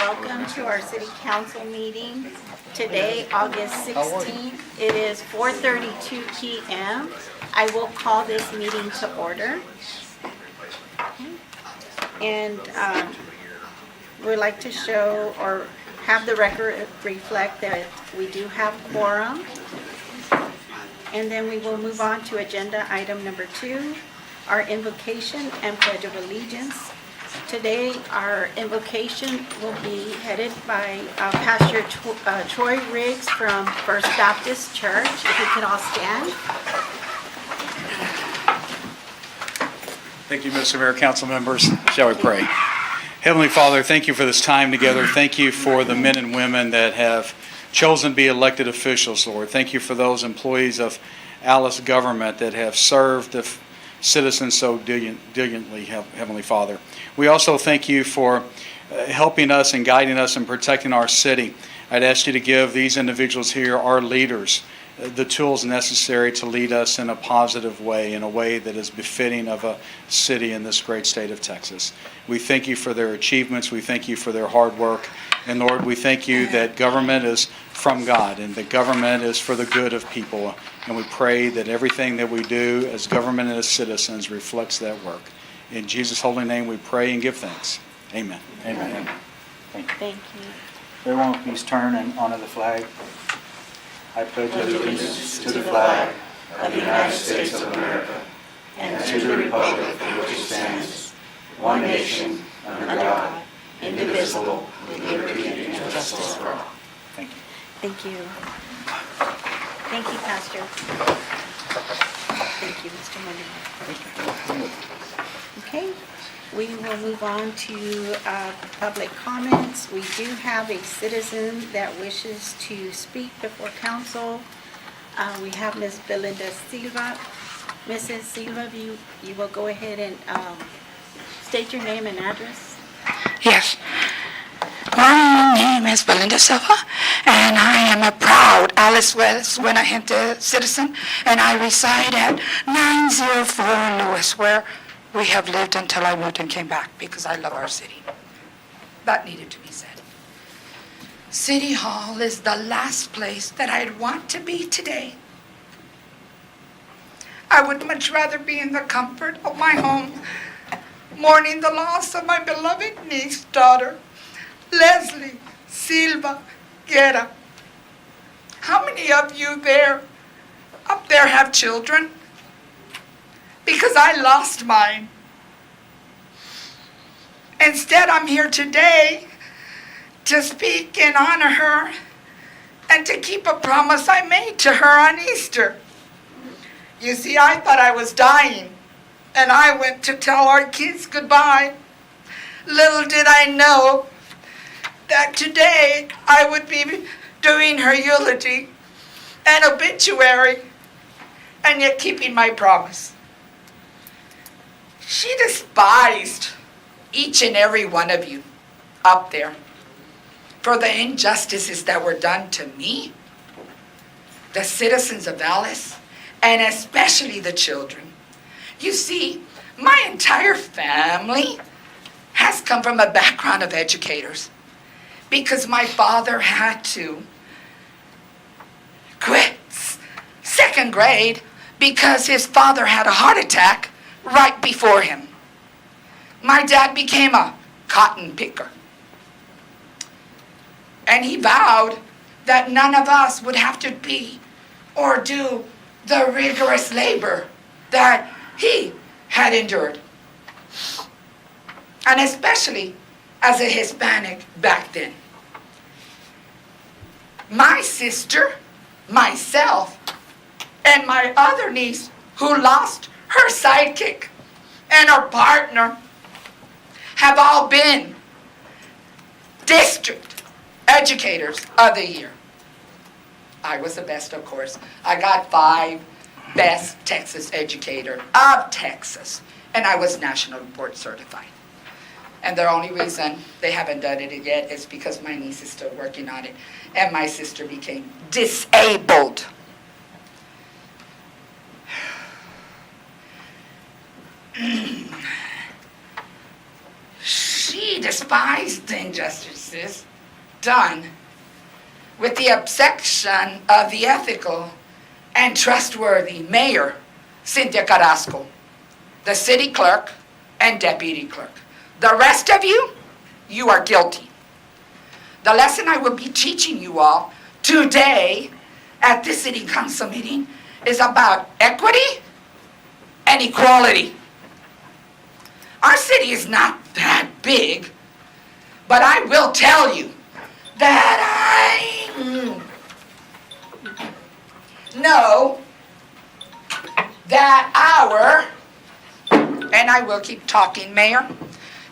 welcome to our city council meeting. Today, August 16th, it is 4:32 p.m. I will call this meeting to order. And we'd like to show or have the record reflect that we do have quorum. And then we will move on to agenda item number 2, our invocation and pledge of allegiance. Today, our invocation will be headed by Pastor Troy Riggs from First Baptist Church. If you could all stand. Thank you, Mr. Mayor, council members. Shall we pray? Heavenly Father, thank you for this time together. Thank you for the men and women that have chosen to be elected officials, Lord. Thank you for those employees of Alice government that have served the citizens so diligently, Heavenly Father. We also thank you for helping us and guiding us and protecting our city. I'd ask you to give these individuals here, our leaders, the tools necessary to lead us in a positive way, in a way that is befitting of a city in this great state of Texas. We thank you for their achievements. We thank you for their hard work. And Lord, we thank you that government is from God and that government is for the good of people. And we pray that everything that we do as government and as citizens reflects that work. In Jesus' holy name we pray and give thanks. Amen. Amen. Thank you. Thank you. Everyone, please turn and honor the flag. I pledge allegiance to the flag of the United States of America and to the republic for which it stands, one nation, under God, indivisible, with liberty and justice for all. Thank you. Thank you. Thank you, Pastor. Thank you, Mr. Monday. Okay, we will move on to public comments. We do have a citizen that wishes to speak before council. We have Ms. Belinda Silva. Mrs. Silva, you will go ahead and state your name and address. Yes. My name is Belinda Silva, and I am a proud Alice West Winahenta citizen, and I reside at 904 Lewis, where we have lived until I moved and came back because I love our city. That needed to be said. City Hall is the last place that I'd want to be today. I would much rather be in the comfort of my home, mourning the loss of my beloved niece, daughter, Leslie Silva Guerra. How many of you up there have children? Because I lost mine. Instead, I'm here today to speak and honor her and to keep a promise I made to her on Easter. You see, I thought I was dying, and I went to tell our kids goodbye. Little did I know that today I would be doing her eulogy and obituary, and yet keeping my promise. She despised each and every one of you up there for the injustices that were done to me, the citizens of Alice, and especially the children. You see, my entire family has come from a background of educators because my father had to quit second grade because his father had a heart attack right before him. My dad became a cotton picker. And he vowed that none of us would have to be or do the rigorous labor that he had endured. And especially as a Hispanic back then. My sister, myself, and my other niece who lost her sidekick and her partner have all been district educators of the year. I was the best, of course. I got 5 best Texas educator of Texas, and I was national board certified. And the only reason they haven't done it yet is because my niece is still working on it, and my sister became disabled. She despise the injustices done with the exception of the ethical and trustworthy Mayor Cynthia Carrasco, the city clerk and deputy clerk. The rest of you, you are guilty. The lesson I will be teaching you all today at this city council meeting is about equity and equality. Our city is not that big, but I will tell you that I know that and I will keep talking, Mayor,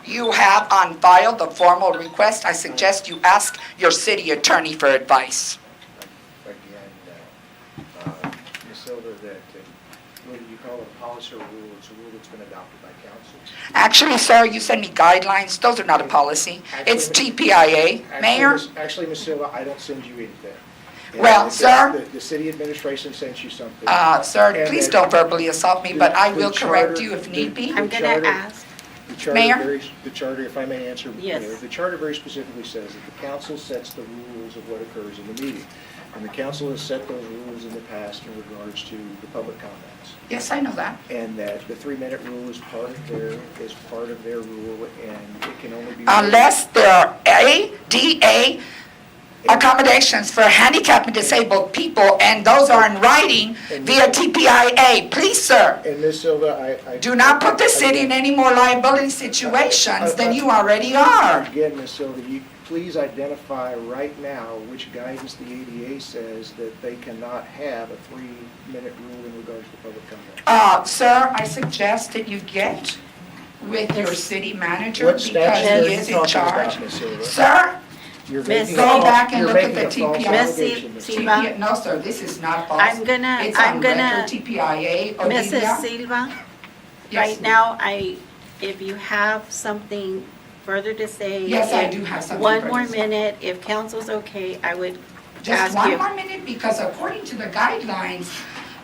you have on file the formal request. I suggest you ask your city attorney for advice. Again, Ms. Silva, that, what do you call it, a policy or rule? It's a rule that's been adopted by council. Actually, sir, you send me guidelines. Those are not a policy. It's TPIA. Mayor? Actually, Ms. Silva, I don't send you anything. And Well, the- sir? The city administration sends you something. Sir, And please the- don't verbally assault me, but I the will correct charter- you if need be. I'm the gonna charter- ask, The charter Mayor? The charter, if I may answer, Yes. Mayor, the charter very specifically says that the council sets the rules of what occurs in the meeting. And the council has set those rules in the past in regards to the public comments. Yes, I know that. And that the 3-minute rule is part of their rule, and it can only be. Unless there are ADA accommodations for handicapped and disabled people, and those are in writing via TPIA. Please, sir, And Ms. Silva, I. do not put the city in any more liability situations than you already are. Again, Ms. Silva, you please identify right now which guidance the ADA says that they cannot have a 3-minute rule in regards to public comment. Sir, I suggest that you get with your city manager What because statute are he you is in talking charge. about, Ms. Silva? Sir, You're Miss- making Go a- back and you're look at making the a false TPI. allegation, Ms. Silva. Silva. No, sir, this is not false. I'm gonna- It's I'm on gonna- record, TPIA, Mrs. Olivia. Silva, Yes. right now, if you have something further to say. Yes, I in do have something One further more to say. minute, if council's okay, I would Just ask one you. more minute, because according to the guidelines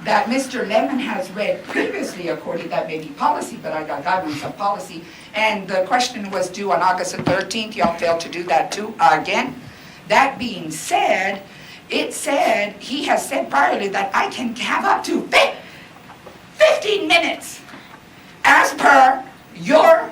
that Mr. Lemon has read previously, according, that may be policy, but I got guidelines of policy, and the question was due on August the 13th, y'all failed to do that too, again. That being said, it said, he has said priorly that I can have up to 15 minutes as per your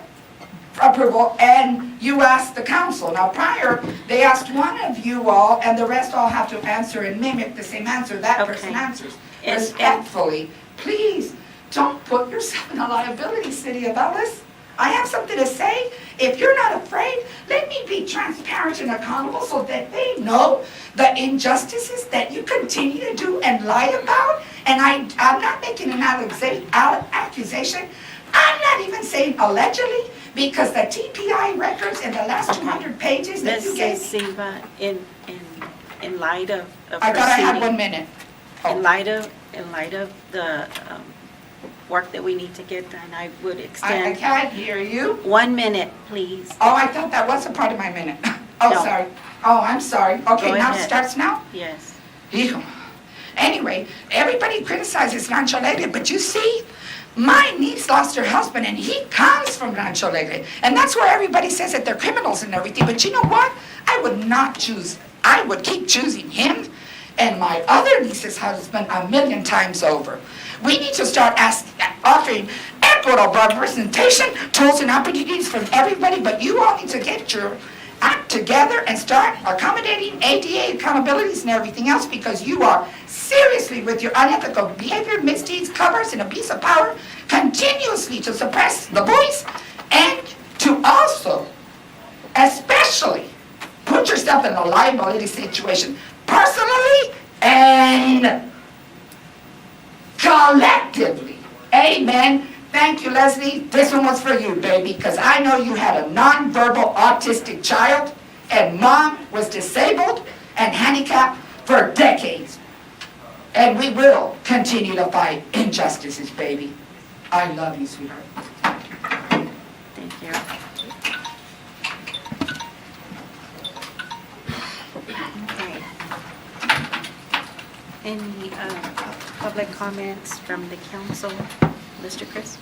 approval, and you asked the council. Now prior, they asked one of you all, and the rest all have to answer and mimic the same answer that Okay. person answers. And- Respectfully, please, don't put yourself in a liability, City of Ellis. I have something to say. If you're not afraid, let me be transparent and accountable so that they know the injustices that you continue to do and lie about. And I'm not making an accusation. I'm not even saying allegedly, because the TPI records in the last 200 pages that you Mrs. gave me. Silva, in light of I thought I had 1 proceeding, minute. in light of the work that we need to get done, I would I extend can't hear you. 1 minute, please. Oh, I thought that was a part of my minute. Oh, No. sorry. Oh, I'm sorry. Okay, Go now it ahead. starts now? Yes. Hijo. Anyway, everybody criticizes Rancho Alegre, but you see, my niece lost her husband, and he comes from Rancho Alegre. And that's where everybody says that they're criminals and everything. But you know what? I would keep choosing him and my other niece's husband 1,000,000 times over. We need to start offering equitable representation, tools and opportunities from everybody, but you all need to get your act together and start accommodating ADA accountabilities and everything else, because you are seriously, with your unethical behavior, misdeeds, covers, and abuse of power, continuously to suppress the voice and to also, especially, put yourself in a liability situation personally and collectively. Amen. Thank you, Leslie. This one was for you, baby, because I know you had a nonverbal autistic child, and mom was disabled and handicapped for decades. And we will continue to fight injustices, baby. I love you, sweetheart. Thank you. Okay. Any public comments from the council? Mr. Chris?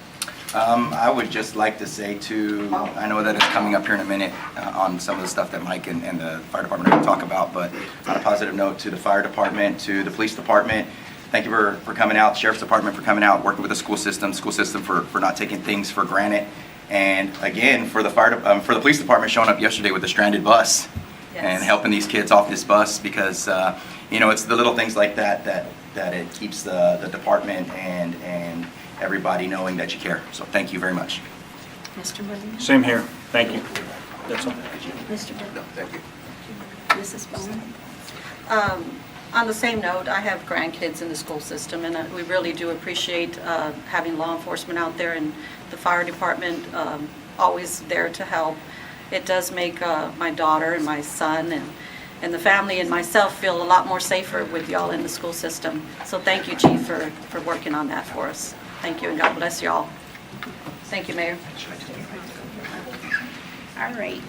I would just like to say I know that it's coming up here in a minute on some of the stuff that Mike and the fire department are going to talk about, but on a positive note, to the fire department, to the police department, thank you for coming out, sheriff's department for coming out, working with the school system for not taking things for granted, and again, for the police department showing up yesterday with a stranded bus and helping these kids off this bus, because it's the little things like that it keeps the department and everybody knowing that you care. So thank you very much. Mr. Molina? Same here. Thank you. That's all. Mr. Bowman? Thank you. Mrs. Bowman? On the same note, I have grandkids in the school system, and we really do appreciate having law enforcement out there and the fire department always there to help. It does make my daughter and my son and the family and myself feel a lot more safer with y'all in the school system. So thank you, Chief, for working on that for us. Thank you, and God bless y'all. Thank you, Mayor. All right.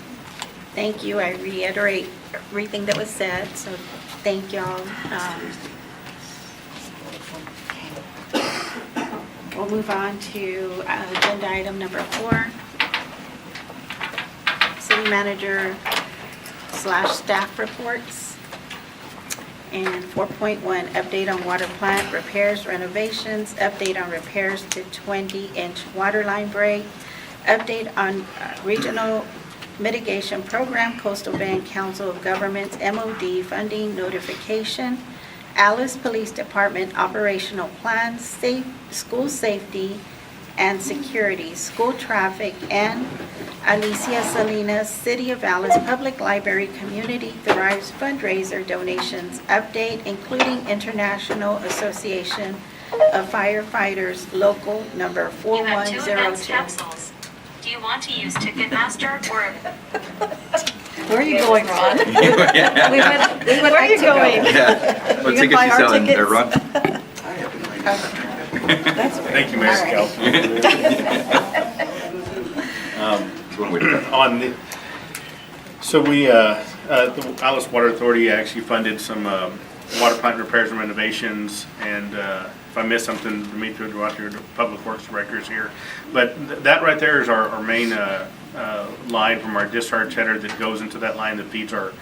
Thank you. I reiterate everything that was said, so thank y'all. We'll move on to agenda item number 4. City manager / staff reports. And 4.1, update on water plant repairs, renovations, update on repairs to 20-inch water line break, update on regional mitigation program, Coastal Bend Council of Governments, MOD funding notification, Alice Police Department operational plans, school safety and security, school traffic, and Alicia Salinas, City of Alice Public Library Community Thrives fundraiser donations update, including International Association of Firefighters Local number You have 2 advanced 4102. capsules. Do you want to use Ticketmaster or... Where are you going, Ron? Yeah. Where are you going? Yeah. What You tickets buy you our selling there, tickets? Ron? That's weird. Thank you, Mayor All right. Scalp. So we, the Alice Water Authority actually funded some water plant repairs and renovations, and if I missed something, Demetri will go out here to Public Works Directors here. But that right there is our main line from our discharge header that goes into that line that feeds our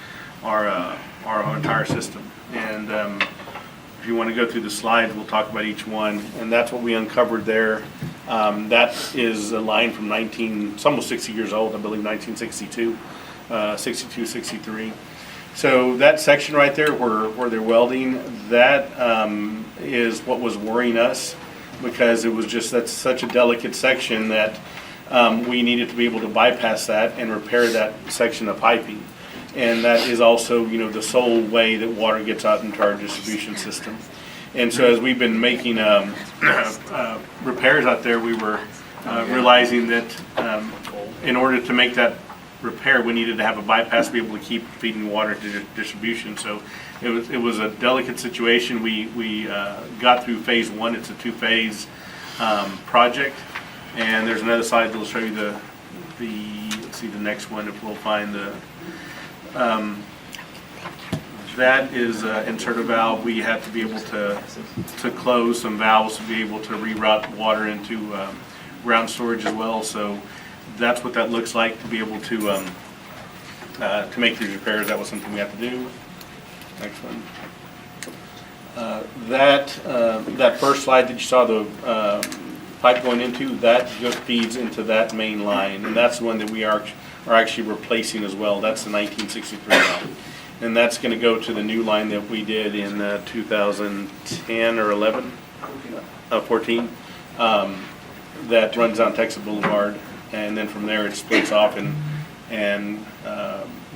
entire system. And if you want to go through the slides, we'll talk about each one, and that's what we uncovered there. That is a line from it's almost 60 years old, I believe 1962, 62, 63. So that section right there where they're welding, that is what was worrying us, because it was that's such a delicate section that we needed to be able to bypass that and repair that section of piping. And that is also, the sole way that water gets out into our distribution system. And so as we've been making repairs out there, we were realizing that in order to make that repair, we needed to have a bypass to be able to keep feeding water to distribution. So it was a delicate situation. We got through phase 1. It's a 2-phase project. And there's another slide that'll show you let's see the next one if we'll find the. That is inserter valve. We have to be able to close some valves to be able to reroute water into ground storage as well. So that's what that looks like, to be able to make these repairs. That was something we have to do. Next one. That first slide that you saw, the pipe going into, that just feeds into that main line, and that's the one that we are actually replacing as well. That's the 1963 line. And that's going to go to the new line that we did in 2010 or 14, that runs on Texas Boulevard, and then from there it splits off and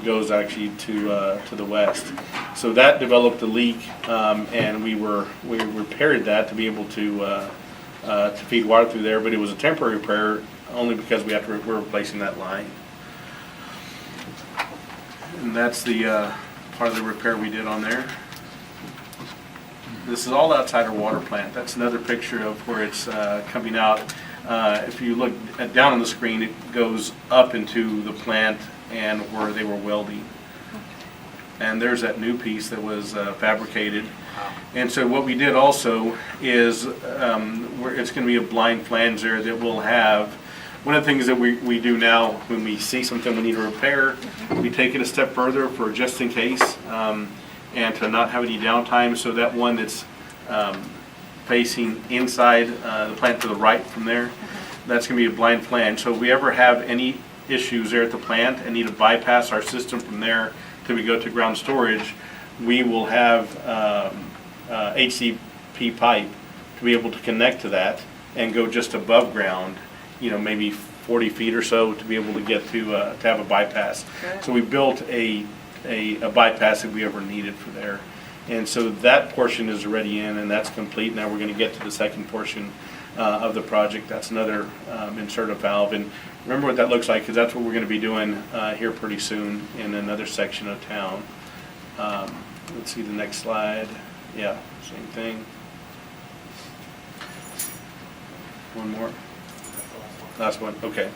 goes actually to the west. So that developed a leak, and we repaired that to be able to feed water through there, but it was a temporary repair only because we're replacing that line. And that's the part of the repair we did on there. This is all outside our water plant. That's another picture of where it's coming out. If you look down on the screen, it goes up into the plant and where they were welding. and there's that new piece that was fabricated. And so what we did also is, it's going to be a blind flange there that will have, one of the things that we do now when we see something we need to repair, we take it a step further for just in case, and to not have any downtime. So that one that's facing inside the plant to the right from there, that's going to be a blind flange. So if we ever have any issues there at the plant and need to bypass our system from there till we go to ground storage, we will have HCP pipe to be able to connect to that and go just above ground, maybe 40 feet or so, to be able to get to have a bypass. Good. So we built a bypass if we ever needed for there. And so that portion is already in, and that's complete. Now we're going to get to the second portion of the project. That's another insertive valve. And remember what that looks like, because that's what we're going to be doing here pretty soon in another section of town. Let's see the next slide. Yeah, same thing. One more. Last one, okay.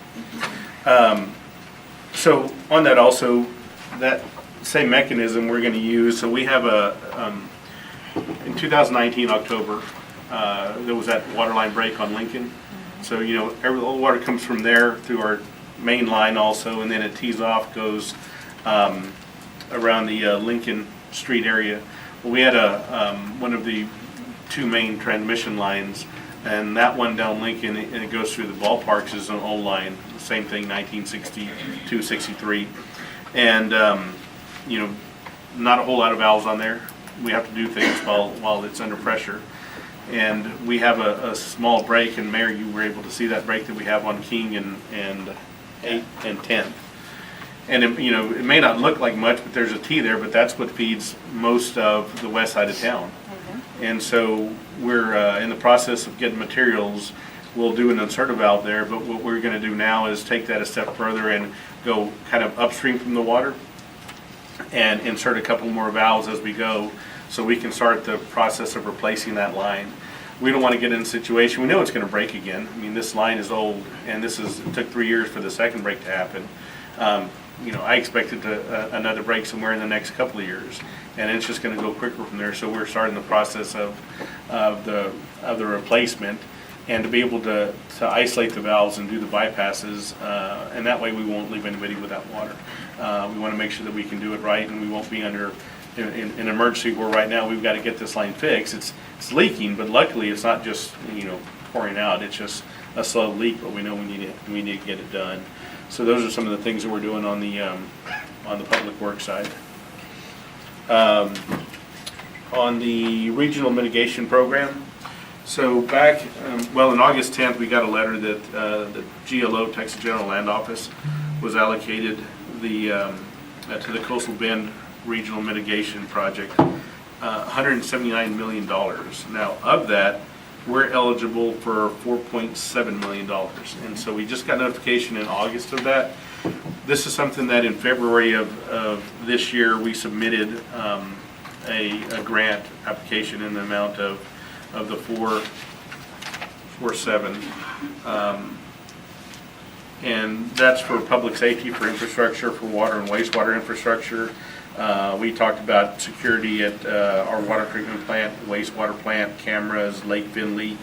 So on that also, that same mechanism we're going to use. So we have in 2019, October, there was that water line break on Lincoln. So, all the water comes from there through our main line also, and then it tees off, goes around the Lincoln Street area. Well, we had one of the two main transmission lines, and that one down Lincoln, and it goes through the ballparks, is an old line, same thing, 1962, 63. And, not a whole lot of valves on there. We have to do things while it's under pressure. And we have a small break, and Mayor, you were able to see that break that we have on King and 8th and 10th. And it may not look like much, but there's a T there, but that's what feeds most of the west side of town. And so we're in the process of getting materials. We'll do an insertive valve there, but what we're going to do now is take that a step further and go kind of upstream from the water and insert a couple more valves as we go, so we can start the process of replacing that line. We don't want to get in a situation, we know it's going to break again. I mean, this line is old, and it took 3 years for the second break to happen. I expected another break somewhere in the next couple of years, and it's just going to go quicker from there. So we're starting the process of the replacement, and to be able to isolate the valves and do the bypasses, and that way we won't leave anybody without water. We want to make sure that we can do it right, and we won't be under in an emergency where right now we've got to get this line fixed. It's leaking, but luckily it's not just pouring out. It's just a slow leak, but we know we need to get it done. So those are some of the things that we're doing on the public works side. On the regional mitigation program, so back, in August 10th, we got a letter that the GLO, Texas General Land Office, was allocated to the Coastal Bend Regional Mitigation Project, $179 million. Now, of that, we're eligible for $4.7 million. And so we just got notification in August of that. This is something that in February of this year, we submitted a grant application in the amount of the 4.7. And that's for public safety, for infrastructure, for water and wastewater infrastructure. We talked about security at our water treatment plant, wastewater plant, cameras, Lake Finley,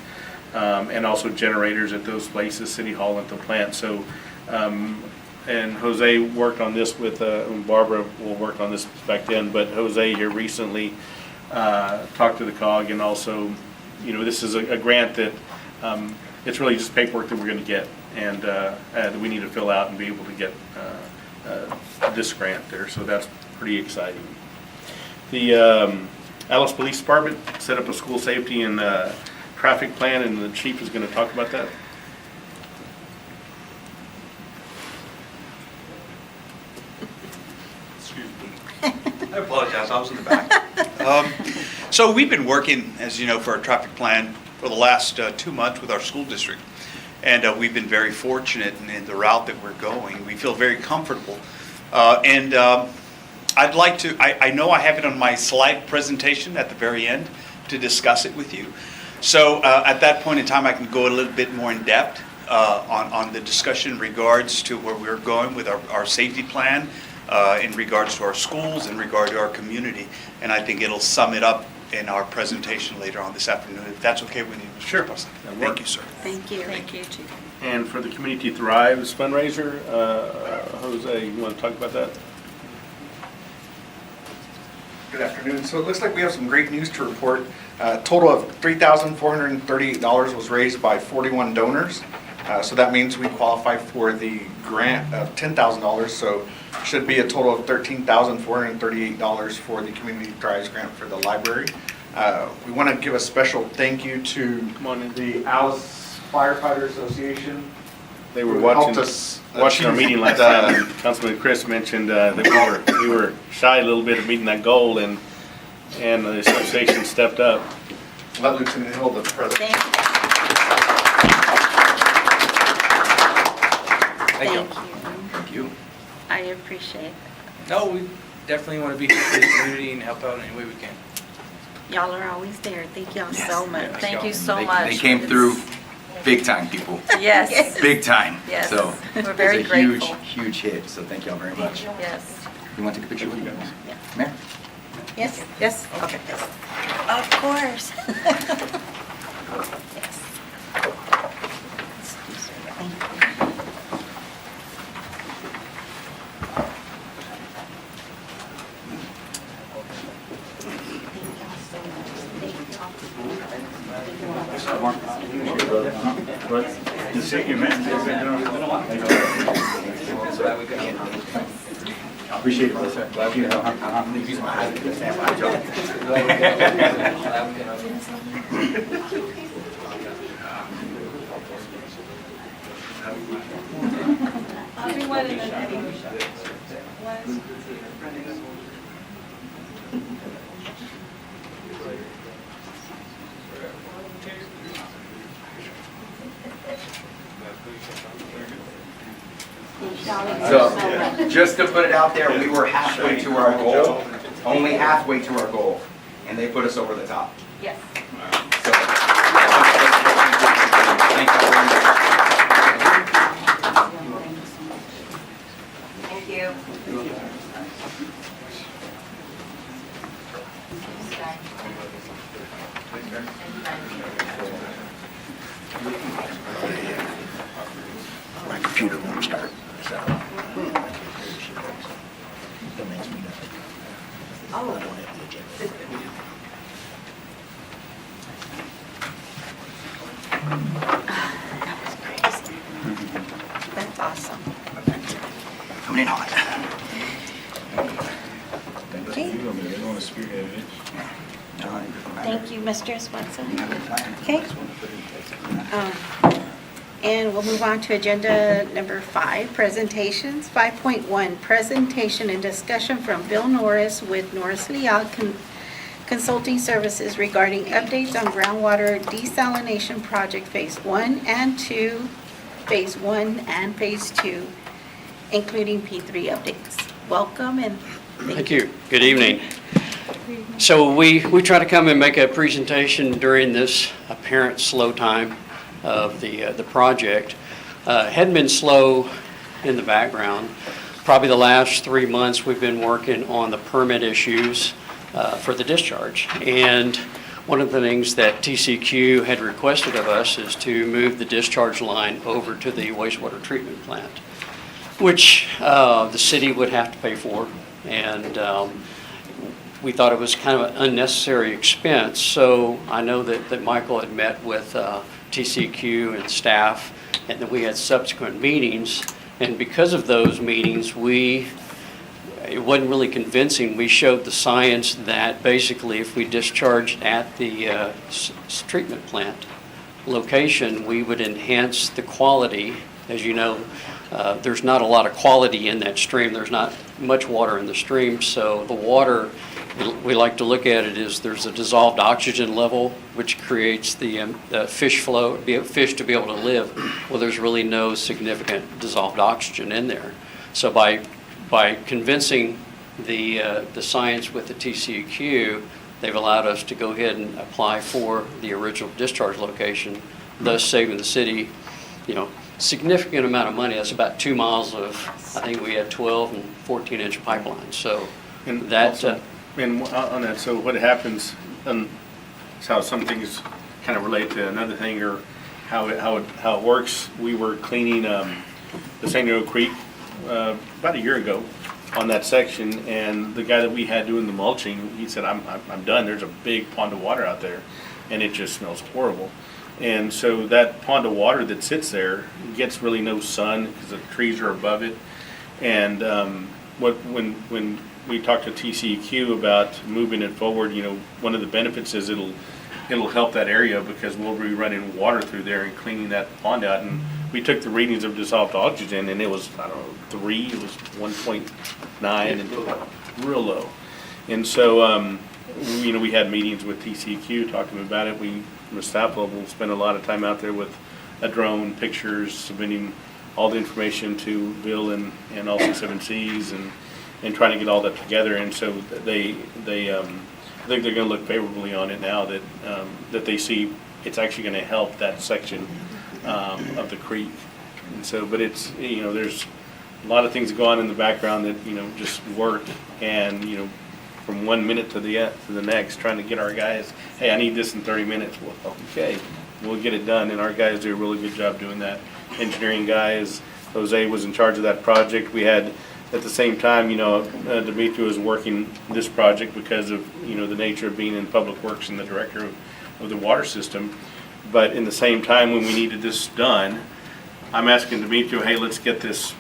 and also generators at those places, City Hall at the plant. So, and Jose worked on this with, Barbara worked on this back then, but Jose here recently talked to the COG, and also, this is a grant that it's really just paperwork that we're going to get, and that we need to fill out and be able to get this grant there. So that's pretty exciting. The Alice Police Department set up a school safety and traffic plan, and the chief is going to talk about that. Excuse me. I apologize, I was in the back. So we've been working, as you know, for a traffic plan for the last 2 months with our school district. And we've been very fortunate in the route that we're going. We feel very comfortable. I'd like to, I know I have it on my slide presentation at the very end to discuss it with you. So at that point in time, I can go a little bit more in depth on the discussion in regards to where we're going with our safety plan, in regards to our schools, in regard to our community. And I think it'll sum it up in our presentation later on this afternoon, if that's okay with you, Mr. Sure. President. That'll Thank work. you, sir. Thank you. Thank you, Chief. And for the Community Thrives fundraiser, Jose, you want to talk about that? Good afternoon. So it looks like we have some great news to report. A total of $3,438 was raised by 41 donors. So that means we qualify for the grant of $10,000. So should be a total of $13,438 for the Community Thrives grant for the library. We want to give a special thank you to the Alice Firefighter Association. They were Who watching helped us watching our achieve meeting last the- night, and Councilman Chris mentioned that we were shy a little bit of meeting that goal, and the association stepped up. Let Lieutenant Hill, the president. Thank you. Thank you. Thank you. I appreciate it. No, we definitely want to be here for the community and help out in any way we can. Y'all are always there. Thank y'all so much. Thank you so They- much. They came through big time, people. Yes, Big time. Yes. So We're very it's a huge, grateful. huge hit. So thank y'all very much. yes. You want to take a picture with you guys? Yeah. Mayor? Yes, yes, okay. Of course. Yes. Thank you. Appreciate it, sir. Glad you know. I'm using my eyes to stand by job. So, just to put it out there, we were halfway to our goal, only halfway to our goal, and they put us over the top. Yes. So, thank you very much. Thank you. My computer won't start, so. That's awesome. Coming in hot. Okay. Thank you, Mr. Swanson. Okay. And we'll move on to agenda number 5, presentations. 5.1, presentation and discussion from Bill Norris with Norris Leal Consulting Services regarding updates on groundwater desalination project Phase 1 and 2, Phase 1 and Phase 2, including P3 updates. Welcome and Thank you. Good evening. So we try to come and make a presentation during this apparent slow time of the project. Hadn't been slow in the background. Probably the last 3 months we've been working on the permit issues for the discharge. And one of the things that TCQ had requested of us is to move the discharge line over to the wastewater treatment plant, which the city would have to pay for. And we thought it was kind of an unnecessary expense. So I know that Michael had met with TCQ and staff, and then we had subsequent meetings. And because of those meetings, it wasn't really convincing. We showed the science that basically if we discharged at the treatment plant location, we would enhance the quality. As you know, there's not a lot of quality in that stream. There's not much water in the stream, so the water, we like to look at it as there's a dissolved oxygen level, which creates the fish flow, fish to be able to live. Well, there's really no significant dissolved oxygen in there. So by convincing the science with the TCQ, they've allowed us to go ahead and apply for the original discharge location, thus saving the city, significant amount of money. That's about 2 miles of, I think we had 12 and 14-inch pipelines. So And that, also, and on that, so what happens, it's how some things kind of relate to another thing, or how it works. We were cleaning the St. Diego Creek about a year ago on that section, and the guy that we had doing the mulching, he said, I'm done. There's a big pond of water out there, and it just smells horrible. And so that pond of water that sits there gets really no sun because the trees are above it. And when we talked to TCEQ about moving it forward, one of the benefits is it'll help that area because we'll be running water through there and cleaning that pond out. And we took the readings of dissolved oxygen, and it was, I don't know, 3, it was 1.9, and real low. And so, we had meetings with TCEQ talking about it. We, from the staff level, spent a lot of time out there with a drone, pictures, submitting all the information to Bill and also 7Cs and trying to get all that together. And so they I think they're going to look favorably on it now that they see it's actually going to help that section of the creek. And so, but it's, there's a lot of things that go on in the background that, just work, and, from 1 minute to the next, trying to get our guys, hey, I need this in 30 minutes. Well, okay, we'll get it done, and our guys do a really good job doing that. Engineering guys, Jose was in charge of that project. We had, at the same time, Dimitri was working this project because of, the nature of being in Public Works and the director of the water system. But in the same time, when we needed this done, I'm asking Dimitri, hey, let's get this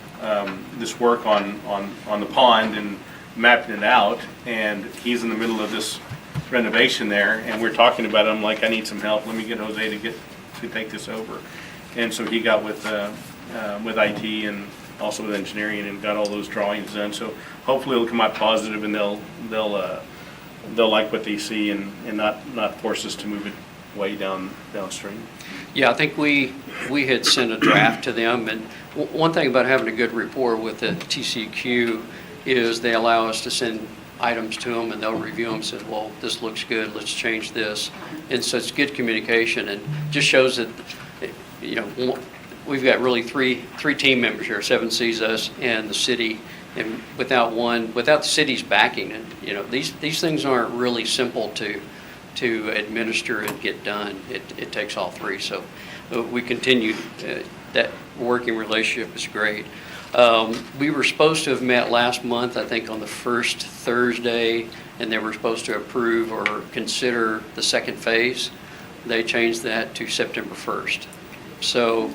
this work on the pond and mapping it out. And he's in the middle of this renovation there, and we're talking about it. I'm like, I need some help. Let me get Jose to take this over. And so he got with IT and also with engineering and got all those drawings done. So hopefully it'll come out positive, and they'll like what they see and not force us to move it way downstream. yeah, I think we had sent a draft to them, and one thing about having a good rapport with the TCEQ is they allow us to send items to them, and they'll review them and say, well, this looks good, let's change this. And so it's good communication, and just shows that, we've got really three team members here. 7Cs, us, and the city. And without the city's backing, and these things aren't really simple to administer and get done. It takes all three. So we continue. That working relationship is great. We were supposed to have met last month, I think, on the first Thursday, and they were supposed to approve or consider the second phase. They changed that to September 1st. So,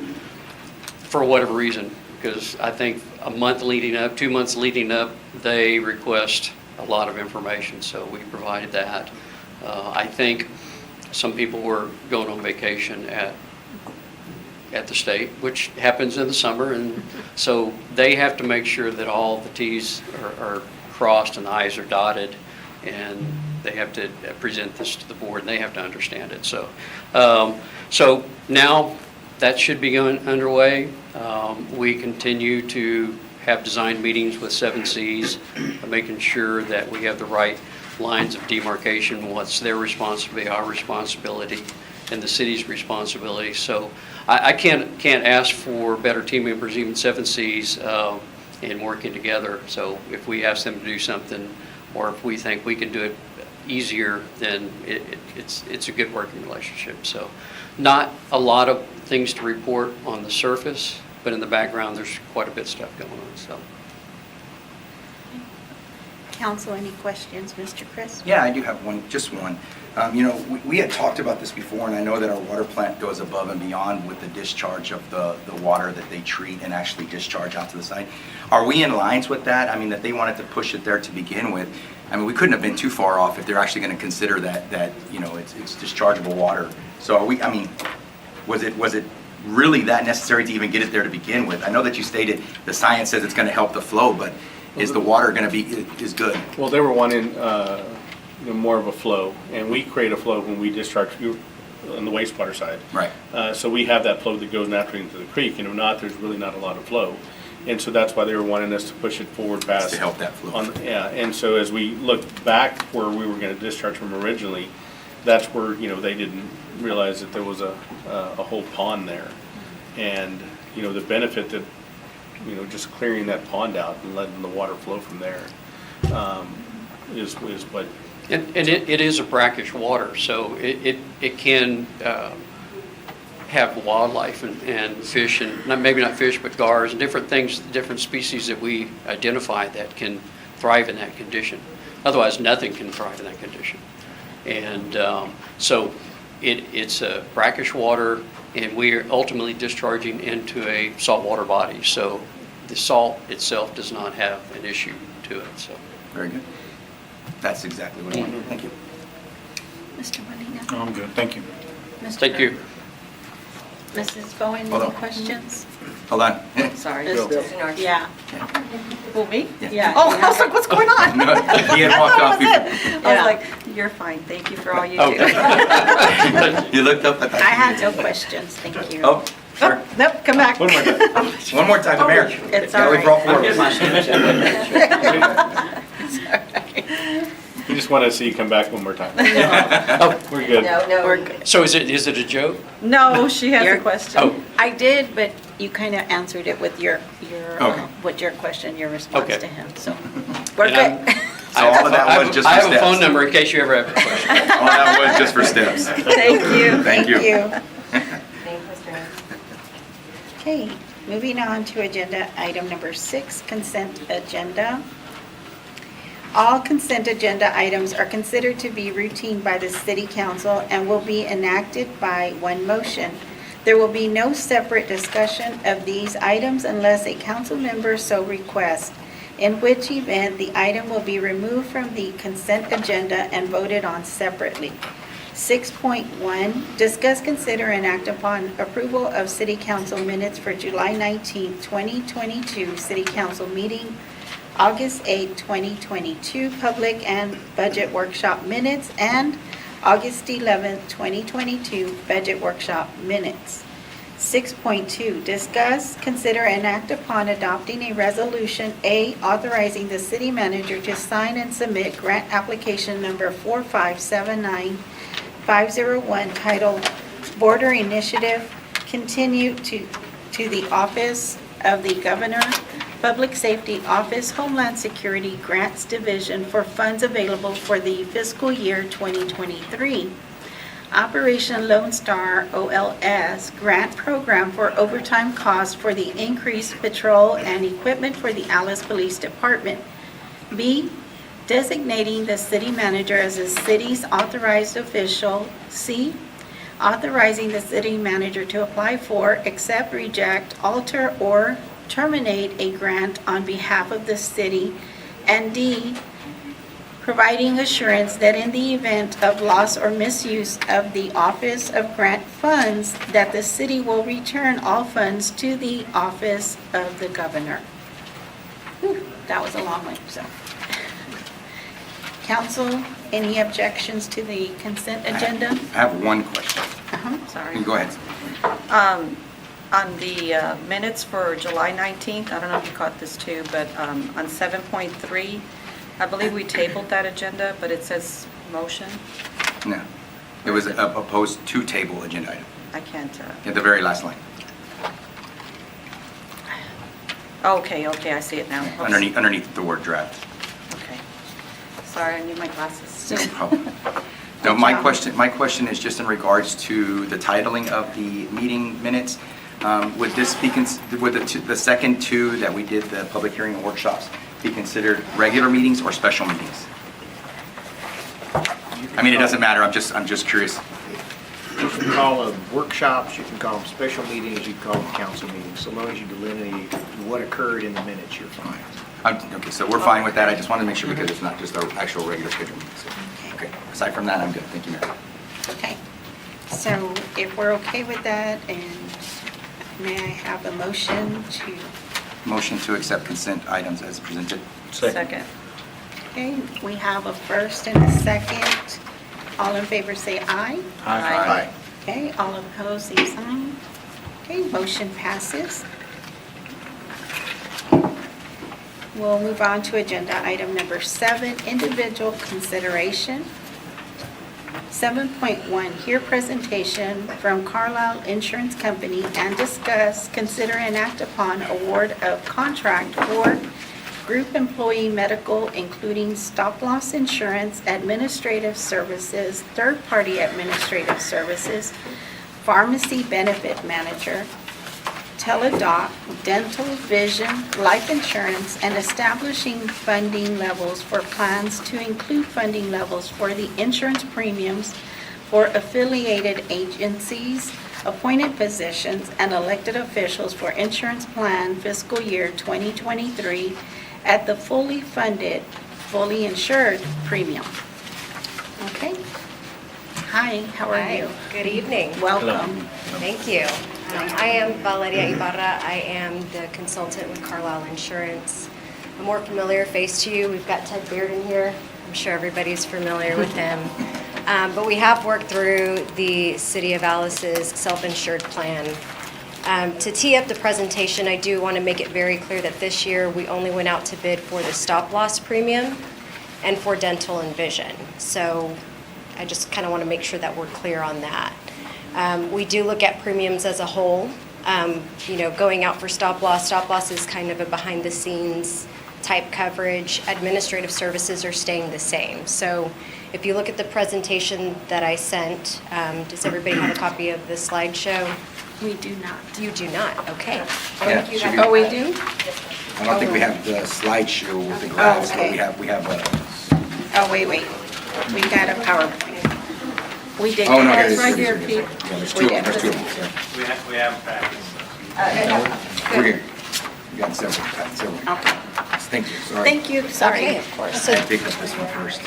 for whatever reason, because I think a month leading up, 2 months leading up, they request a lot of information, so we provided that. I think some people were going on vacation at the state, which happens in the summer, and so they have to make sure that all the T's are crossed and the I's are dotted, and they have to present this to the board, and they have to understand it. So, so now that should be going underway. We continue to have design meetings with 7Cs, making sure that we have the right lines of demarcation, what's their responsibility, our responsibility, and the city's responsibility. So I can't ask for better team members, even 7Cs, in working together. So if we ask them to do something, or if we think we can do it easier, then it's a good working relationship. So not a lot of things to report on the surface, but in the background there's quite a bit of stuff going on. So. Council, any questions, Mr. Chris? Yeah, I do have one, just one. We had talked about this before, and I know that our water plant goes above and beyond with the discharge of the water that they treat and actually discharge out to the site. Are we in lines with that? I mean, that they wanted to push it there to begin with. I mean, we couldn't have been too far off if they're actually going to consider that it's dischargeable water. So are we, I mean, was it really that necessary to even get it there to begin with? I know that you stated the science says it's going to help the flow, but is the water going to be is good? Well, they were wanting more of a flow, and we create a flow when we discharge on the wastewater side. Right. So we have that flow that goes naturally into the creek, and if not, there's really not a lot of flow. And so that's why they were wanting us to push it forward past. To help that flow. And so as we looked back where we were going to discharge from originally, that's where, they didn't realize that there was a whole pond there. And the benefit that, just clearing that pond out and letting the water flow from there, is what. And it is a brackish water, so it can have wildlife and fish, and maybe not fish, but gars and different things, different species that we identify that can thrive in that condition. Otherwise, nothing can thrive in that condition. And so it's a brackish water, and we are ultimately discharging into a saltwater body. So the salt itself does not have an issue to it. So Very good. That's exactly what I wanted. Thank you. Mr. Molina? I'm good, thank you. Mr. thank you. Mrs. Bowen, Hold any on. questions? Hold on. Sorry. Yeah. Who, me? Yeah. Oh, I was like, what's going on? No, he had walked off before. I was like, you're fine, thank you for all you do. Okay. You looked up at that. I had no questions, thank you. Oh, sure. Nope, come back. One more time. One more time, the mayor. It's Yeah, all we right. brought forward. We just want to see you come back one more time. Oh, we're good. We're good. So is it a joke? No, she has You're- a question. Oh, I did, but you kind of answered it with your Okay. with your question, your response Okay. to him, so we're And good. So all of that was just I for have a steps. phone number in case you ever have a question. All that was just for steps. Thank you. Thank you. Okay, moving on to agenda item number 6, consent agenda. All consent agenda items are considered to be routine by the city council and will be enacted by one motion. There will be no separate discussion of these items unless a council member so requests, in which event the item will be removed from the consent agenda and voted on separately. 6.1, discuss, consider, and act upon approval of city council minutes for July 19, 2022 city council meeting, August 8, 2022 public and budget workshop minutes, and August 11, 2022 budget workshop minutes. 6.2, discuss, consider, and act upon adopting a resolution, A, authorizing the city manager to sign and submit grant application number 4579501 titled Border Initiative, continue to the Office of the Governor, Public Safety Office, Homeland Security Grants Division for funds available for the fiscal year 2023. Operation Lone Star OLS grant program for overtime costs for the increased patrol and equipment for the Alice Police Department. B, designating the city manager as the city's authorized official. C, authorizing the city manager to apply for, accept, reject, alter, or terminate a grant on behalf of the city. And D, providing assurance that in the event of loss or misuse of the Office of Grant funds, that the city will return all funds to the Office of the Governor. Whew, that was a long one, so. Council, any objections to the consent agenda? I have one question. Sorry. You go ahead. On the minutes for July 19th, I don't know if you caught this too, but on 7.3, I believe we tabled that agenda, but it says motion. No. It was opposed to table agenda item I can't, at the very last line, okay, I see it now. Oops. underneath the word draft. Okay. Sorry, I need my glasses. No problem. No, my question is just in regards to the titling of the meeting minutes. Would this be, would the second two that we did, the public hearing and workshops, be considered regular meetings or special meetings? I mean, it doesn't matter, I'm just curious. You can call them workshops, you can call them special meetings, you can call them council meetings. So long as you delineate what occurred in the minutes, you're fine. Okay, so we're fine with that, I just wanted to make sure because it's not just our actual regular schedule meetings. Okay, aside from that, I'm good, thank you, Mayor. Okay, so if we're okay with that, and may I have a motion to, Motion to accept consent items as presented. Second. okay, we have a first and a second. All in favor say aye. Aye. Okay, all opposed, same sign. Okay, motion passes. We'll move on to agenda item number 7, individual consideration. 7.1, hear presentation from Carlisle Insurance Company and discuss, consider and act upon award of contract for group employee medical, including stop-loss insurance, administrative services, third-party administrative services, pharmacy benefit manager, teledoc, dental, vision, life insurance, and establishing funding levels for plans to include funding levels for the insurance premiums for affiliated agencies, appointed positions, and elected officials for insurance plan fiscal year 2023 at the fully funded, fully insured premium. Okay? Hi, how are Hi, you? good evening. Welcome. Thank you. I am Valeria Ibarra. I am the consultant with Carlisle Insurance. A more familiar face to you, we've got Ted Beard in here. I'm sure everybody's familiar with him. But we have worked through the City of Alice's self-insured plan. To tee up the presentation, I do want to make it very clear that this year we only went out to bid for the stop-loss premium and for dental and vision. So I just kind of want to make sure that we're clear on that. We do look at premiums as a whole. Going out for stop-loss. Stop-loss is kind of a behind-the-scenes type coverage. Administrative services are staying the same. So if you look at the presentation that I sent, does everybody have a copy of the slideshow? We do not. You do not, okay. Yeah, should we- Oh, we do? I don't think we have the slideshow with the graphs, but okay. we have a, Oh, wait. We got a PowerPoint. We did. oh, no, here it is. Right here, Here it Pete. is. Yeah, there's We two of did. them, there's two of them, sorry. We have facts. We're here. We got several. Okay. Thank you, sorry. Thank you, sorry. Okay, of course. I picked up this one first.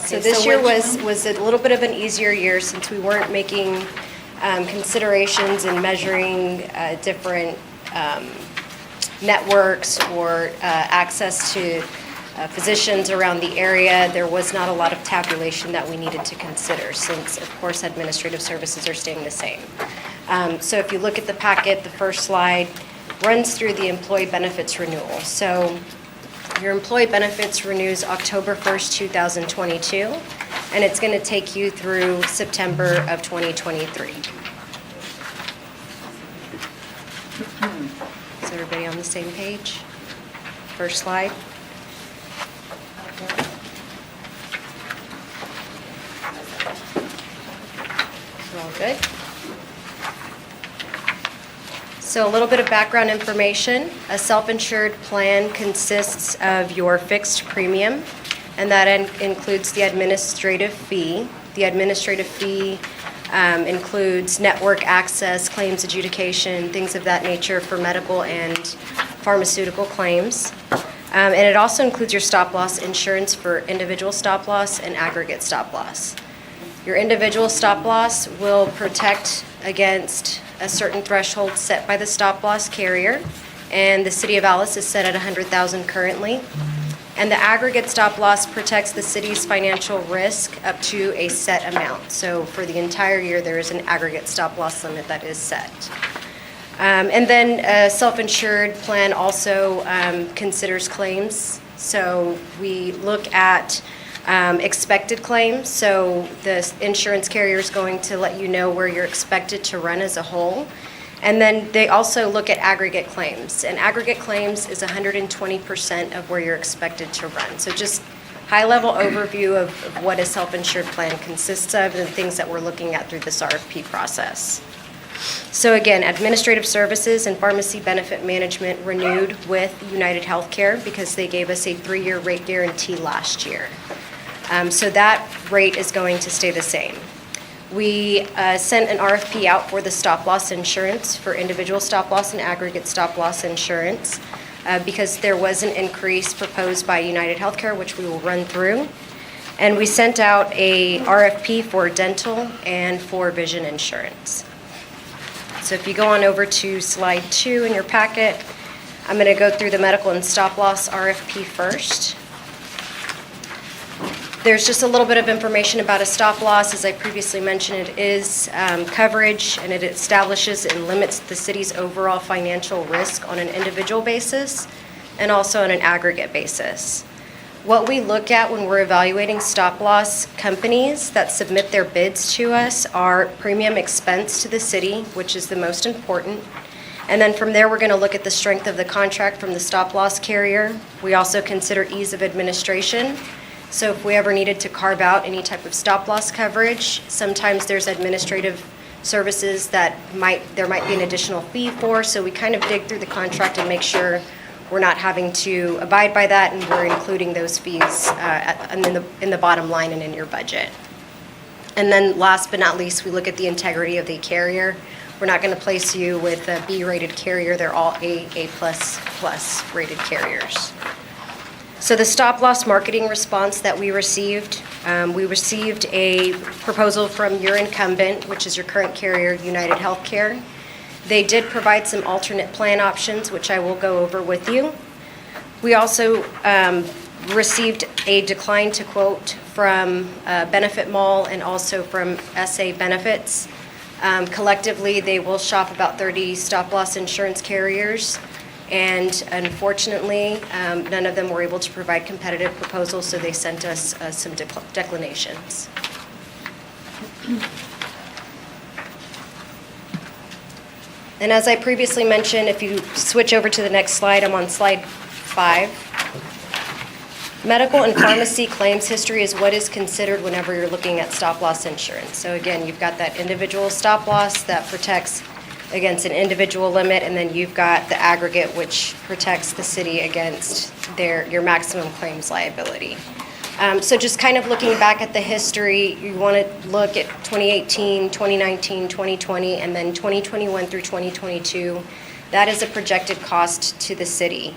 So Okay, this year which was a little bit of an easier year since we weren't making considerations and measuring different networks or access to physicians around the area. There was not a lot of tabulation that we needed to consider since, of course, administrative services are staying the same. So if you look at the packet, the first slide runs through the employee benefits renewal. So your employee benefits renews October 1st, 2022, and it's going to take you through September of 2023. Is everybody on the same page? First slide. We're all good? So a little bit of background information. A self-insured plan consists of your fixed premium, and that includes the administrative fee. The administrative fee includes network access, claims adjudication, things of that nature for medical and pharmaceutical claims. And it also includes your stop-loss insurance for individual stop-loss and aggregate stop-loss. Your individual stop-loss will protect against a certain threshold set by the stop-loss carrier, and the City of Alice is set at $100,000 currently. And the aggregate stop-loss protects the city's financial risk up to a set amount. So for the entire year, there is an aggregate stop-loss limit that is set. And then a self-insured plan also considers claims. So we look at expected claims. So the insurance carrier is going to let you know where you're expected to run as a whole. And then they also look at aggregate claims. And aggregate claims is 120% of where you're expected to run. So just high-level overview of what a self-insured plan consists of and the things that we're looking at through this RFP process. So again, administrative services and pharmacy benefit management renewed with United Healthcare because they gave us a 3-year rate guarantee last year. So that rate is going to stay the same. We sent an RFP out for the stop-loss insurance for individual stop-loss and aggregate stop-loss insurance because there was an increase proposed by United Healthcare, which we will run through. And we sent out a RFP for dental and for vision insurance. So if you go on over to slide 2 in your packet, I'm going to go through the medical and stop-loss RFP first. There's just a little bit of information about a stop-loss. As I previously mentioned, it is coverage, and it establishes and limits the city's overall financial risk on an individual basis and also on an aggregate basis. What we look at when we're evaluating stop-loss companies that submit their bids to us are premium expense to the city, which is the most important. And then from there, we're going to look at the strength of the contract from the stop-loss carrier. We also consider ease of administration. So if we ever needed to carve out any type of stop-loss coverage, sometimes there's administrative services that there might be an additional fee for. So we kind of dig through the contract and make sure we're not having to abide by that, and we're including those fees in the bottom line and in your budget. And then last but not least, we look at the integrity of the carrier. We're not going to place you with a B-rated carrier. They're all A++ rated carriers. So the stop-loss marketing response that we received a proposal from your incumbent, which is your current carrier, United Healthcare. They did provide some alternate plan options, which I will go over with you. We also received a decline to quote from Benefit Mall and also from SA Benefits. Collectively, they will shop about 30 stop-loss insurance carriers, and unfortunately, none of them were able to provide competitive proposals, so they sent us some declinations. And as I previously mentioned, if you switch over to the next slide, I'm on slide 5. Medical and pharmacy claims history is what is considered whenever you're looking at stop-loss insurance. So again, you've got that individual stop-loss that protects against an individual limit, and then you've got the aggregate, which protects the city against your maximum claims liability. So just kind of looking back at the history, you want to look at 2018, 2019, 2020, and then 2021 through 2022. That is a projected cost to the city.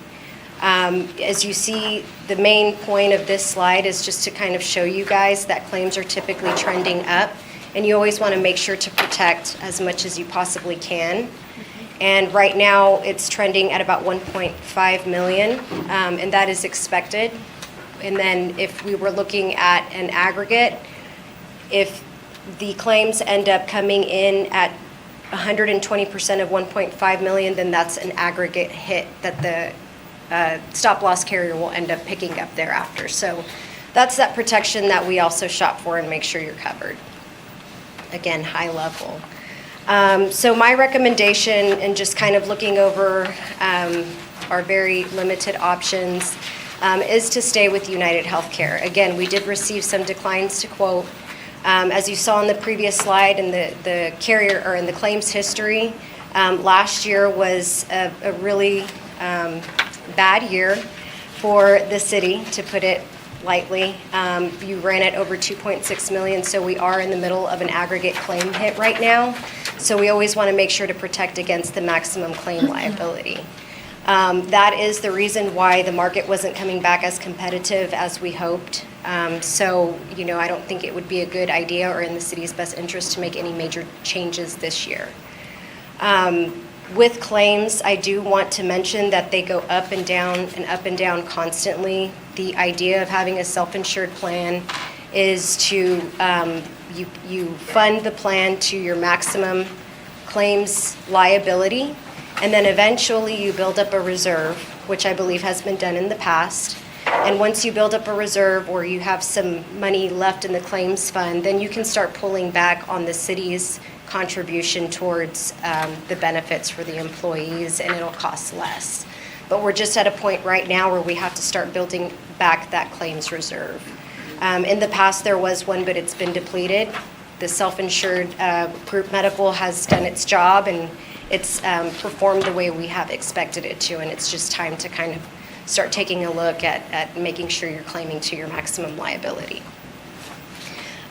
As you see, the main point of this slide is just to kind of show you guys that claims are typically trending up, and you always want to make sure to protect as much as you possibly can. And right now, it's trending at about 1.5 million, and that is expected. And then if we were looking at an aggregate, if the claims end up coming in at 120% of 1.5 million, then that's an aggregate hit that the stop-loss carrier will end up picking up thereafter. So that's that protection that we also shop for and make sure you're covered. Again, high level. So my recommendation, and just kind of looking over our very limited options, is to stay with United Healthcare. Again, we did receive some declines to quote. As you saw in the previous slide in the carrier or in the claims history, last year was a really bad year for the city, to put it lightly. You ran it over 2.6 million, so we are in the middle of an aggregate claim hit right now. So we always want to make sure to protect against the maximum claim liability. That is the reason why the market wasn't coming back as competitive as we hoped. So, I don't think it would be a good idea or in the city's best interest to make any major changes this year. With claims, I do want to mention that they go up and down constantly. The idea of having a self-insured plan is to, you fund the plan to your maximum claims liability, and then eventually you build up a reserve, which I believe has been done in the past. And once you build up a reserve or you have some money left in the claims fund, then you can start pulling back on the city's contribution towards the benefits for the employees, and it'll cost less. But we're just at a point right now where we have to start building back that claims reserve. In the past, there was one, but it's been depleted. The self-insured group medical has done its job, and it's performed the way we have expected it to, and it's just time to kind of start taking a look at making sure you're claiming to your maximum liability.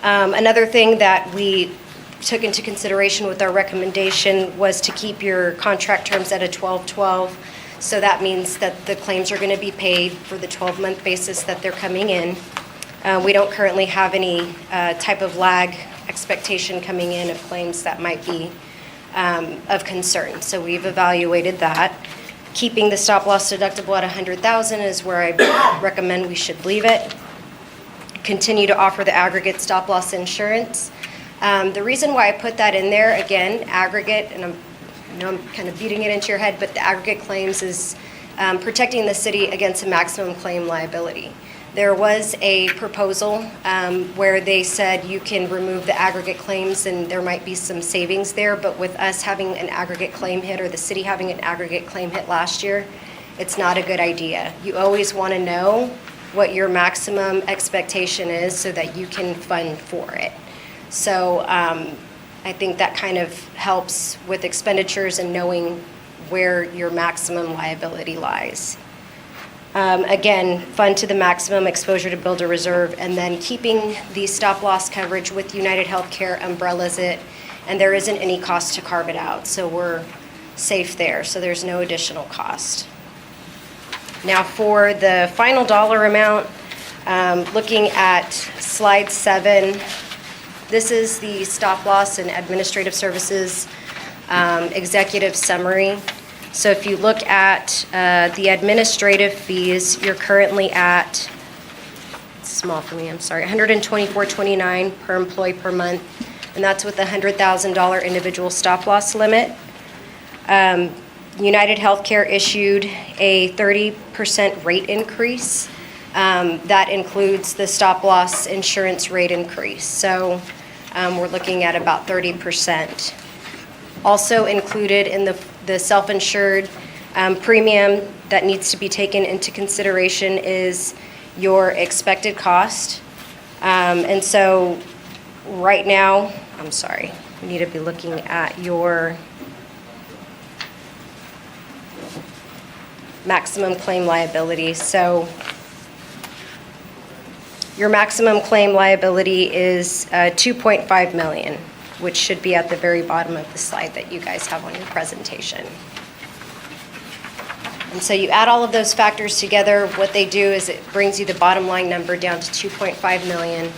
Another thing that we took into consideration with our recommendation was to keep your contract terms at a 12-12. So that means that the claims are going to be paid for the 12-month basis that they're coming in. We don't currently have any type of lag expectation coming in of claims that might be of concern. So we've evaluated that. Keeping the stop-loss deductible at $100,000 is where I recommend we should leave it. Continue to offer the aggregate stop-loss insurance. The reason why I put that in there, again, aggregate, and I'm kind of beating it into your head, but the aggregate claims is protecting the city against a maximum claim liability. There was a proposal where they said you can remove the aggregate claims and there might be some savings there, but with us having an aggregate claim hit or the city having an aggregate claim hit last year, it's not a good idea. You always want to know what your maximum expectation is so that you can fund for it. So I think that kind of helps with expenditures and knowing where your maximum liability lies. Again, fund to the maximum, exposure to build a reserve, and then keeping the stop-loss coverage with United Healthcare umbrellas it, and there isn't any cost to carve it out, so we're safe there, so there's no additional cost. Now for the final dollar amount, looking at slide 7, this is the stop-loss and administrative services executive summary. So if you look at the administrative fees, you're currently at, it's small for me, I'm sorry, $124.29 per employee per month, and that's with a $100,000 individual stop-loss limit. United Healthcare issued a 30% rate increase. That includes the stop-loss insurance rate increase. So we're looking at about 30%. Also included in the self-insured premium that needs to be taken into consideration is your expected cost. And so right now, I'm sorry, we need to be looking at your maximum claim liability. So your maximum claim liability is $2.5 million, which should be at the very bottom of the slide that you guys have on your presentation. And so you add all of those factors together, what they do is it brings you the bottom line number down to $2.5 million.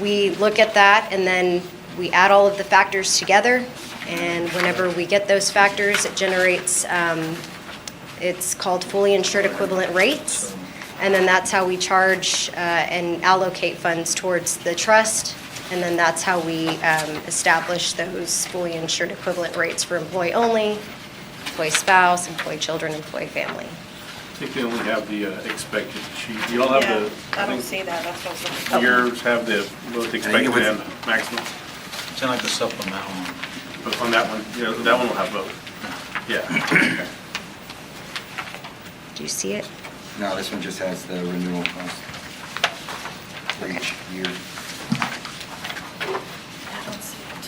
We look at that and then we add all of the factors together, and whenever we get those factors, it generates, it's called fully insured equivalent rates, and then that's how we charge and allocate funds towards the trust. And then that's how we establish those fully insured equivalent rates for employee only, employee spouse, employee children, employee family. I think they only have the expected sheet. You all have the. I don't see that, that's what I was looking for. Yours have the both expected and maximum. It's like the supplemental. But on that one, yeah, that one will have both. Yeah. Okay. Do you see it? No, this one just has the renewal cost for each year. I don't see it.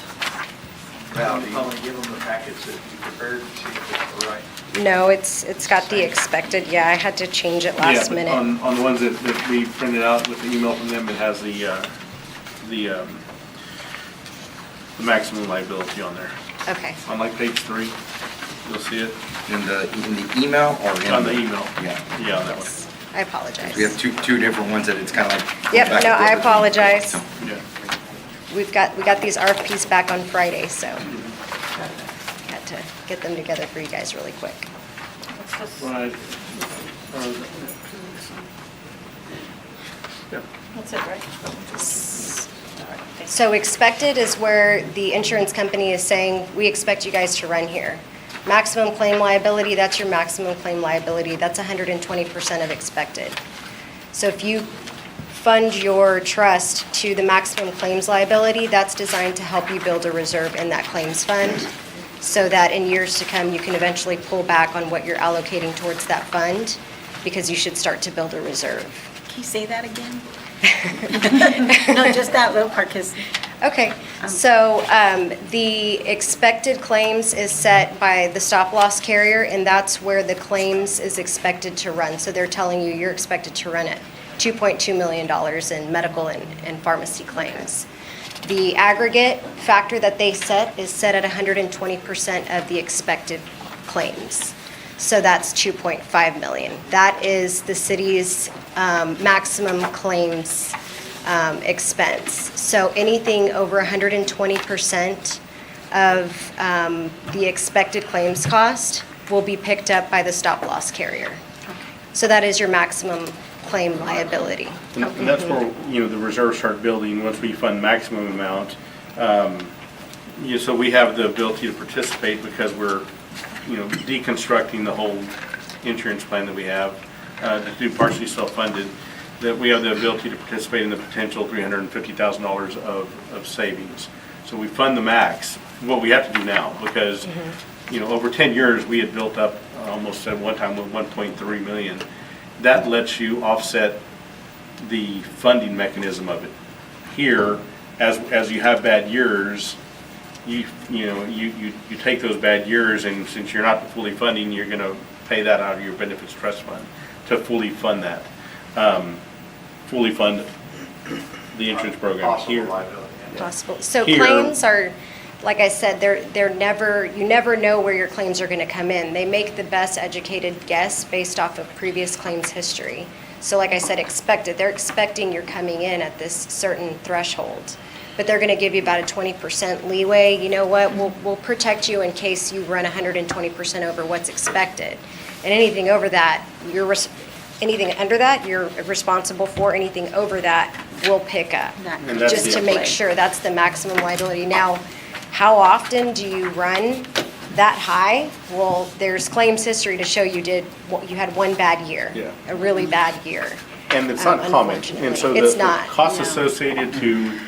Val, do you want to give them the packets that you prepared to see if it's right? No, it's got the expected, yeah, I had to change it last Yeah, minute. on the ones that we printed out with the email from them, it has the maximum liability on there. Okay, On like page 3, you'll see it. In the email or in? On the email. Yeah. Yeah, on that one. I apologize. We have two different ones that it's kind of like. Yep, back no, and I forth. apologize. So, Yeah. We got these RFPs back on Friday, so had to get them together for you guys really quick. What's this? Right. Yeah. That's it, right? So expected is where the insurance company is saying, we expect you guys to run here. Maximum claim liability, that's your maximum claim liability. That's 120% of expected. So if you fund your trust to the maximum claims liability, that's designed to help you build a reserve in that claims fund so that in years to come, you can eventually pull back on what you're allocating towards that fund because you should start to build a reserve. Can you say that again? No, just that little part, because Okay, so the expected claims is set by the stop-loss carrier, and that's where the claims is expected to run. So they're telling you you're expected to run at $2.2 million in medical and pharmacy claims. The aggregate factor that they set is set at 120% of the expected claims. So that's $2.5 million. That is the city's maximum claims expense. So anything over 120% of the expected claims cost will be picked up by the stop-loss carrier. So that is your maximum claim liability. And that's where, the reserves start building once we fund maximum amount. So we have the ability to participate because we're, deconstructing the whole insurance plan that we have to do partially self-funded. that we have the ability to participate in the potential $350,000 of savings. So we fund the max, what we have to do now, because, over 10 years, we had built up almost at one time with 1.3 million. That lets you offset the funding mechanism of it. Here, as you have bad years, you take those bad years, and since you're not fully funding, you're gonna pay that out of your benefits trust fund to fully fund that. Fully fund the insurance program here. Possible. So Here- claims are, like I said, you never know where your claims are going to come in. They make the best educated guess based off of previous claims history. So like I said, they're expecting you're coming in at this certain threshold, but they're going to give you about a 20% leeway. You know what? We'll protect you in case you run 120% over what's expected. And anything over that, anything under that, you're responsible for. Anything over that, we'll pick up. And that's Just the- to make sure that's the maximum liability. Now, how often do you run that high? Well, there's claims history to show you had one bad year. Yeah. A really bad year. And it's not common. And so It's the not, costs no. associated to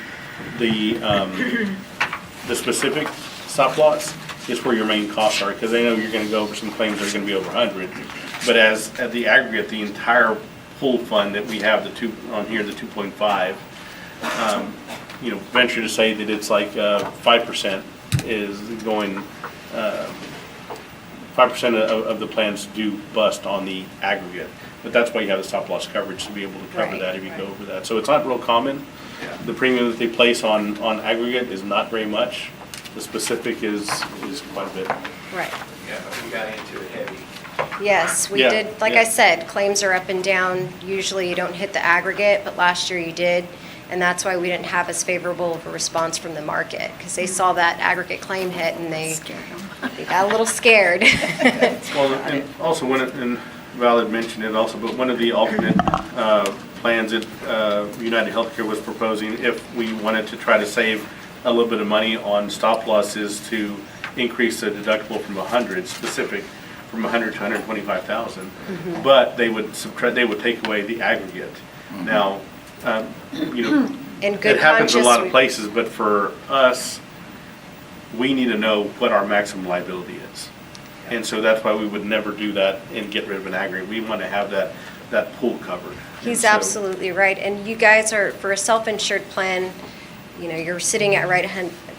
the specific stop loss is where your main costs are, because I know you're gonna go over some claims that are gonna be over 100. But at the aggregate, the entire pool fund that we have, the 2.5, venture to say that it's like 5% is going, 5% of the plans do bust on the aggregate. But that's why you have the stop loss coverage, to be able to cover Right, that if you go over that. So it's not real common. The premium that they place on aggregate is not very much. The specific is quite a bit. Right. Yeah, we got into it heavy. Yes, we Yeah, did. Like yeah. I said, claims are up and down. Usually you don't hit the aggregate, but last year you did. And that's why we didn't have as favorable of a response from the market, because they saw that aggregate claim hit and they got a little scared. Well, and also, and Val had mentioned it also, but one of the alternate plans that United Healthcare was proposing, if we wanted to try to save a little bit of money on stop loss, is to increase the deductible from 100 specific, from 100 to 125,000. But they would take away the aggregate. Now, In good it happens in a lot conscience, of places, but for us, we need to know what our maximum liability is. And so that's why we would never do that and get rid of an aggregate. We want to have that pool covered. He's And so- absolutely right. And you guys are, for a self-insured plan, you're sitting at right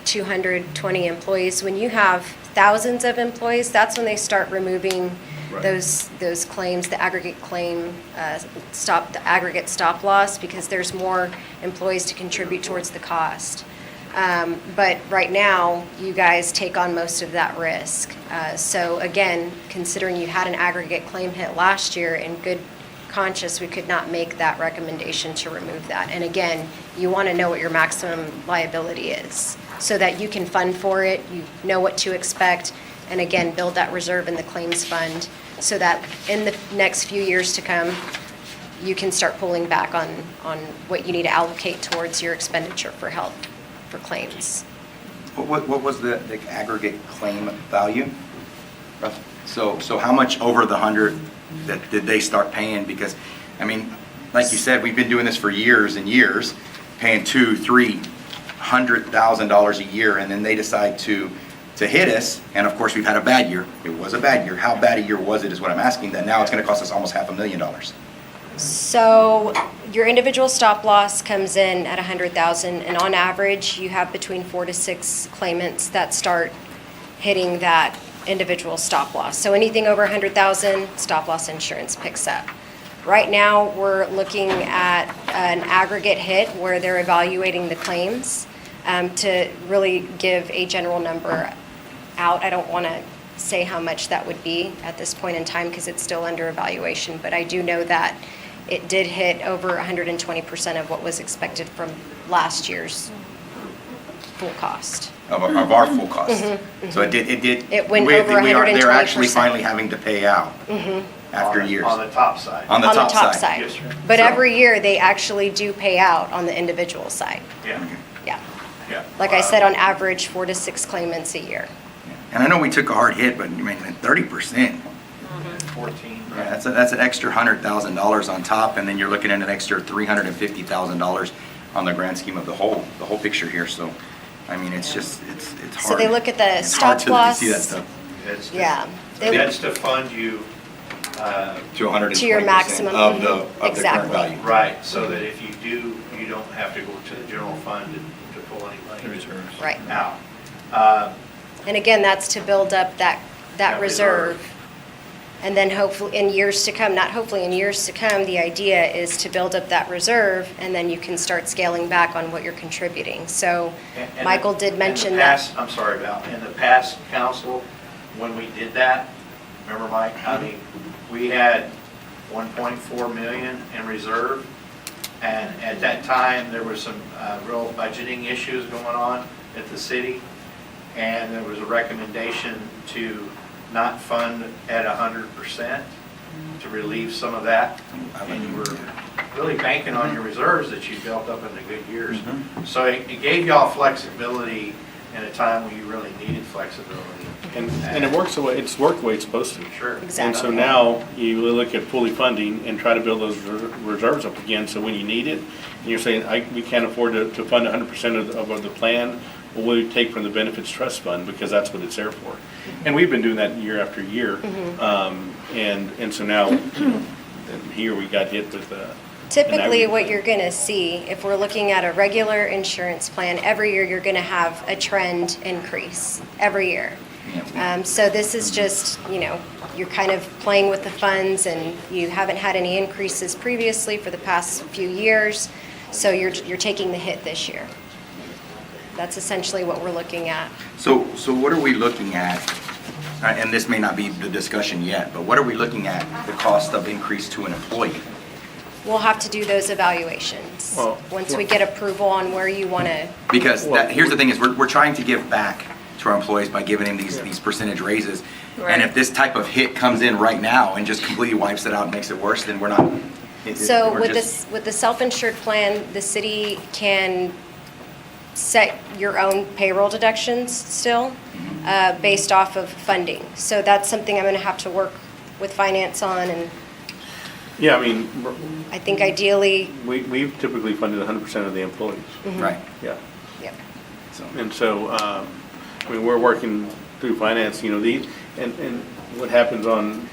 220 employees. When you have thousands of employees, that's when they start removing Right. those claims, the aggregate claim, the aggregate stop loss, because there's more employees to contribute towards the cost. But right now, you guys take on most of that risk. So again, considering you had an aggregate claim hit last year, in good conscience, we could not make that recommendation to remove that. And again, you want to know what your maximum liability is, so that you can fund for it, you know what to expect, and again, build that reserve in the claims fund, so that in the next few years to come, you can start pulling back on what you need to allocate towards your expenditure for health, for claims. What was the aggregate claim value? So how much over the 100 that did they start paying? Because, like you said, we've been doing this for years and years, paying $200,000-$300,000 a year, and then they decide to hit us, and of course, we've had a bad year. It was a bad year. How bad a year was it is what I'm asking, that now it's gonna cost us almost $500,000. So your individual stop loss comes in at $100,000, and on average, you have between 4 to 6 claimants that start hitting that individual stop loss. So anything over $100,000, stop loss insurance picks up. Right now, we're looking at an aggregate hit where they're evaluating the claims to really give a general number out. I don't want to say how much that would be at this point in time because it's still under evaluation, but I do know that it did hit over 120% of what was expected from last year's full cost. Of our full cost. So it did. It went we- over we are- They're 120%. actually finally having to pay out after years. On the top side. On the top side. Yes, sir. But So- every year, they actually do pay out on the individual side. Yeah, Yeah. yeah. Like I said, on average, 4 to 6 claimants a year. And I know we took a hard hit, but 30%. 14. Yeah, that's an extra $100,000 on top, and then you're looking at an extra $350,000 on the grand scheme of the whole picture here. So, I mean, it's just, it's hard. So they look at the It's hard stop loss. to see that stuff. That's to- Yeah. They- That's to fund you, To 120% To your maximum, of the current exactly. value. right, so that if you do, you don't have to go to the general fund to pull any money Right. out. And again, that's to build up that That reserve. reserve. And then hopefully, in years to come, not hopefully, in years to come, the idea is to build up that reserve, and then you can start scaling back on what you're contributing. So And Michael the- did in mention the that. past- I'm sorry, Val, in the past council, when we did that, remember, Mike? I mean, we had 1.4 million in reserve, and at that time, there was some real budgeting issues going on at the city, and there was a recommendation to not fund at 100% to relieve some of that, and you were really banking on your reserves that you built up in the good years. So it gave y'all flexibility in a time when you really needed flexibility. And it works the way, it's worked the way it's supposed to. Sure. Exactly. And so now you look at fully funding and try to build those reserves up again, so when you need it, and you're saying, we can't afford to fund 100% of the plan, well, we take from the benefits trust fund, because that's what it's there for. And we've been doing that year after year. And so now, here we got hit with Typically, what you're going to see, if we're looking at a regular insurance plan, every year you're going to have a trend increase, every year. So this is just, you're kind of playing with the funds, and you haven't had any increases previously for the past few years, so you're taking the hit this year. That's essentially what we're looking at. So what are we looking at? And this may not be the discussion yet, but what are we looking at, the cost of increase to an employee? We'll have to do those evaluations, Well, once we get approval on where you want to. Because here's the thing is, we're trying to give back to our employees by giving them these percentage raises. And if this type of hit comes in right now and just completely wipes it out and makes it worse, then we're not. So we're just- with the self-insured plan, the city can set your own payroll deductions still, based off of funding. So that's something I'm going to have to work with finance on, and Yeah, I mean, I think ideally, we've typically funded 100% of the employees. Right. Yeah. yep. And so, I mean, we're working through finance, these, and what happens on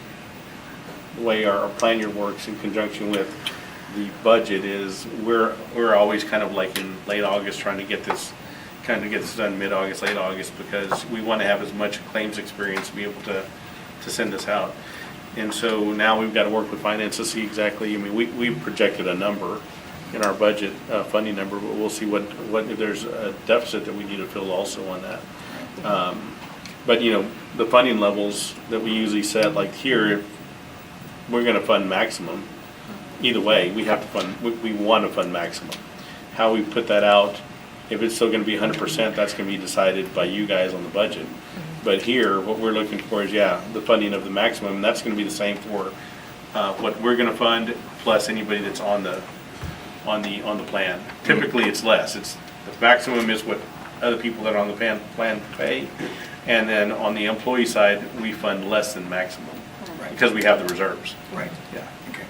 the way our plan year works in conjunction with the budget is we're always kind of like in late August trying to get this done mid-August, late August, because we want to have as much claims experience to be able to send this out. And so now we've got to work with finance to see exactly, I mean, we projected a number in our budget, funding number, but we'll see what if there's a deficit that we need to fill also on that. But, the funding levels that we usually set, like here, if we're going to fund maximum. Either way, we have to fund, we want to fund maximum. How we put that out, if it's still going to be 100%, that's going to be decided by you guys on the budget. But here, what we're looking for is, the funding of the maximum, and that's going to be the same for what we're going to fund, plus anybody that's on the plan. Typically, it's less. The maximum is what other people that are on the plan pay, and then on the employee side, we fund less than maximum, because we have the reserves. Right. Yeah. Okay.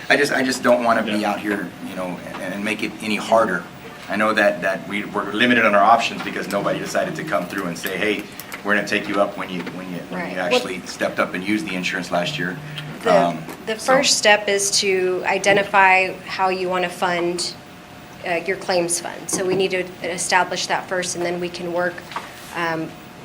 I just don't want to be out here, and make it any harder. I know that we're limited on our options because nobody decided to come through and say, hey, we're going to take you up when you Right. actually stepped up and used the insurance last year. The first step is to identify how you want to fund your claims fund. So we need to establish that first, and then we can work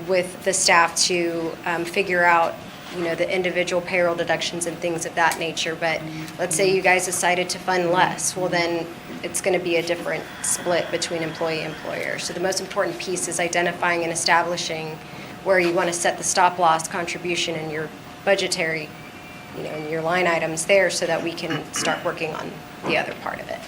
with the staff to figure out, the individual payroll deductions and things of that nature. But let's say you guys decided to fund less, well then it's going to be a different split between employee and employer. So the most important piece is identifying and establishing where you want to set the stop loss contribution in your budgetary, in your line items there, so that we can start working on the other part of it.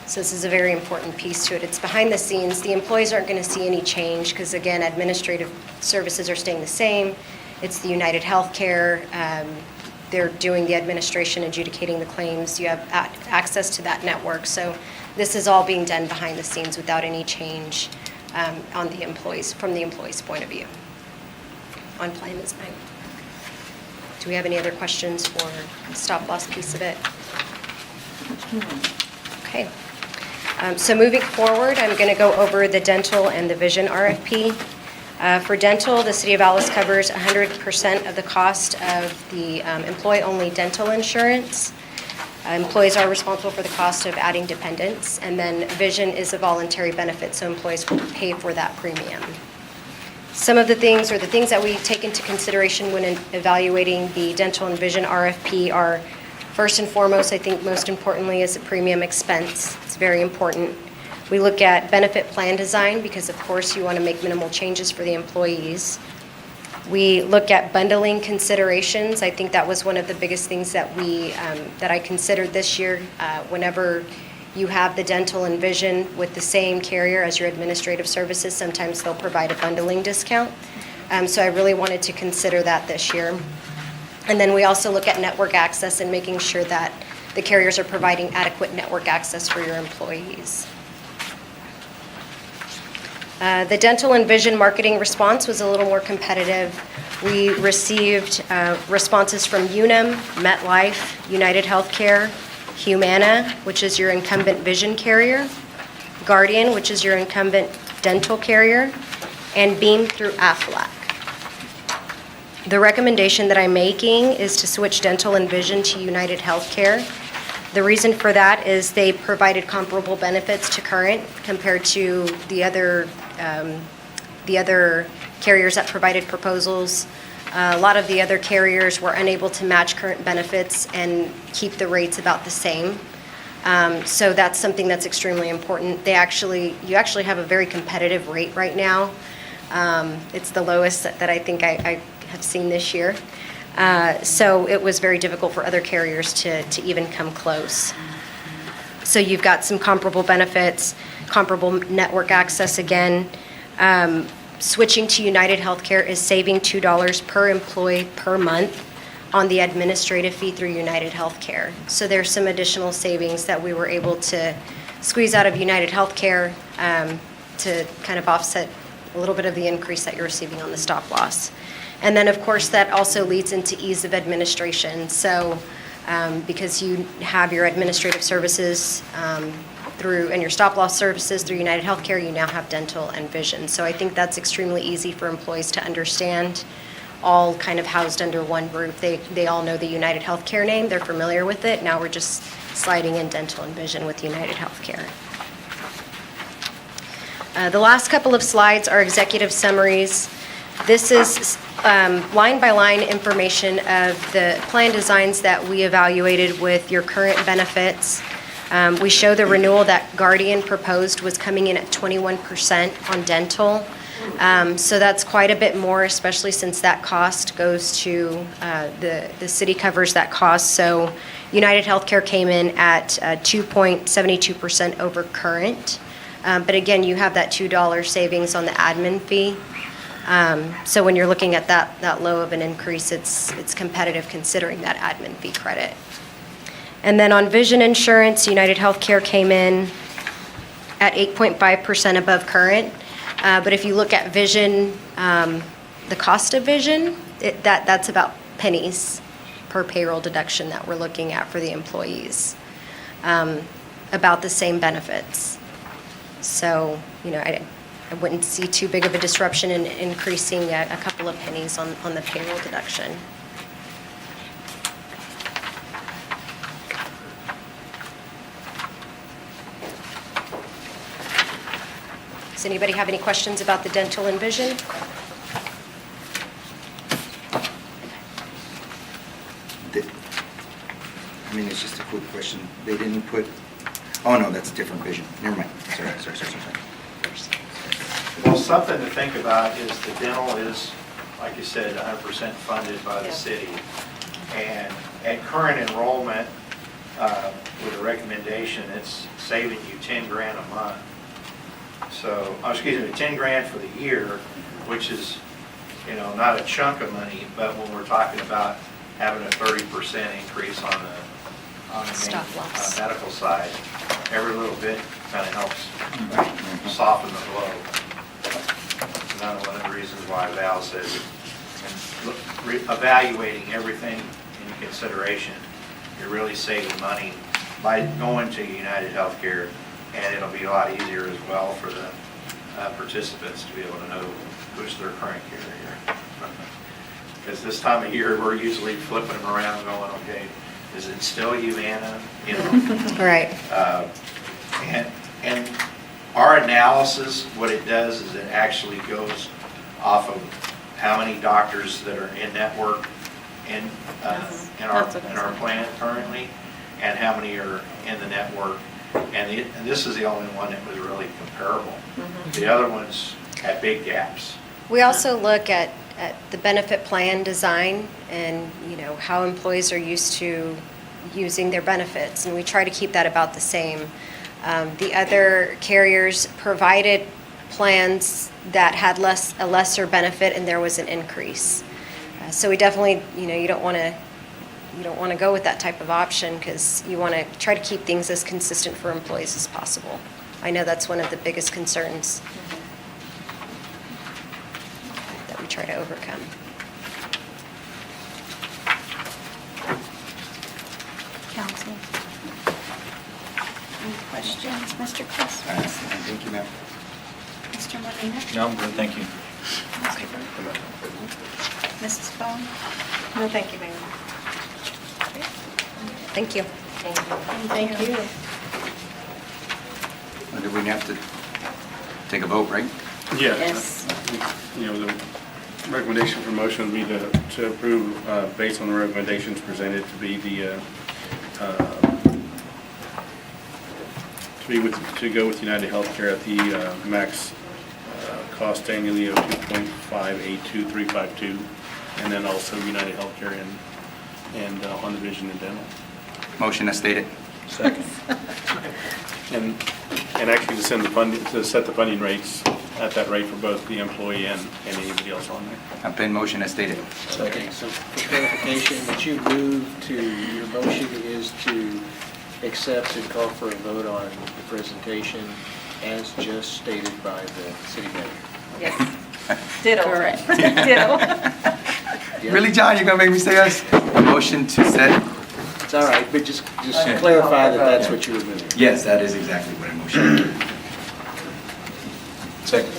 So this is a very important piece to it. It's behind the scenes. The employees aren't going to see any change because, again, administrative services are staying the same. It's the United Healthcare. They're doing the administration, adjudicating the claims. You have access to that network. So this is all being done behind the scenes without any change on the employees, from the employees' point of view. On plan design. Do we have any other questions for the stop-loss piece of it? Okay. So moving forward, I'm going to go over the dental and the vision RFP. For dental, the City of Alice covers 100% of the cost of the employee-only dental insurance. Employees are responsible for the cost of adding dependents, and then vision is a voluntary benefit, so employees will pay for that premium. Some of the things that we take into consideration when evaluating the dental and vision RFP are, first and foremost, I think most importantly, is the premium expense. It's very important. We look at benefit plan design because, of course, you want to make minimal changes for the employees. We look at bundling considerations. I think that was one of the biggest things that I considered this year. Whenever you have the dental and vision with the same carrier as your administrative services, sometimes they'll provide a bundling discount. So I really wanted to consider that this year. And then we also look at network access and making sure that the carriers are providing adequate network access for your employees. The dental and vision marketing response was a little more competitive. We received responses from Unum, MetLife, United Healthcare, Humana, which is your incumbent vision carrier, Guardian, which is your incumbent dental carrier, and Beam through Aflac. The recommendation that I'm making is to switch dental and vision to United Healthcare. The reason for that is they provided comparable benefits to current compared to the other carriers that provided proposals. A lot of the other carriers were unable to match current benefits and keep the rates about the same. So that's something that's extremely important. You actually have a very competitive rate right now. It's the lowest that I think I have seen this year. So it was very difficult for other carriers to even come close. So you've got some comparable benefits, comparable network access again. Switching to United Healthcare is saving $2 per employee per month on the administrative fee through United Healthcare. So there's some additional savings that we were able to squeeze out of United Healthcare to kind of offset a little bit of the increase that you're receiving on the stop loss. And then, of course, that also leads into ease of administration. So because you have your administrative services and your stop loss services through United Healthcare, you now have dental and vision. So I think that's extremely easy for employees to understand, all kind of housed under one roof. They all know the United Healthcare name, they're familiar with it. Now we're just sliding in dental and vision with United Healthcare. The last couple of slides are executive summaries. This is line by line information of the plan designs that we evaluated with your current benefits. We show the renewal that Guardian proposed was coming in at 21% on dental. So that's quite a bit more, especially since that cost goes to, the city covers that cost. So United Healthcare came in at 2.72% over current. But again, you have that $2 savings on the admin fee. So when you're looking at that low of an increase, it's competitive considering that admin fee credit. And then on vision insurance, United Healthcare came in at 8.5% above current. But if you look at vision, the cost of vision, that's about pennies per payroll deduction that we're looking at for the employees. About the same benefits. So, I wouldn't see too big of a disruption in increasing a couple of pennies on the payroll deduction. Does anybody have any questions about the dental and vision? It's just a quick question. They didn't put, oh no, that's a different vision. Never mind. Sorry. Well, something to think about is the dental is, like you said, 100% funded by the city. And at current enrollment, with a recommendation, it's saving you 10 grand a month. So, 10 grand for the year, which is, not a chunk of money, but when we're talking about having a 30% increase on the medical side, every little bit kind of helps soften the blow. Another one of the reasons why Val says evaluating everything in consideration, you're really saving money by going to United Healthcare, and it'll be a lot easier as well for the participants to be able to know who's their current carrier. Because this time of year, we're usually flipping them around going, okay, is it still Humana? You know? Right. And our analysis, what it does is it actually goes off of how many doctors that are in network in our plan currently, and how many are in the network. And this is the only one that was really comparable. The other ones had big gaps. We also look at the benefit plan design and, how employees are used to using their benefits, and we try to keep that about the same. The other carriers provided plans that had a lesser benefit, and there was an increase. So we definitely, you don't want to go with that type of option, because you want to try to keep things as consistent for employees as possible. I know that's one of the biggest concerns that we try to overcome. Council. Any questions, Mr. Chris? Thank you, ma'am. Mr. Molina? No, I'm good, thank you. Mrs. Bone? No, thank you, Mayor. Thank you. Thank you. Or do we have to take a vote, right? Yeah. Yes. The recommendation for motion would be to approve, based on the recommendations presented, to be to go with United Healthcare at the max cost annually of $2.582352, and then also United Healthcare and on the vision and dental. Motion as stated. Second. And actually to send the funding, to set the funding rates at that rate for both the employee and anybody else on there. Append motion as stated. Okay, so for clarification, what you moved to, your motion is to accept and call for a vote on the presentation as just stated by the city manager. Yes. Ditto. Correct. Ditto. Yes? Really, John, you're gonna make me say us? A motion to set? It's all right, but just clarify that that's what you were moving. Yes, that is exactly what I motion. Second.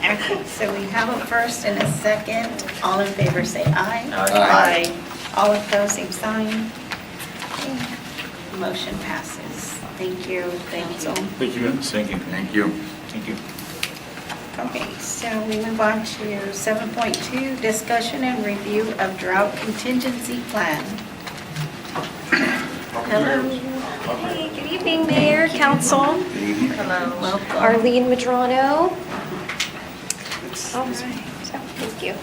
Okay, so we have a first and a second. All in favor say aye. Aye. All opposed, same sign. Okay. Motion passes. Thank you, council. Thank you, guys. Thank you. Thank you. Thank you. Okay, so we move on to 7.2, discussion and review of drought contingency plan. Hello. Hey, good evening, Mayor, Council. Good evening. Hello. Welcome. Arlene Madrano. All right, so, thank you.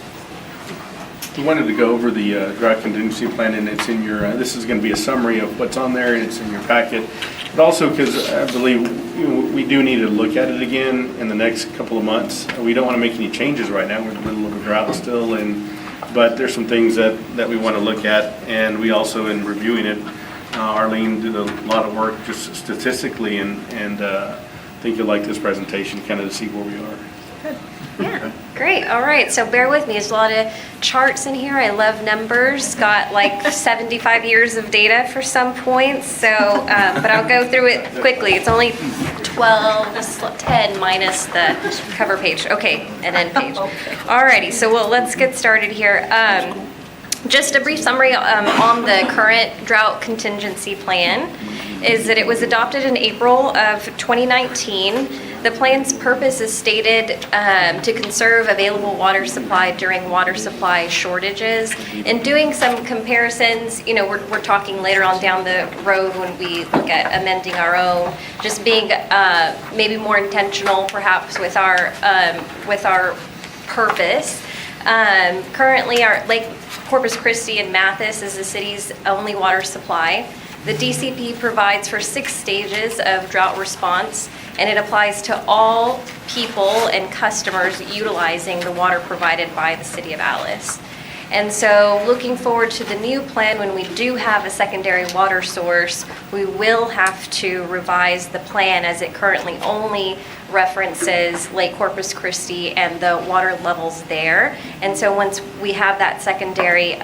We wanted to go over the drought contingency plan, and it's in your, this is going to be a summary of what's on there, and it's in your packet. But also because I believe we do need to look at it again in the next couple of months. We don't want to make any changes right now. We're in the middle of a drought still, but there's some things that we want to look at. And we also, in reviewing it, Arlene did a lot of work just statistically, and I think you'll like this presentation kind of to see where we are. Yeah, great. All right, so bear with me. There's a lot of charts in here. I love numbers. Got like 75 years of data for some points. So, but I'll go through it quickly. It's only 10 minus the cover page. Okay, and then page. All righty, so let's get started here. Just a brief summary on the current drought contingency plan is that it was adopted in April of 2019. The plan's purpose is stated to conserve available water supply during water supply shortages. And doing some comparisons, we're talking later on down the road when we look at amending our own, just being maybe more intentional perhaps with our purpose. Currently, our Lake Corpus Christi and Mathis is the city's only water supply. The DCP provides for 6 stages of drought response, and it applies to all people and customers utilizing the water provided by the City of Alice. And so looking forward to the new plan, when we do have a secondary water source, we will have to revise the plan as it currently only references Lake Corpus Christi and the water levels there. And so once we have that secondary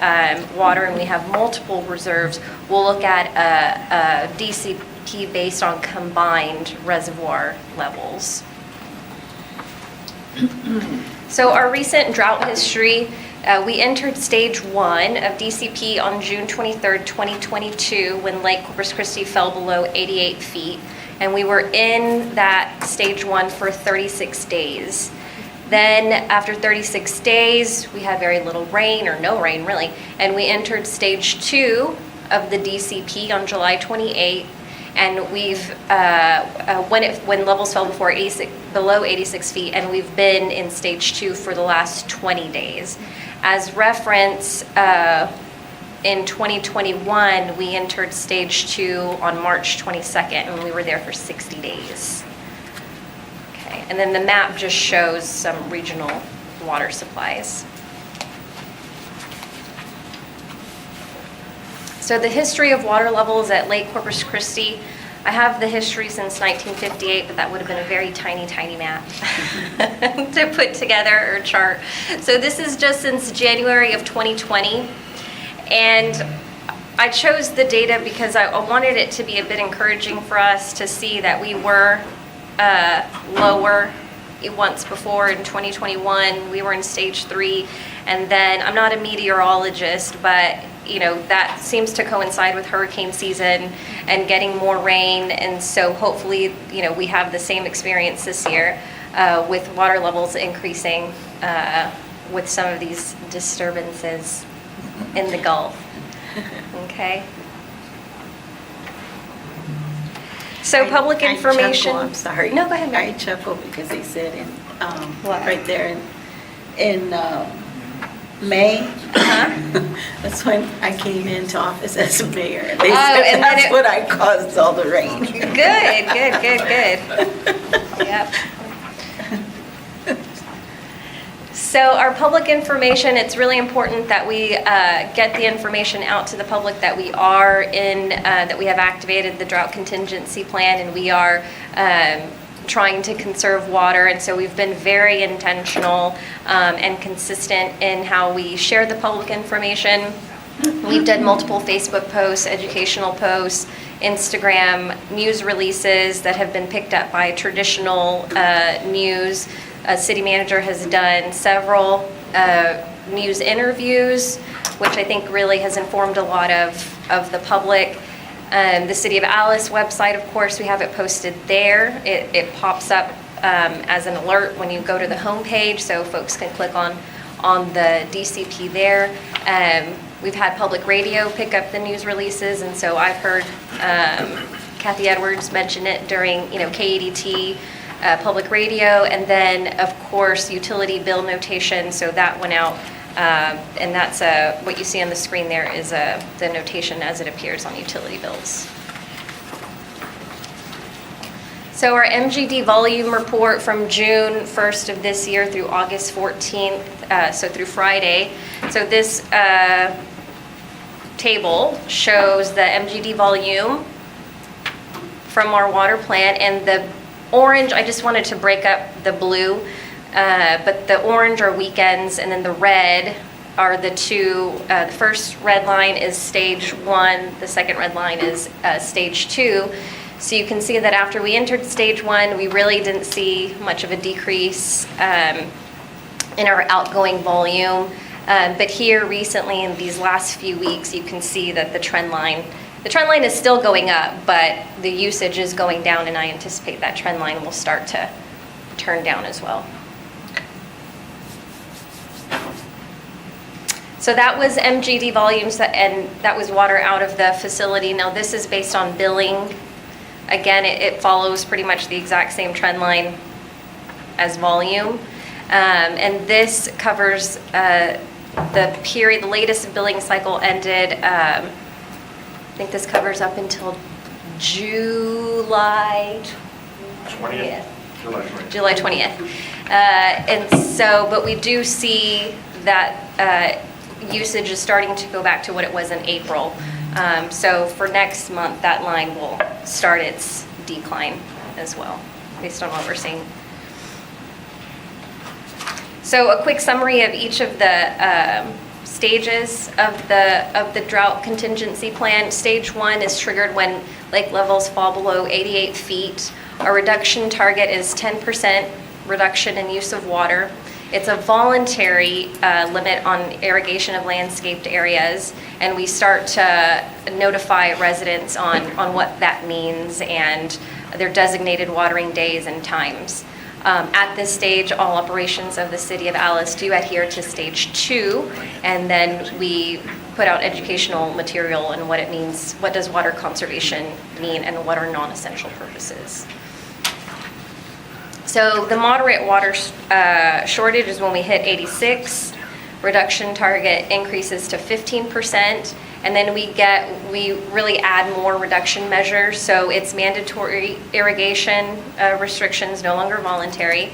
water and we have multiple reserves, we'll look at a DCP based on combined reservoir levels. So our recent drought history, we entered stage 1 of DCP on June 23rd, 2022, when Lake Corpus Christi fell below 88 feet. And we were in that stage 1 for 36 days. Then after 36 days, we had very little rain, or no rain really, and we entered stage 2 of the DCP on July 28th. And we've, when levels fell below 86 feet, and we've been in stage 2 for the last 20 days. As reference, in 2021, we entered stage 2 on March 22nd, and we were there for 60 days. Okay, and then the map just shows some regional water supplies. So the history of water levels at Lake Corpus Christi, I have the history since 1958, but that would have been a very tiny, tiny map to put together or chart. So this is just since January of 2020. And I chose the data because I wanted it to be a bit encouraging for us to see that we were lower once before in 2021. We were in stage 3. And then, I'm not a meteorologist, but you know, that seems to coincide with hurricane season and getting more rain. And so hopefully, you know, we have the same experience this year with water levels increasing with some of these disturbances in the Gulf. Okay. So public information. I'm sorry. No, go ahead. I chuckle because they said in, What? right there in May. That's when I came into office as mayor. And they said and then that's what I caused all the rain. Good. Yep. So our public information, it's really important that we get the information out to the public that we are in, that we have activated the drought contingency plan, and we are trying to conserve water. And so we've been very intentional and consistent in how we share the public information. We've done multiple Facebook posts, educational posts, Instagram news releases that have been picked up by traditional news. A city manager has done several news interviews, which I think really has informed a lot of the public. The City of Alice website, of course, we have it posted there. It pops up as an alert when you go to the homepage, so folks can click on the DCP there. We've had public radio pick up the news releases, and so I've heard Kathy Edwards mention it during, KADT public radio, and then of course utility bill notation. So that went out, and that's what you see on the screen there is the notation as it appears on utility bills. So our Mgd Volume Report from June 1st of this year through August 14th, so through Friday. So this table shows the Mgd volume from our water plant, and the orange, I just wanted to break up the blue, but the orange are weekends, and then the red are the two. The first red line is stage 1, the second red line is stage 2. So you can see that after we entered stage 1, we really didn't see much of a decrease in our outgoing volume. But here recently, in these last few weeks, you can see that the trend line is still going up, but the usage is going down, and I anticipate that trend line will start to turn down as well. So that was Mgd volumes, and that was water out of the facility. Now this is based on billing. Again, it follows pretty much the exact same trend line as volume. And this covers the period, the latest billing cycle ended, I think this covers up until July 20th. July 20th. And so, but we do see that usage is starting to go back to what it was in April. So for next month, that line will start its decline as well, based on what we're seeing. So a quick summary of each of the stages of the drought contingency plan. Stage 1 is triggered when lake levels fall below 88 feet. Our reduction target is 10% reduction in use of water. It's a voluntary limit on irrigation of landscaped areas, and we start to notify residents on what that means and their designated watering days and times. At this stage, all operations of the City of Alice do adhere to Stage 2, and then we put out educational material and what it means, what does water conservation mean, and what are non-essential purposes. So the moderate water shortage is when we hit 86, reduction target increases to 15%, and then we really add more reduction measures. So it's mandatory irrigation restrictions, no longer voluntary.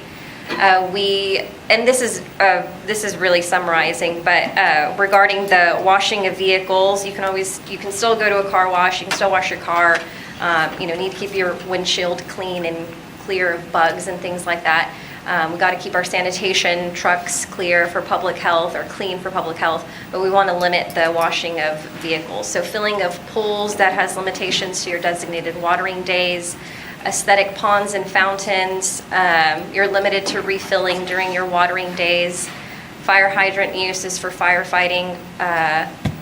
And this is really summarizing, but regarding the washing of vehicles, you can still go to a car wash, you can still wash your car. Need to keep your windshield clean and clear of bugs and things like that. We've got to keep our sanitation trucks clear for public health or clean for public health, but we want to limit the washing of vehicles. So filling of pools, that has limitations to your designated watering days. Aesthetic ponds and fountains, you're limited to refilling during your watering days. Fire hydrant use is for firefighting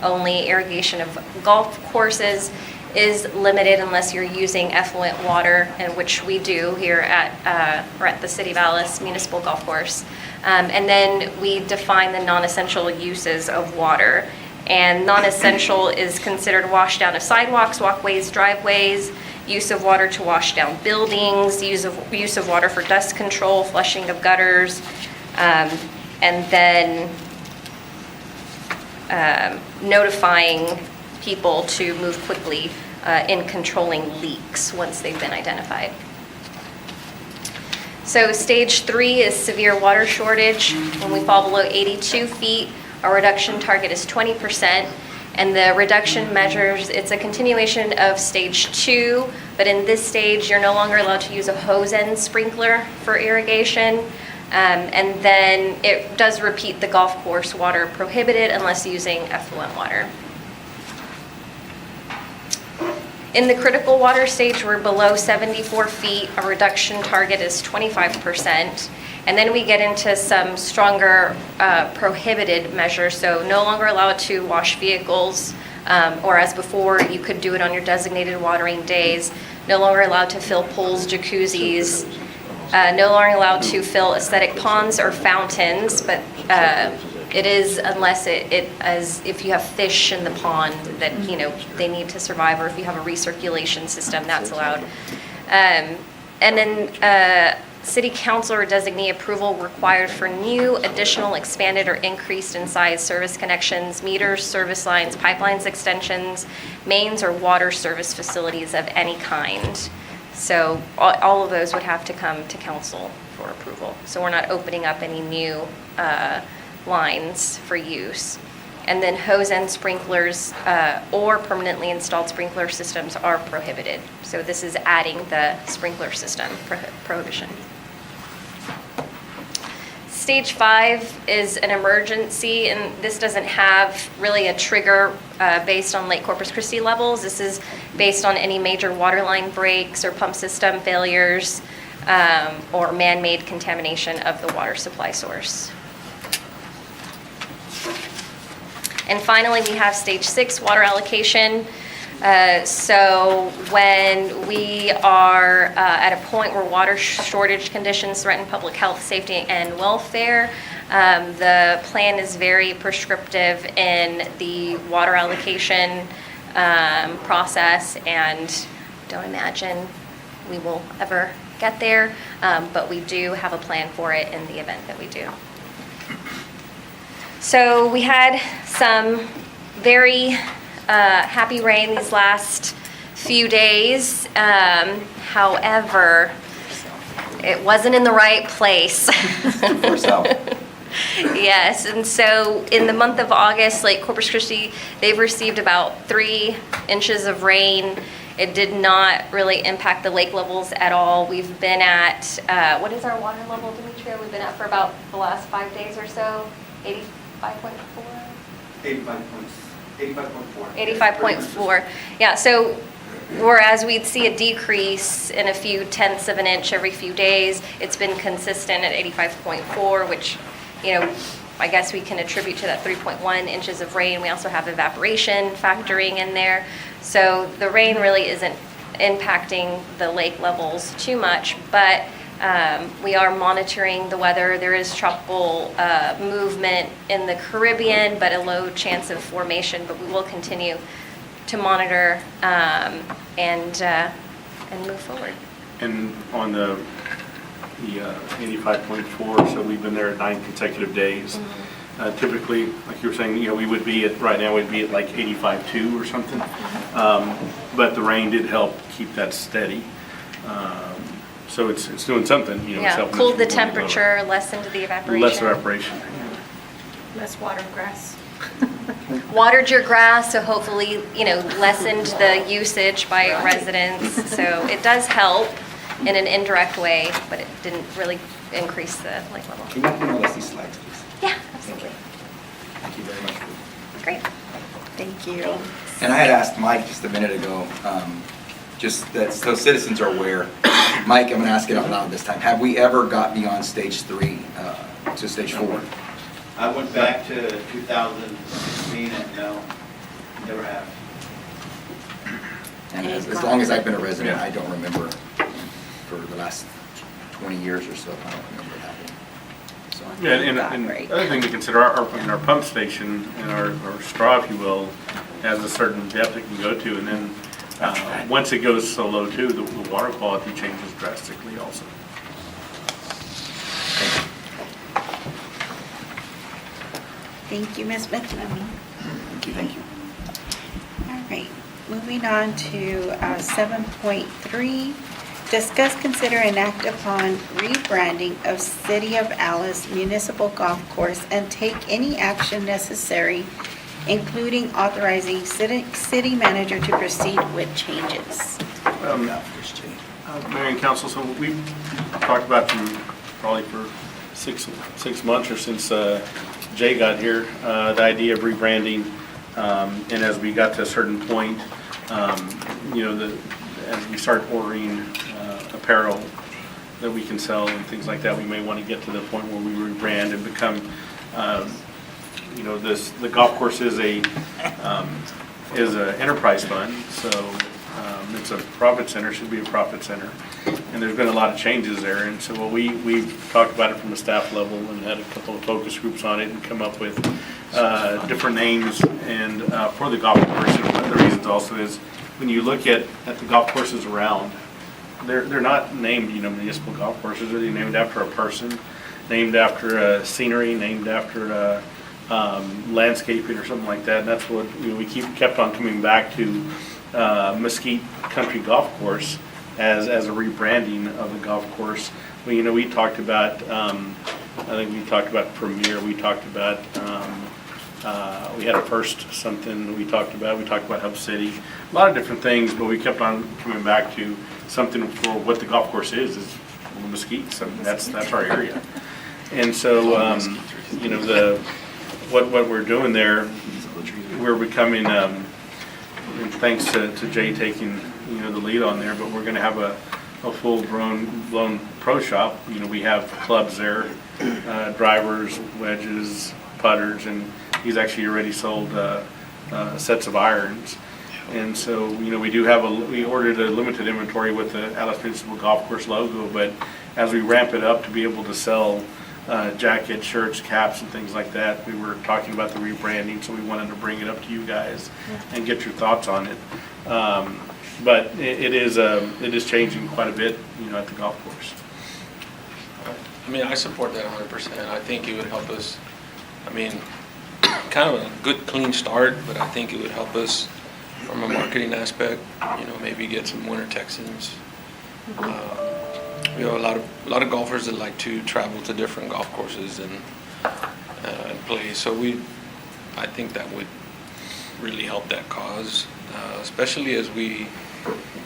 only. Irrigation of golf courses is limited unless you're using effluent water, and which we do here at the City of Alice Municipal Golf Course. And then we define the non-essential uses of water. And non-essential is considered wash down of sidewalks, walkways, driveways, use of water to wash down buildings, use of water for dust control, flushing of gutters, and then notifying people to move quickly in controlling leaks once they've been identified. So stage 3 is severe water shortage. When we fall below 82 feet, our reduction target is 20%. And the reduction measures, it's a continuation of stage 2, but in this stage, you're no longer allowed to use a hose end sprinkler for irrigation. And then it does repeat the golf course water prohibited unless using effluent water. In the critical water stage, we're below 74 feet. Our reduction target is 25%. And then we get into some stronger prohibited measures. So no longer allowed to wash vehicles, or as before, you could do it on your designated watering days. No longer allowed to fill pools, jacuzzis. No longer allowed to fill aesthetic ponds or fountains, but it is unless if you have fish in the pond that they need to survive, or if you have a recirculation system, that's allowed. And then City Council or designee approval required for new, additional, expanded, or increased in size service connections, meters, service lines, pipelines extensions, mains, or water service facilities of any kind. So all of those would have to come to council for approval. So we're not opening up any new lines for use. And then hose end sprinklers or permanently installed sprinkler systems are prohibited. So this is adding the sprinkler system prohibition. Stage 5 is an emergency, and this doesn't have really a trigger based on Lake Corpus Christi levels. This is based on any major water line breaks or pump system failures or man-made contamination of the water supply source. And finally, we have stage 6, water allocation. So when we are at a point where water shortage conditions threaten public health, safety, and welfare, the plan is very prescriptive in the water allocation process, and don't imagine we will ever get there, but we do have a plan for it in the event that we do. So we had some very happy rain these last few days. However, it wasn't in the right place. North south. Yes, and so in the month of August, Lake Corpus Christi, they've received about 3 inches of rain. It did not really impact the lake levels at all. We've been at, what is our water level, Demetria? We've been at for about the last 5 days or so, 85.4? 85.4. 85.4. Yeah, so whereas we'd see a decrease in a few tenths of an inch every few days, it's been consistent at 85.4, which, you know, I guess we can attribute to that 3.1 inches of rain. We also have evaporation factoring in there. So the rain really isn't impacting the lake levels too much, but we are monitoring the weather. There is tropical movement in the Caribbean, but a low chance of formation, but we will continue to monitor and move forward. And on the 85.4, so we've been there 9 consecutive days. Typically, like you were saying, you know, we would be at, right now we'd be at like 85.2 or something. But the rain did help keep that steady. So it's doing something, you know. it's Yeah, helping us cooled the keep going lower. temperature, lessened the evaporation. Less evaporation. Less water grass. Watered your grass, so hopefully, you know, lessened the usage by residents. So it does help in an indirect way, but it didn't really increase the lake level. Can you let me know these slides, please? Yeah, absolutely. Thank you very much. Great. Thank you. And I had asked Mike just a minute ago, just that so citizens are aware. Mike, I'm going to ask it out loud this time. Have we ever got beyond stage 3 to stage 4? I went back to 2016 and no, never have. And as long as I've been a resident, I don't remember for the last 20 years or so, I don't remember it happening. So, Yeah, and the other thing to consider, our pump station and our straw, if you will, has a certain depth it can go to, and then once it goes so low too, the water quality changes drastically also. Thank you, Ms. McLemmon. Thank you. All right, moving on to 7.3, discuss, consider, and act upon rebranding of City of Alice Municipal Golf Course and take any action necessary, including authorizing city manager to proceed with changes. Mayor and council, so we've talked about probably for six months or since Jay got here, the idea of rebranding, and as we got to a certain point, you know, as we start ordering apparel that we can sell and things like that, we may want to get to the point where we rebrand and become, you know, the golf course is a enterprise fund, so it's a profit center, should be a profit center, and there's been a lot of changes there, and so we've talked about it from the staff level and had a couple of focus groups on it and come up with different names and for the golf course. And one of the reasons also is when you look at the golf courses around, they're not named, you know, municipal golf courses. They're named after a person, named after a scenery, named after landscaping or something like that. And that's what, you know, we kept on coming back to Mesquite Country Golf Course as a rebranding of the golf course. We, you know, we talked about, I think we talked about Premier. We talked about, we had a first something we talked about Hub City, a lot of different things, but we kept on coming back to something for what the golf course is Mesquite. So that's our area. And so, you know, what we're doing there, we're becoming, and thanks to Jay taking, you know, the lead on there, but we're going to have a full-blown pro shop. You know, we have clubs there, drivers, wedges, putters, and he's actually already sold sets of irons. And so, you know, we ordered a limited inventory with the Alice Municipal Golf Course logo, but as we ramp it up to be able to sell jackets, shirts, caps, and things like that, we were talking about the rebranding, so we wanted to bring it up to you guys and get your thoughts on it. But it is changing quite a bit, you know, at the golf course. I mean, I support that 100%. I think it would help us, I mean, kind of a good clean start, but I think it would help us from a marketing aspect, you know, maybe get some winter Texans. We have a lot of golfers that like to travel to different golf courses, and in place. So I think that would really help that cause, especially as we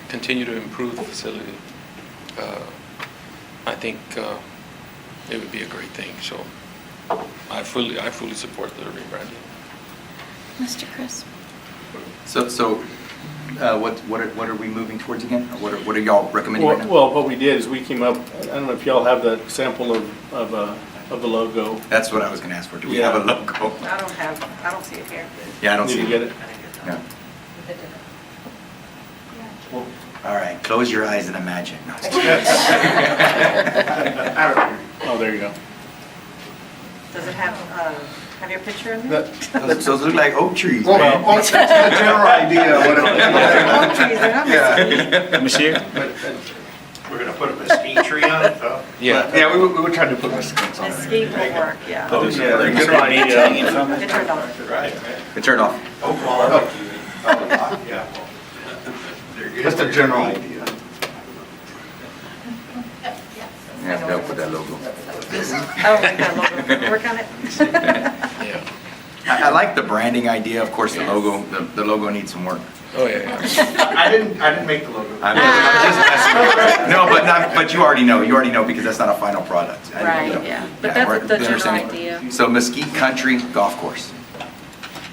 continue to improve the facility. I think it would be a great thing. So I fully support the rebranding. Mr. Chris? What are we moving towards again? Or what are y'all recommending right now? Well, what we did is we came up, I don't know if y'all have the sample of the logo. That's what I was gonna ask for. Do we have a logo? I don't see it here. Yeah, I don't see Did it. you get it? No. All right, close your eyes and imagine. No, just kidding. Oh, there you go. Does it have your picture in there? Those look like oak trees, Well, man. that's the general idea. Oak trees, they're not mesquite. Let me see it. We're gonna put a mesquite tree on it, though? Yeah, we would try to put mesquites on it. Mesquite will work, yeah. Oh, yeah, they're good General idea. idea. It turned off. Right. It turned off. Yeah. They're good. Just a general idea. Yeah, they'll put that logo. Oh, we got a logo. Work on it. Yeah. I like the branding idea. Of course, the logo needs some work. Oh, yeah. I didn't make the logo. I'm just messing. No, but you already know because that's not a final product. Right, yeah. But that's the general understanding. idea. So Mesquite Country Golf Course.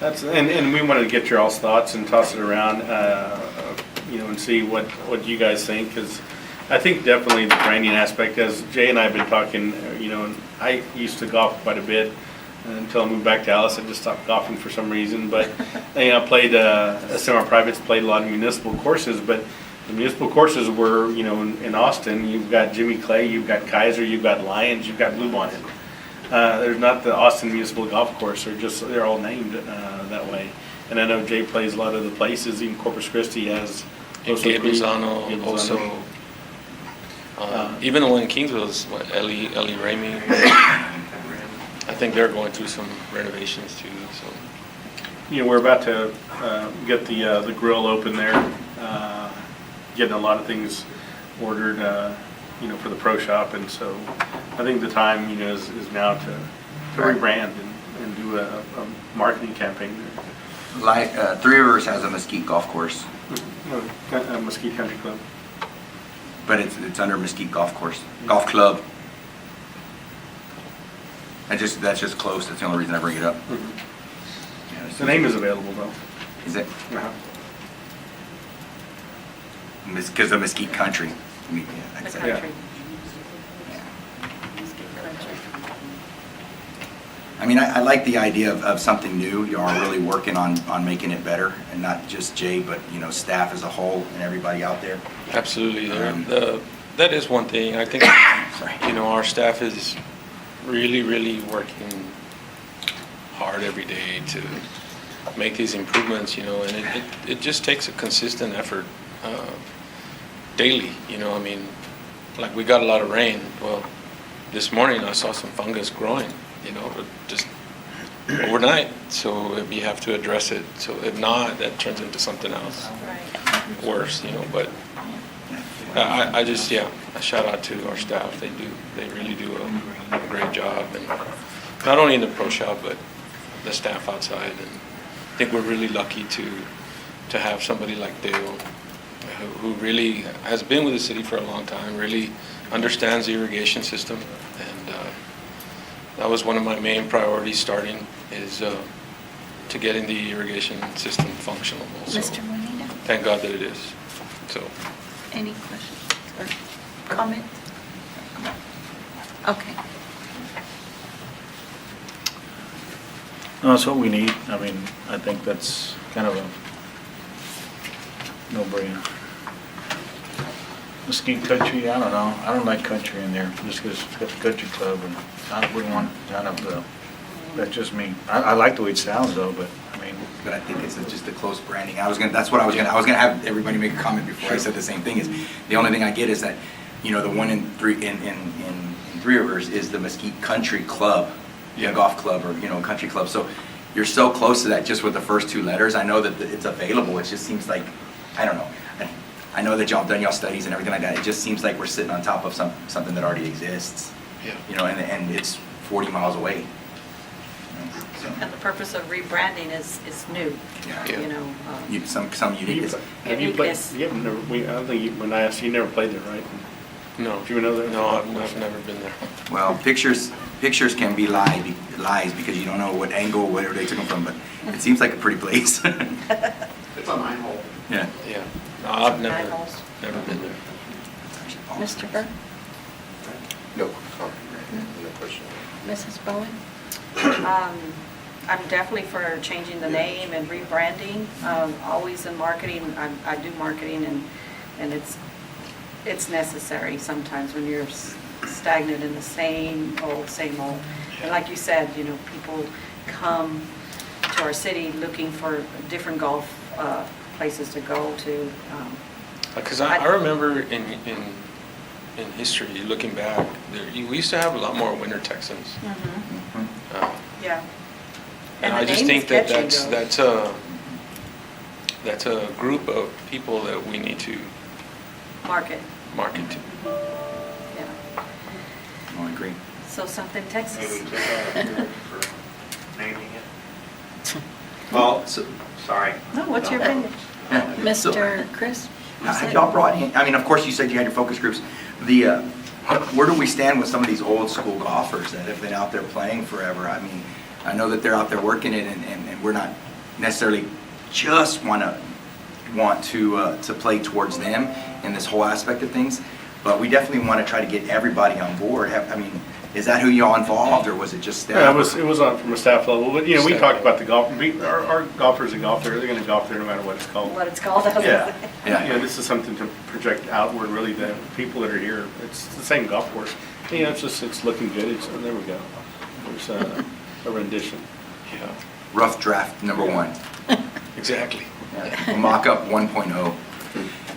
And we wanted to get your all's thoughts and toss it around, and see what you guys think, because I think definitely the branding aspect, as Jay and I have been talking, and I used to golf quite a bit until I moved back to Alice. I just stopped golfing for some reason, but I played semi-privates, played a lot of municipal courses, but the municipal courses were, in Austin, you've got Jimmy Clay, you've got Kaiser, you've got Lions, you've got Bluebonnet. There's not the Austin Municipal Golf Course, they're all named that way. And I know Jay plays a lot of the places, even Corpus Christi has. Gabe Lozano also. Even the one in Kingsville is Ellie Ramey. I think they're going through some renovations too. So We're about to get the grill open there, getting a lot of things ordered, for the pro shop, and so I think the time, is now to rebrand and do a marketing campaign. Three Rivers has a Mesquite Golf Course, Mesquite Country Club. but it's under Mesquite Golf Course, Golf Club. That's just close. That's the only reason I bring it up. Yeah, The name is available though. Is it? Uh-huh. Because of Mesquite Country. Yeah, The that's it. country. I mean, I like the idea of something new. You are really working on making it better, and not just Jay, but, staff as a whole and everybody out there. absolutely, that is one thing. I think our staff is really, really working hard every day to make these improvements. And it just takes a consistent effort daily. Like we got a lot of rain. Well, this morning I saw some fungus growing. Just overnight, so we have to address it. So if not, that turns into something else worse, but I just, a shout out to our staff. They really do a great job, and not only in the pro shop, but the staff outside. And I think we're really lucky to have somebody like Dale, who really has been with the city for a long time, really understands the irrigation system, and that was one of my main priorities starting, is to getting the irrigation system functional. So Mr. Molina, thank God that it is. So any questions or comments? Okay. No, that's what we need. I mean, I think that's kind of a no-brainer. Mesquite Country, I don't know. I don't like country in there, just because it's got the country club, and I wouldn't want kind of the, that's just me. I like the way it sounds though, but I mean. But I think it's just a close branding. That's what I was gonna have everybody make a comment before I said the same thing. Is the only thing I get is that, the one in Three Rivers is the Mesquite Country Club, golf club or country club. So you're so close to that just with the first two letters. I know that it's available. It just seems like, I don't know. I know that y'all have done y'all studies and everything like that. It just seems like we're sitting on top of something that already exists. Yeah. And it's 40 miles away. So, And the purpose of rebranding is new, Yeah. you know. some unique. Have you played, Uniqueness. you have never, I don't think, when I asked you, never played there, right? No. Do you know that? No, I've never been there. Well, pictures can be lies because you don't know what angle, where they took them from, but it seems like a pretty place. It's a 9-hole. Yeah. Yeah. No, I've Nine never holes. been there. Mr. Burke, No. Mrs. Bowen? I'm definitely for changing the name and rebranding. Always in marketing, I do marketing and it's necessary sometimes when you're stagnant in the same old. And like you said, you know, people come to our city looking for different golf places to go to. Because I remember in history, looking back, we used to have a lot more Winter Texans. Yeah. And the I just name think is that catchy, that's a group of people that we need to Market, market to. yeah. I agree. So something Texas. Maybe for naming it. Well, sorry. No, what's your opinion? Yeah. Mr. Chris? Have y'all brought in, I mean, of course, you said you had your focus groups. Where do we stand with some of these old school golfers that have been out there playing forever? I mean, I know that they're out there working it, and we're not necessarily just want to play towards them in this whole aspect of things, but we definitely want to try to get everybody on board. I mean, is that who y'all involved, or was it just staff? Yeah, it was on from a staff level, but, you know, we Staff talked level. about the golf, our golfers that golf there, they're gonna golf there no matter what it's called. What it's called. I was Yeah. gonna say. Yeah. You know, this is something to project outward, really, the people that are here, it's the same golf course. You know, it's looking good, there we go. There's a rendition. Yeah, Rough draft number 1. exactly. Yeah. Mock-up 1.0.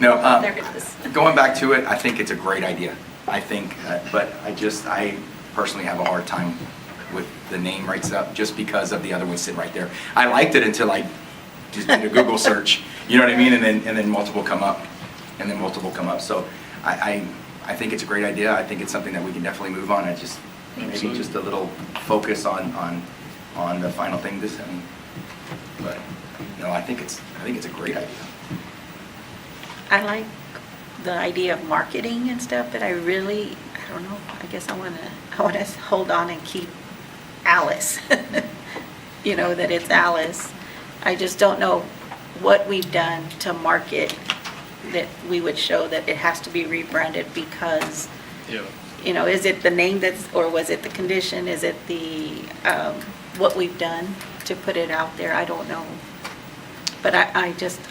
No, There it is. going back to it, I think it's a great idea. I think, but I personally have a hard time with the name right up just because of the other one sitting right there. I liked it until I just did a Google search, you know what I mean? And then multiple come up, So I think it's a great idea. I think it's something that we can definitely move on. Maybe just a little focus on the final thing but no, I think it's a great idea. I like the idea of marketing and stuff, but I don't know, I guess I want to hold on and keep Alice. You know, that it's Alice. I just don't know what we've done to market that we would show that it has to be rebranded because, Yeah. you know, is it the name or was it the condition? Is it what we've done to put it out there? I don't know. But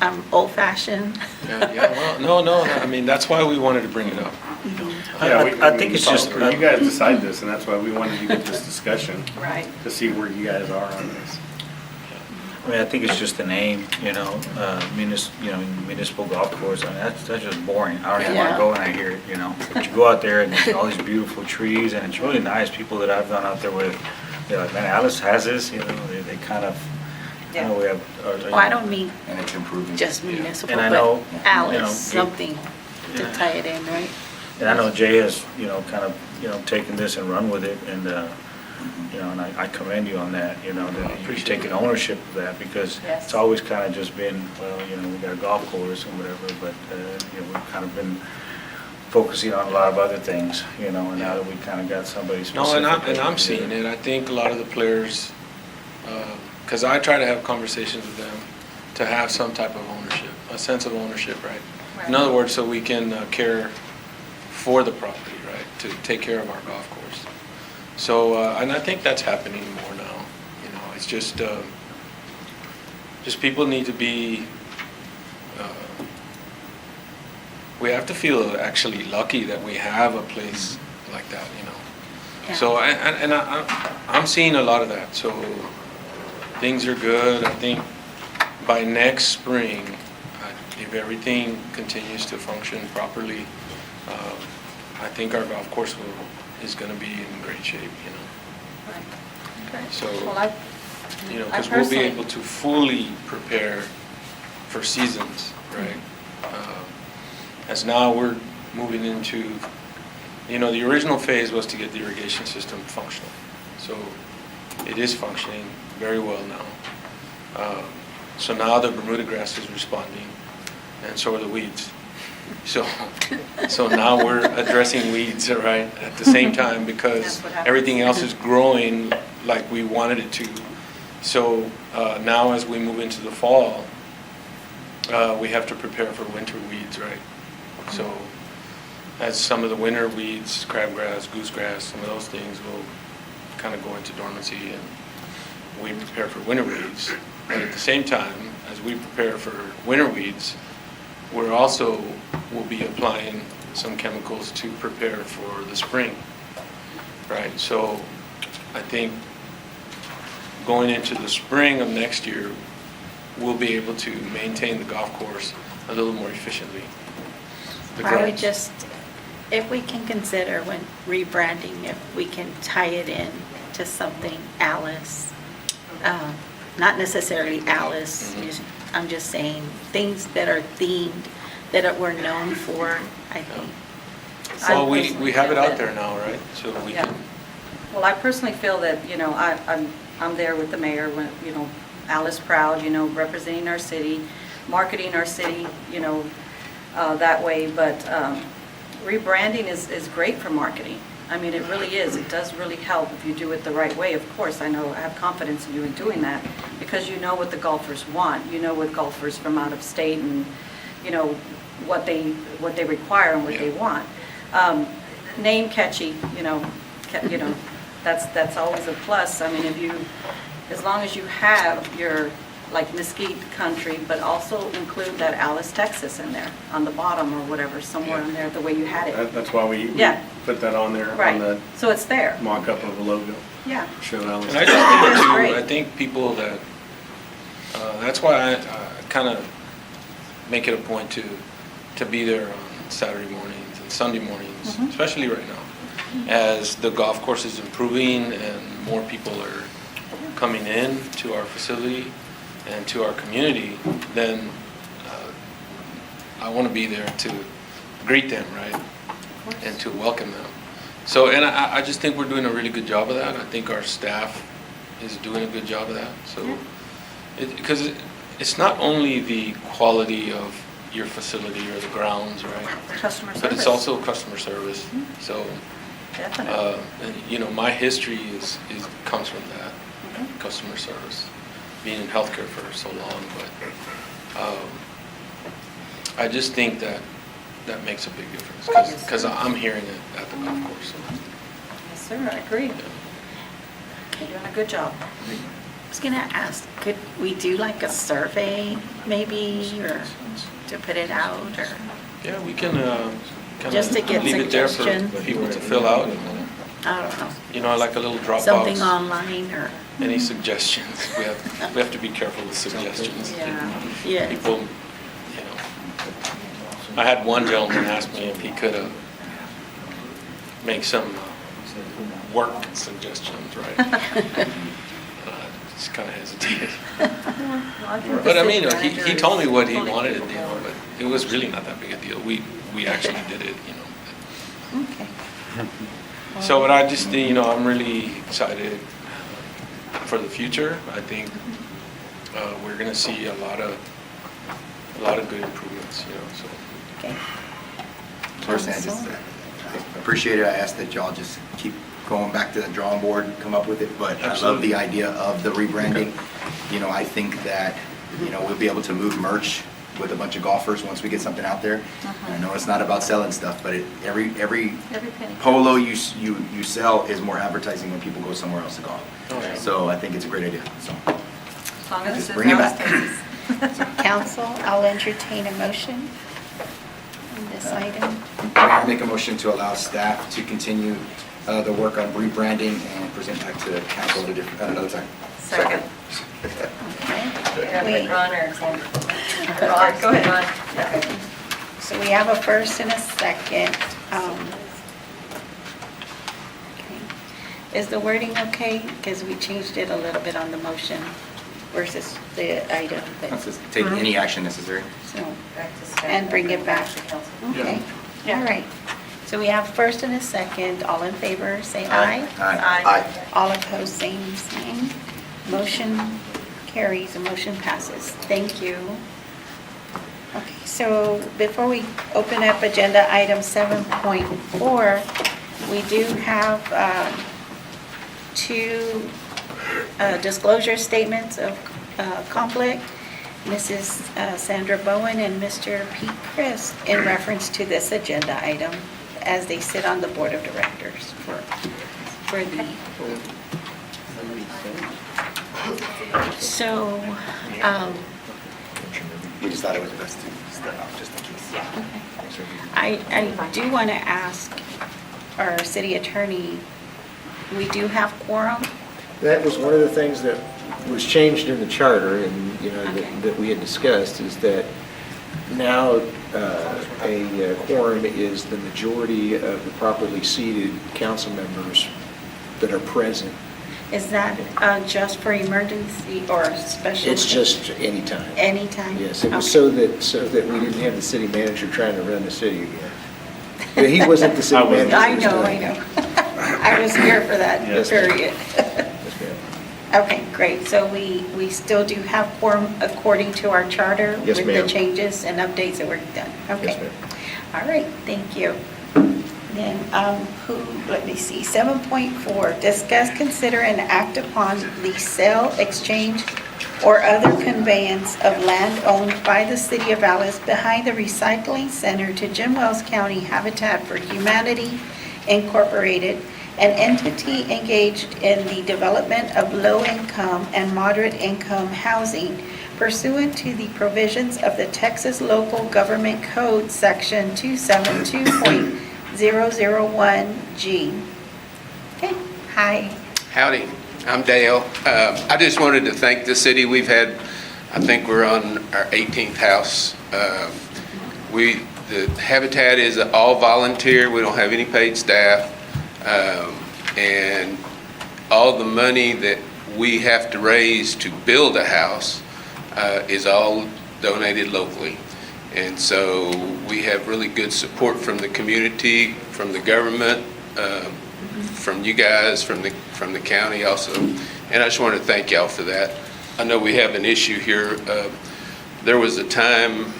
I'm old fashioned. Yeah, well, no, I mean, that's why we wanted to bring it up. Yeah, I think it's just- You guys decide this, and that's why we wanted to get this discussion, Right. to see where you guys are on this. I mean, I think it's just the name, municipal golf course, I mean, that's just boring. I don't even want Yeah. to go when I hear it, you know? But you go out there and there's all these beautiful trees, and it's really nice. People that I've gone out there with, they're like, man, Alice has this, you know, they kind of, I know we have. Well, I don't mean And it's improving. just municipal, And I know, but you know, Alice, something to Yeah. tie it in, right? And I know Jay has, kind of, taken this and run with it, and, and I commend you on that, that you're taking ownership of that, because Yes. it's always kind of just been, well, we got a golf course and whatever, but, we've kind of been focusing on a lot of other things, and now that we kind of got somebody specific. No, and I'm seeing it. I think a lot of the players, because I try to have conversations with them to have some type of ownership, a sense of ownership, right? In other words, so we can care for the property, right? To take care of our golf course. So, and I think that's happening more now. It's just people need to be. We have to feel actually lucky that we have a place like that, Yeah. So, I'm seeing a lot of that. So, things are good. I think by next spring, if everything continues to function properly, I think our golf course is going to be in great shape, Okay. So, Well, I because we'll be personally- able to fully prepare for seasons, right? As now we're moving into, the original phase was to get the irrigation system functional. So it is functioning very well now. So now the Bermuda grass is responding, and so are the weeds. So now we're addressing weeds, right, at the same time, because That's what happens. everything else is growing like we wanted it to. So now as we move into the fall, we have to prepare for winter weeds, right? So as some of the winter weeds, crabgrass, goosegrass, some of those things will kind of go into dormancy, and we prepare for winter weeds. But at the same time, as we prepare for winter weeds, we're also will be applying some chemicals to prepare for the spring, right? So I think going into the spring of next year, we'll be able to maintain the golf course a little more efficiently. The I would grass. just, if we can consider when rebranding, if we can tie it in to something Alice, not necessarily Alice, I'm just saying, things that are themed, that we're known for, I think. Well, we have it out there now, right? So we Yeah. can, Well, I personally feel that, I'm there with the mayor, when, Alice Proud, representing our city, marketing our city, that way, but rebranding is great for marketing. I mean, it really is. It does really help if you do it the right way. Of course, I have confidence in you in doing that, because you know what the golfers want. You know what golfers from out of state and, what they require and what they want. Name catchy, that's always a plus. I mean, as long as you have your, like Mesquite Country, but also include that Alice, Texas in there, on the bottom or whatever, somewhere in there, the way you had it. That's why we Yeah. put that on there, on Right, the so it's there. mock-up of the logo. Yeah. Show Alice. and I just think That's too, great. I think people that, that's why I kind of make it a point to be there on Saturday mornings and Sunday mornings, especially right now. As the golf course is improving and more people are coming in to our facility and to our community, then I want to be there to greet them, right? And to welcome them. So, and I just think we're doing a really good job of that. I think our staff is doing a good job of that. So, because it's not only the quality of your facility or the grounds, right? Customer service. But it's also customer service. So, Definitely. and my history comes from that, customer service, being in healthcare for so long. But I just think that makes a big difference, because I'm hearing it at the golf course. Yes, sir, I agree. You're doing a good job. I was gonna ask, could we do like a survey maybe, or to put it out, or? Yeah, we can kind Just to of get leave it there for suggestions. people to fill out. I don't know, Like a little Dropbox. something online, or? Any suggestions? We have to be careful with suggestions. Yeah. People, I had one gentleman ask me if he could make some work suggestions, right? Just kind of hesitated. But I mean, he told me what he wanted to do, but it was really not that big a deal. We actually did it, Okay. So, but I just, I'm really excited for the future. I think we're going to see a lot of good improvements, so. Okay. Personally, I just appreciate it. I ask that y'all just keep going back to the drawing board and come up with it, but I love the idea of the rebranding. I think that, we'll be able to move merch with a bunch of golfers once we get something out there. And I know it's not about selling stuff, but every penny. polo you sell is more advertising when people go somewhere else to golf. Oh, yeah. So I think it's a great idea, so. As long as Just it's bring it Alice, back. Texas. Council, I'll entertain a motion on this item. I make a motion to allow staff to continue the work on rebranding and present back to council at another time. Second. We- Ron or Sam? Ron, go ahead. Ron. So we have a first and a second. Okay. Is the wording okay? Because we changed it a little bit on the motion versus the item. Let's just take any action necessary. So, Back to staff. and bring it back. Okay, all right. So we have first and a second. All in favor, say aye. Aye. All opposed, same sign. Motion carries, the motion passes. Thank you. Okay, so before we open up agenda item 7.4, we do have two disclosure statements of conflict. Mrs. Sandra Bowen and Mr. Pete Christ in reference to this agenda item as they sit on the board of directors for the. So, We just thought it was best to start off just in case. I do want to ask our city attorney, we do have quorum? That was one of the things that was changed in the charter and, you know, Okay. that we had discussed, is that now a quorum is the majority of the properly seated council members that are present. Is that just for emergency or special? It's just anytime. Anytime? Yes, it was Okay. so that we didn't have the city manager trying to run the city again. But he wasn't the city manager. I this know, time. I was here for that Yes, ma'am. period. Yes, ma'am. Okay, great. So we still do have quorum according to our charter? Yes, With ma'am. the changes and updates that were done? Okay. Yes, ma'am. All right, thank you. Then, let me see, 7.4, discuss, consider, and act upon the sale, exchange, or other conveyance of land owned by the city of Alice behind the recycling center to Jim Wells County Habitat for Humanity Incorporated, an entity engaged in the development of low-income and moderate-income housing pursuant to the provisions of the Texas Local Government Code, Section 272.001G. Okay, hi. Howdy, I'm Dale. I just wanted to thank the city. We've had, I think we're on our 18th house. The Habitat is all volunteer. We don't have any paid staff. And all the money that we have to raise to build a house is all donated locally. And so we have really good support from the community, from the government, from you guys, from the county also. And I just want to thank y'all for that. I know we have an issue here. There was a time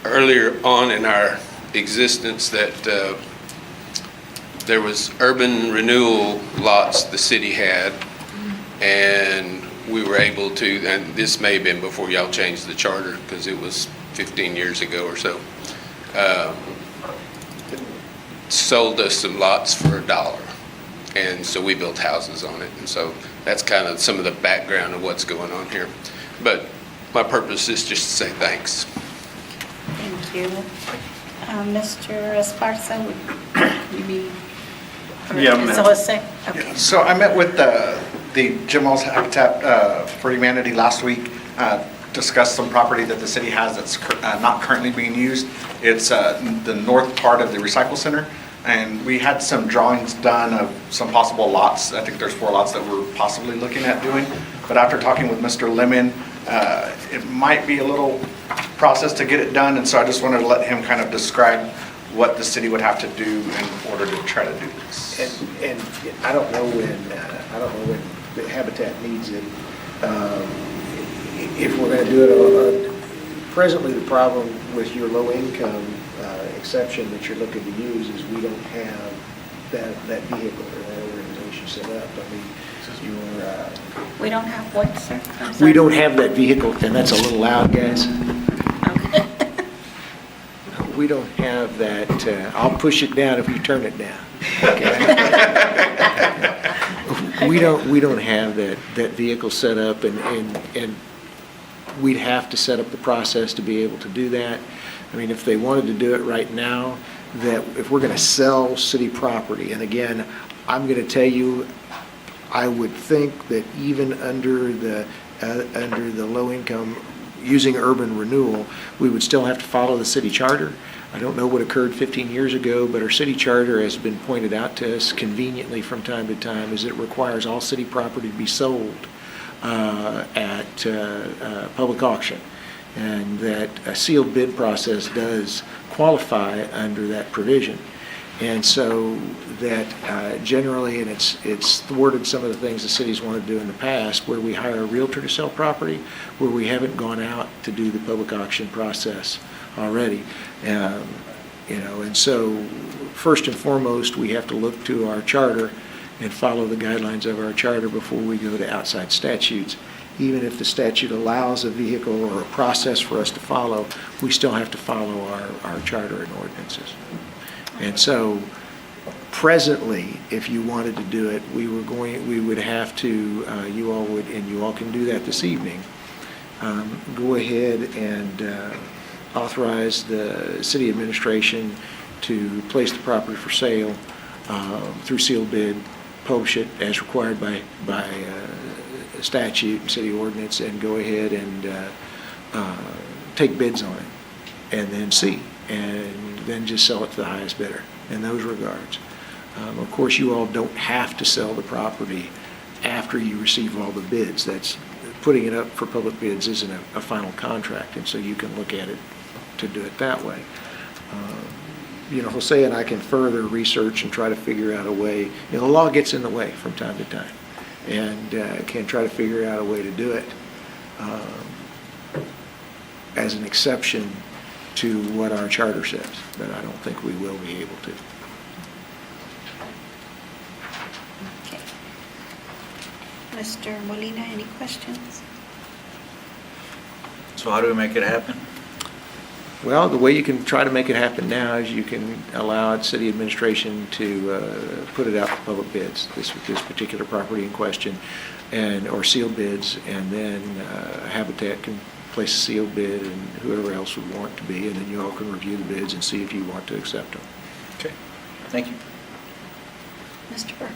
earlier on in our existence that there was urban renewal lots the city had, and we were able to, and this may have been before y'all changed the charter because it was 15 years ago or so, sold us some lots for $1. And so we built houses on it. And so that's kind of some of the background of what's going on here. But my purpose is just to say thanks. Thank you. Mr. Esparza, would you be? Yeah, ma'am. So let's say, okay. So I met with the Jim Wells Habitat for Humanity last week, discussed some property that the city has that's not currently being used. It's the north part of the recycle center, and we had some drawings done of some possible lots. I think there's 4 lots that we're possibly looking at doing. But after talking with Mr. Lemon, it might be a little process to get it done, and so I just wanted to let him kind of describe what the city would have to do in order to try to do this. And I don't know when the Habitat needs it. If we're going to do it, presently the problem with your low income exception that you're looking to use is we don't have that vehicle or that organization set up. I mean, We don't have what, sir? I'm we sorry. don't have that vehicle, and that's a little loud, guys. We don't have that, I'll push it down if you turn it down. Okay? We don't have that vehicle set up, and we'd have to set up the process to be able to do that. I mean, if they wanted to do it right now, that if we're going to sell city property, and again, I'm going to tell you, I would think that even under the low income, using urban renewal, we would still have to follow the city charter. I don't know what occurred 15 years ago, but our city charter has been pointed out to us conveniently from time to time, is it requires all city property to be sold at public auction, and that a sealed bid process does qualify under that provision. And so that generally, and it's thwarted some of the things the cities want to do in the past, where we hire a realtor to sell property, where we haven't gone out to do the public auction process already. And so first and foremost, we have to look to our charter and follow the guidelines of our charter before we go to outside statutes. Even if the statute allows a vehicle or a process for us to follow, we still have to follow our charter and ordinances. And so presently, if you wanted to do it, we would have to, you all can do that this evening, go ahead and authorize the city administration to place the property for sale through sealed bid, publish it as required by statute and city ordinance, and go ahead and take bids on it, and then see, and then just sell it to the highest bidder in those regards. Of course, you all don't have to sell the property after you receive all the bids. That's putting it up for public bids isn't a final contract, and so you can look at it to do it that way. Jose and I can further research and try to figure out a way. The law gets in the way from time to time, and can try to figure out a way to do it as an exception to what our charter says, but I don't think we will be able to. Okay. Mr. Molina, any questions? So how do we make it happen? Well, the way you can try to make it happen now is you can allow city administration to put it out for public bids, this particular property in question, or sealed bids, and then Habitat can place a sealed bid, and whoever else would want to be, and then you all can review the bids and see if you want to accept them. Okay, thank you. Mr. Burke?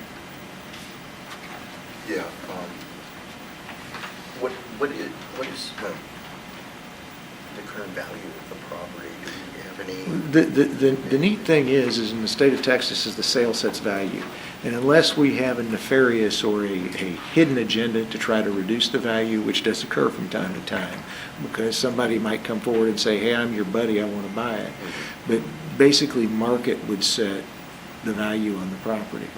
Yeah. What is the current value of the property? Do you have any? The neat thing is in the state of Texas is the sale sets value. And unless we have a nefarious or a hidden agenda to try to reduce the value, which does occur from time to time, because somebody might come forward and say, hey, I'm your buddy, I want to buy it. But basically, market would set the value on the property.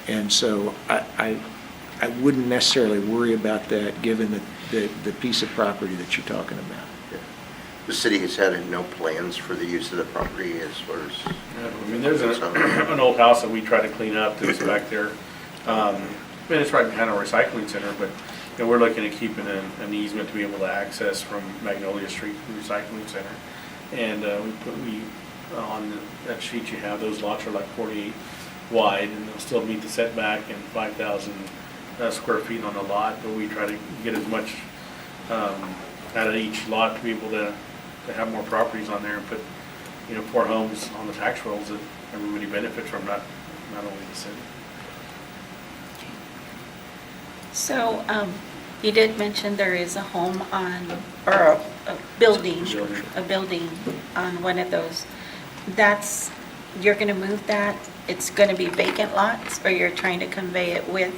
And so I wouldn't necessarily worry about that, given the piece of property that you're talking about. The city has had no plans for the use of the property as far as? I mean, there's an old house that we try to clean up that's back there. And it's right behind our recycling center, but we're looking at keeping an easement to be able to access from Magnolia Street to the recycling center. And we on that sheet you have, those lots are like 48 wide, and they'll still meet the setback and 5,000 square feet on the lot, but we try to get as much out of each lot to be able to have more properties on there and put, 4 homes on the tax rolls that everybody benefits from, not only the city. So, you did mention there is a home on, or a building on one of those. You're going to move that? It's going to be vacant lots, or you're trying to convey it with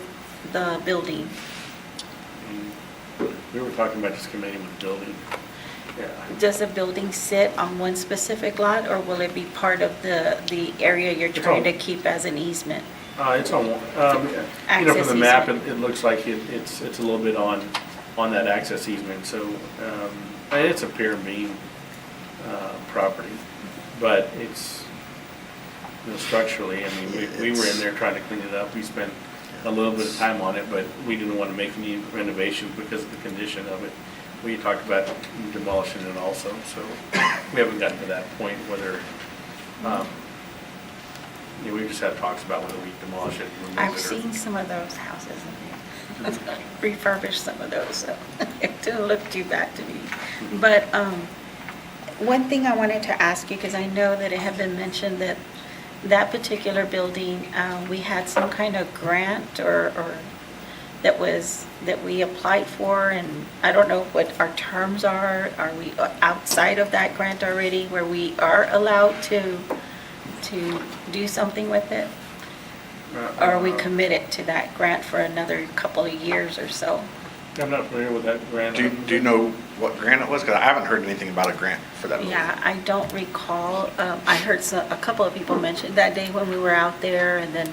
the building? We were talking about just committing with the building. Yeah. Does the building sit on one specific lot, or will it be part of the area you're trying to keep as an easement? It's on one. From the map, it looks like it's a little bit on that access easement. So it's a pier and beam property, but it's structurally. I mean, we were in there trying to clean it up. We spent a little bit of time on it, but we didn't want to make any renovations because of the condition of it. We talked about demolishing it also, so we haven't gotten to that point whether, we just had talks about whether we demolish it. And remove I've it seen some of those houses and refurbished some of those, so it didn't look too bad to me. But one thing I wanted to ask you, because I know that it had been mentioned that particular building, we had some kind of grant or that we applied for, and I don't know what our terms are. Are we outside of that grant already where we are allowed to do something with it? Or are we committed to that grant for another couple of years or so? I'm not familiar with that grant. Do you know what grant it was? Because I haven't heard anything about a grant for that. Yeah, I don't recall. I heard a couple of people mention that day when we were out there, and then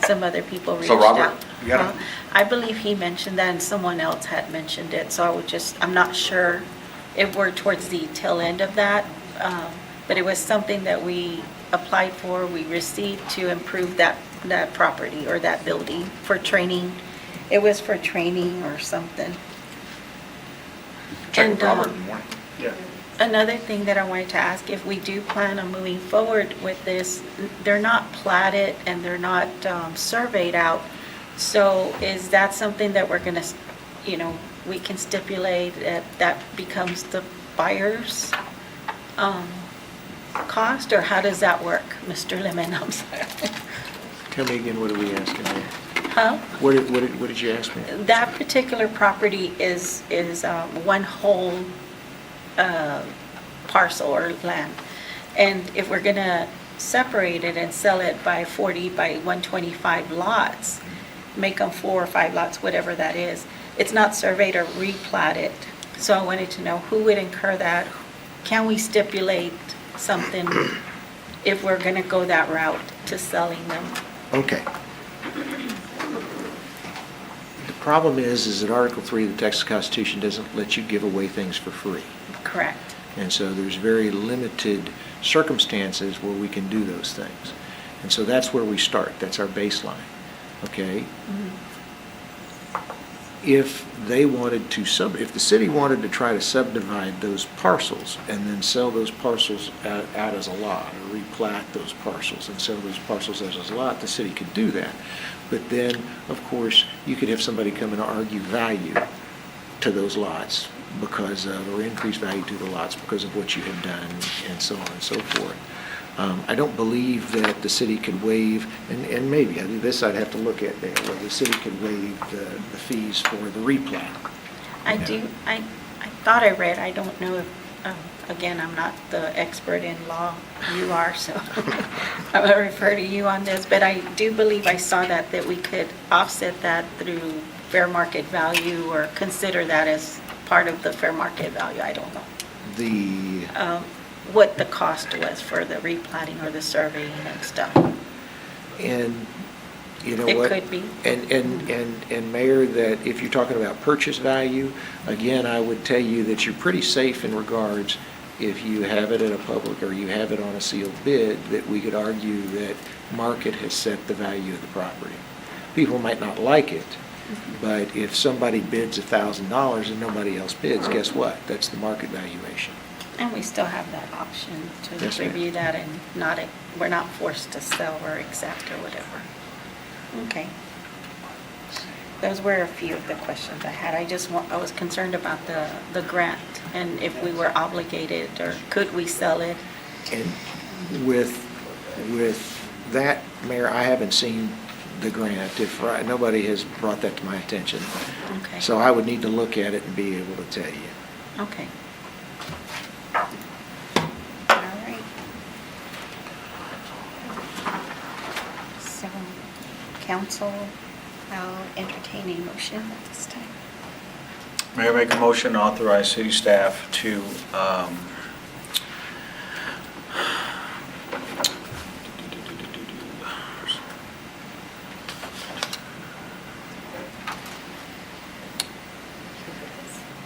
some other people reached out. So Robert, you got it? I believe he mentioned that, and someone else had mentioned it, so I'm not sure if we're towards the tail end of that, but it was something that we applied for, we received to improve that property or that building for training. It was for training or something. Check And, with Robert in the morning. Yeah. Another thing that I wanted to ask, if we do plan on moving forward with this, they're not platted and they're not surveyed out. So is that something that we're gonna, we can stipulate that becomes the buyer's cost, or how does that work, Mr. Lemon? I'm sorry. Tell me again, what are we asking here? Huh? What did you ask me? That particular property is one whole parcel or land. And if we're gonna separate it and sell it by 40 by 125 lots, make them 4 or 5 lots, whatever that is, it's not surveyed or replatted. So I wanted to know who would incur that? Can we stipulate something if we're gonna go that route to selling them? Okay. The problem is that Article 3 of the Texas Constitution doesn't let you give away things for free. Correct. And so there's very limited circumstances where we can do those things. And so that's where we start. That's our baseline. Okay? If they wanted to if the city wanted to try to subdivide those parcels and then sell those parcels out as a lot, or replat those parcels and sell those parcels as a lot, the city could do that. But then, of course, you could have somebody come and argue value to those lots because of, or increase value to the lots because of what you have done, and so on and so forth. I don't believe that the city could waive, and maybe, this I'd have to look at there, whether the city could waive the fees for the replat. I thought I read, I don't know if, again, I'm not the expert in law, you are, so I'm going to refer to you on this, but I do believe I saw that we could offset that through fair market value or consider that as part of the fair market value, I don't know. What the cost was for the replatting or the surveying and stuff. And you know It what? could be. And Mayor, that if you're talking about purchase value, again, I would tell you that you're pretty safe in regards, if you have it at a public or you have it on a sealed bid, that we could argue that market has set the value of the property. People might not like it, but if somebody bids $1,000 and nobody else bids, guess what? That's the market valuation. And we still have that option to Yes, ma'am. review that and we're not forced to sell or accept or whatever. Okay. Those were a few of the questions I had. I was concerned about the grant and if we were obligated or could we sell it? And with that, Mayor, I haven't seen the grant. Nobody has brought that to my attention. Okay. So I would need to look at it and be able to tell you. Okay. All right. So, council, I'll entertain a motion at this time. Mayor, make a motion to authorize city staff to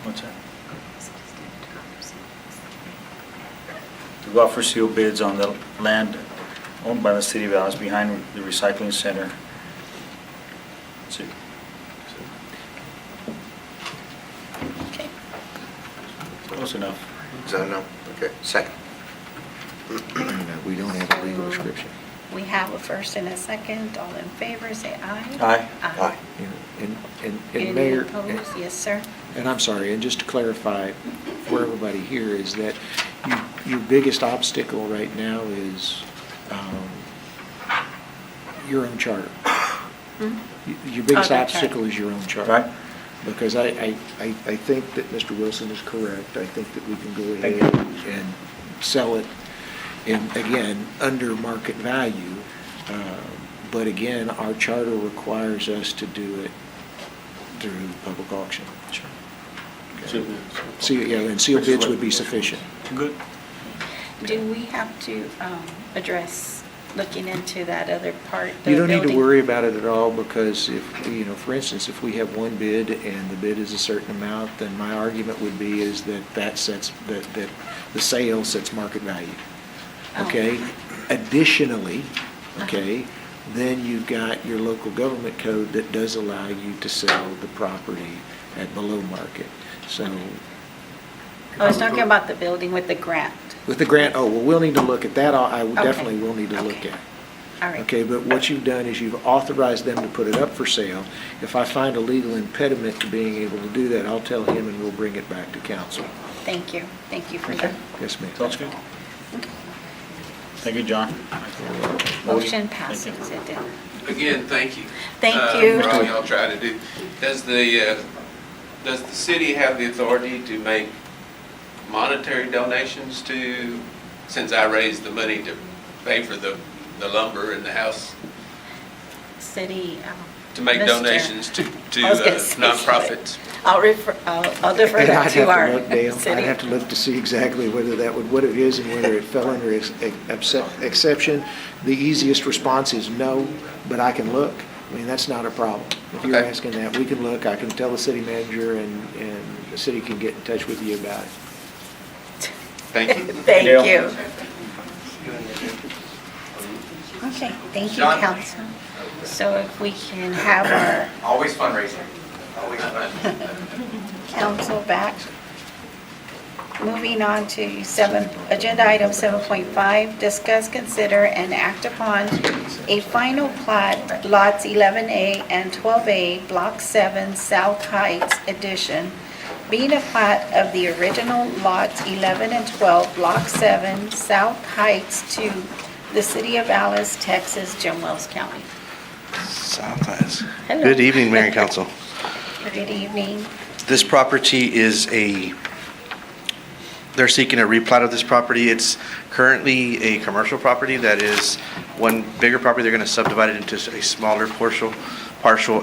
what's that? To go out for sealed bids on the land owned by the city of Alice behind the recycling center. Okay. Close enough. Is that enough? Okay, second. We don't have a legal description. We have a first and a second. All in favor, say aye. Aye. Aye. And Any Mayor, opposed? Yes, sir. and I'm sorry, and just to clarify for everybody here, is that your biggest obstacle right now is your own charter. Your biggest Oh, that's obstacle right. is your own charter. Right. Because I think that Mr. Wilson is correct. I think that we can go ahead and sell it, again, under market value. But again, our charter requires us to do it through public auction. Sure. And sealed bids would be sufficient. Good. Do we have to address looking into that other part? You the don't need to building? worry about it at all, because if, for instance, if we have one bid and the bid is a certain amount, then my argument would be is that sets, that the sale sets market value. Oh. Okay? Additionally, okay, then you've got your local government code that does allow you to sell the property at below market. So I was talking about the building with the grant. with the grant, we'll need to look at that. I Okay. definitely will need to look Okay. at. All right. Okay, but what you've done is you've authorized them to put it up for sale. If I find a legal impediment to being able to do that, I'll tell him and we'll bring it back to council. Thank you. Thank you for that. Yes, ma'am. Sounds good. Thank you, John. Motion passes. It did. Again, thank you. Thank you. For all y'all try to do. Does the city have the authority to make monetary donations to, since I raised the money to pay for the lumber in the house, City. to make Mr. donations to I was gonna say nonprofits? I'll defer And that I'd to have our to look, Dale, I'd city. have to look to see exactly whether that would, what it is and whether it fell under exception. The easiest response is no, but I can look. I mean, that's not a problem. If you're Okay. asking that, we can look. I can tell the city manager and the city can get in touch with you about it. Thank you. Thank Dale. you. Okay, thank you, John? council. So if we can have our Always fundraising. Always fun. council back. Moving on to agenda item 7.5, discuss, consider, and act upon a final plat, lots 11A and 12A, Block 7, South Heights Edition, being a plat of the original lots 11 and 12, Block 7, South Heights, to the city of Alice, Texas, Jim Wells County. South Heights. Hello. Good evening, Mayor and Council. Good evening. This property is they're seeking a replat of this property. It's currently a commercial property that is one bigger property. They're going to subdivide it into a smaller partial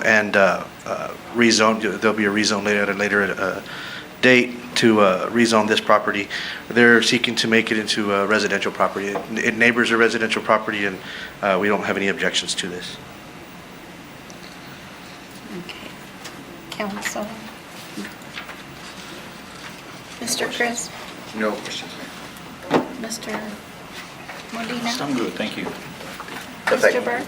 and rezone. There'll be a rezone at a later date to rezone this property. They're seeking to make it into a residential property. It neighbors a residential property, and we don't have any objections to this. Okay. Council. Mr. Chris? No questions. Mr. Molina? I'm good, thank you. Mr. Burke?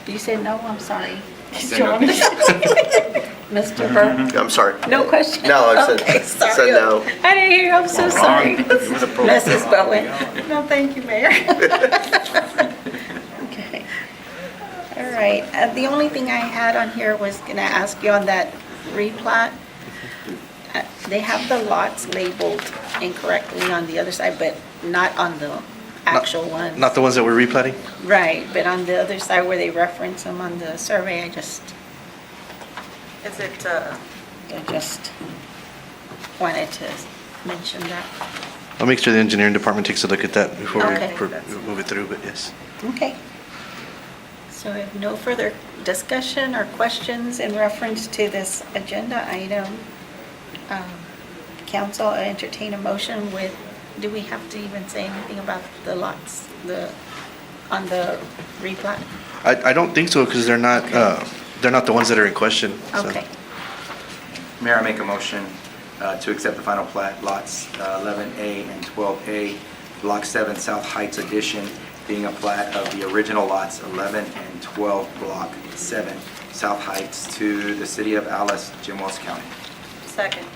You said no, I'm sorry. said no. Mr. Burke? I'm sorry. No question? No, I said, Okay, sorry. said no. I didn't hear you, I'm so sorry. the pro. Mrs. Bowen? No, thank you, Mayor. Okay. All right, the only thing I had on here was gonna ask you on that replat. They have the lots labeled incorrectly on the other side, but not on the actual one. Not the ones that we're replatting? Right, but on the other side where they reference them on the survey, I just wanted to mention that. I'll make sure the engineering department takes a look at that before Okay. we move it through, but yes. Okay. So if no further discussion or questions in reference to this agenda item, council, I entertain a motion with, do we have to even say anything about the lots, on the replat? I don't think so, because they're not the ones that are in question. so. Okay. Mayor, I make a motion to accept the final plat, lots 11A and 12A, Block 7, South Heights Edition, being a plat of the original lots 11 and 12, Block 7, South Heights, to the city of Alice, Jim Wells County. Second.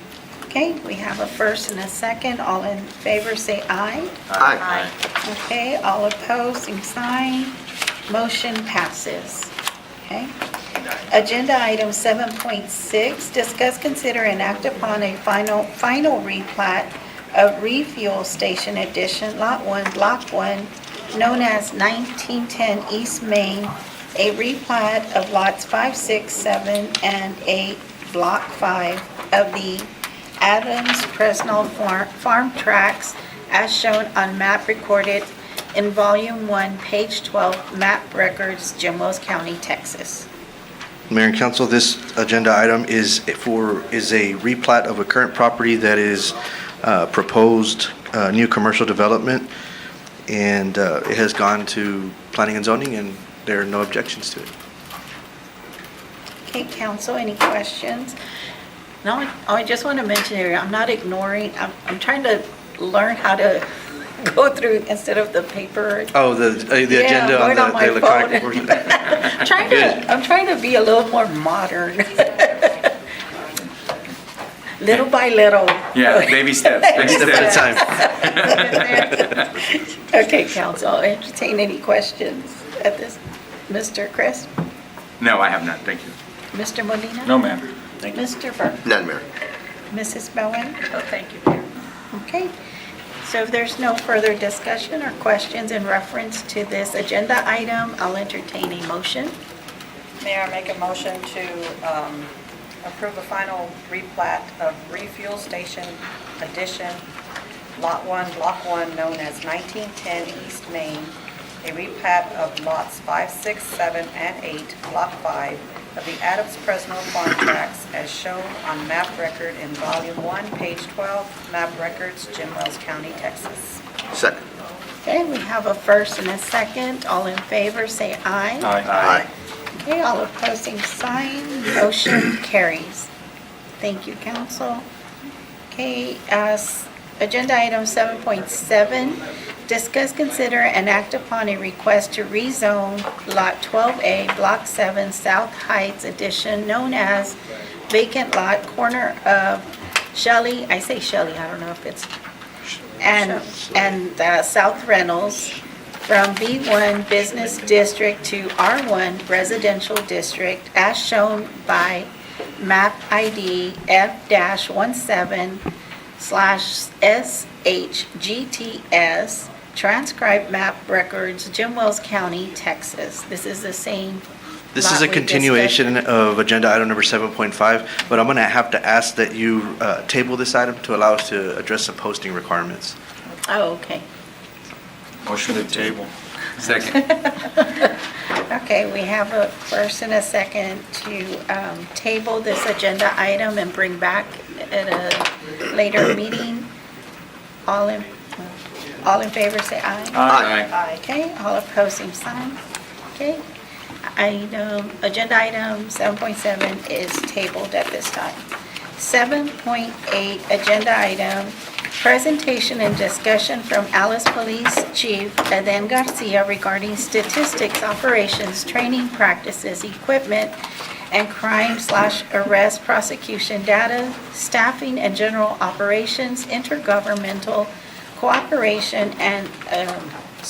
Okay, we have a first and a second. All in favor, say aye. Aye. Okay, all opposed, same sign. Motion passes. Okay. Agenda item 7.6, discuss, consider, and act upon a final replat of Refuel Station Edition, Lot 1, Block 1, known as 1910 East Main, a replat of lots 5, 6, 7, and 8, Block 5 of the Adams Presnell Farm Tracts as shown on map recorded in Volume 1, page 12, map records, Jim Wells County, Texas. Mayor and Council, this agenda item is a replat of a current property that is proposed new commercial development, and it has gone to Planning and Zoning, and there are no objections to it. Okay, council, any questions? No, I just want to mention here, I'm not ignoring, I'm trying to learn how to go through instead of the paper. Oh, the Yeah, agenda going on on my the electronic phone. version. I'm trying to be a little more modern. Little by little. Yeah, baby steps, baby Step at steps. a time. Okay, council, I'll entertain any questions at this. Mr. Chris? No, I have none, thank you. Mr. Molina? No, ma'am. Mr. Burke? None, Mayor. Mrs. Bowen? Oh, thank you, Mayor. Okay, so if there's no further discussion or questions in reference to this agenda item, I'll entertain a motion. Mayor, I make a motion to approve a final replat of Refuel Station Addition, Lot 1, Block 1, known as 1910 East Main, a replat of lots 5, 6, 7, and 8, Block 5, of the Adams Fresno Farm Tracts as shown on map record in Volume 1, page 12, map records, Jim Wells County, Texas. Second. Okay, we have a first and a second. All in favor, say aye. Aye. Okay, all opposing sign, motion carries. Thank you, council. Okay, agenda item 7.7, discuss, consider, and act upon a request to rezone Lot 12A, Block 7, South Heights Addition, known as vacant lot, corner of Shelley, I say Shelley, I don't know if it's, and South Reynolds, from B1 Business District to R1 Residential District, as shown by map ID F-17/SHGTS, transcribed map records, Jim Wells County, Texas. This is the same. This is lot a we continuation discussed. of agenda item number 7.5, but I'm going to have to ask that you table this item to allow us to address the posting requirements. Oh, okay. Motion to table. Second. Okay, we have a first and a second to table this agenda item and bring back at a later meeting. All in favor, say aye. Aye. Okay, all opposed, same sign. Okay. Agenda item 7.7 is tabled at this time. 7.8, agenda item, presentation and discussion from Alice Police Chief Aden Garcia regarding statistics, operations, training practices, equipment, and crime/arrest prosecution data, staffing and general operations, intergovernmental cooperation, and,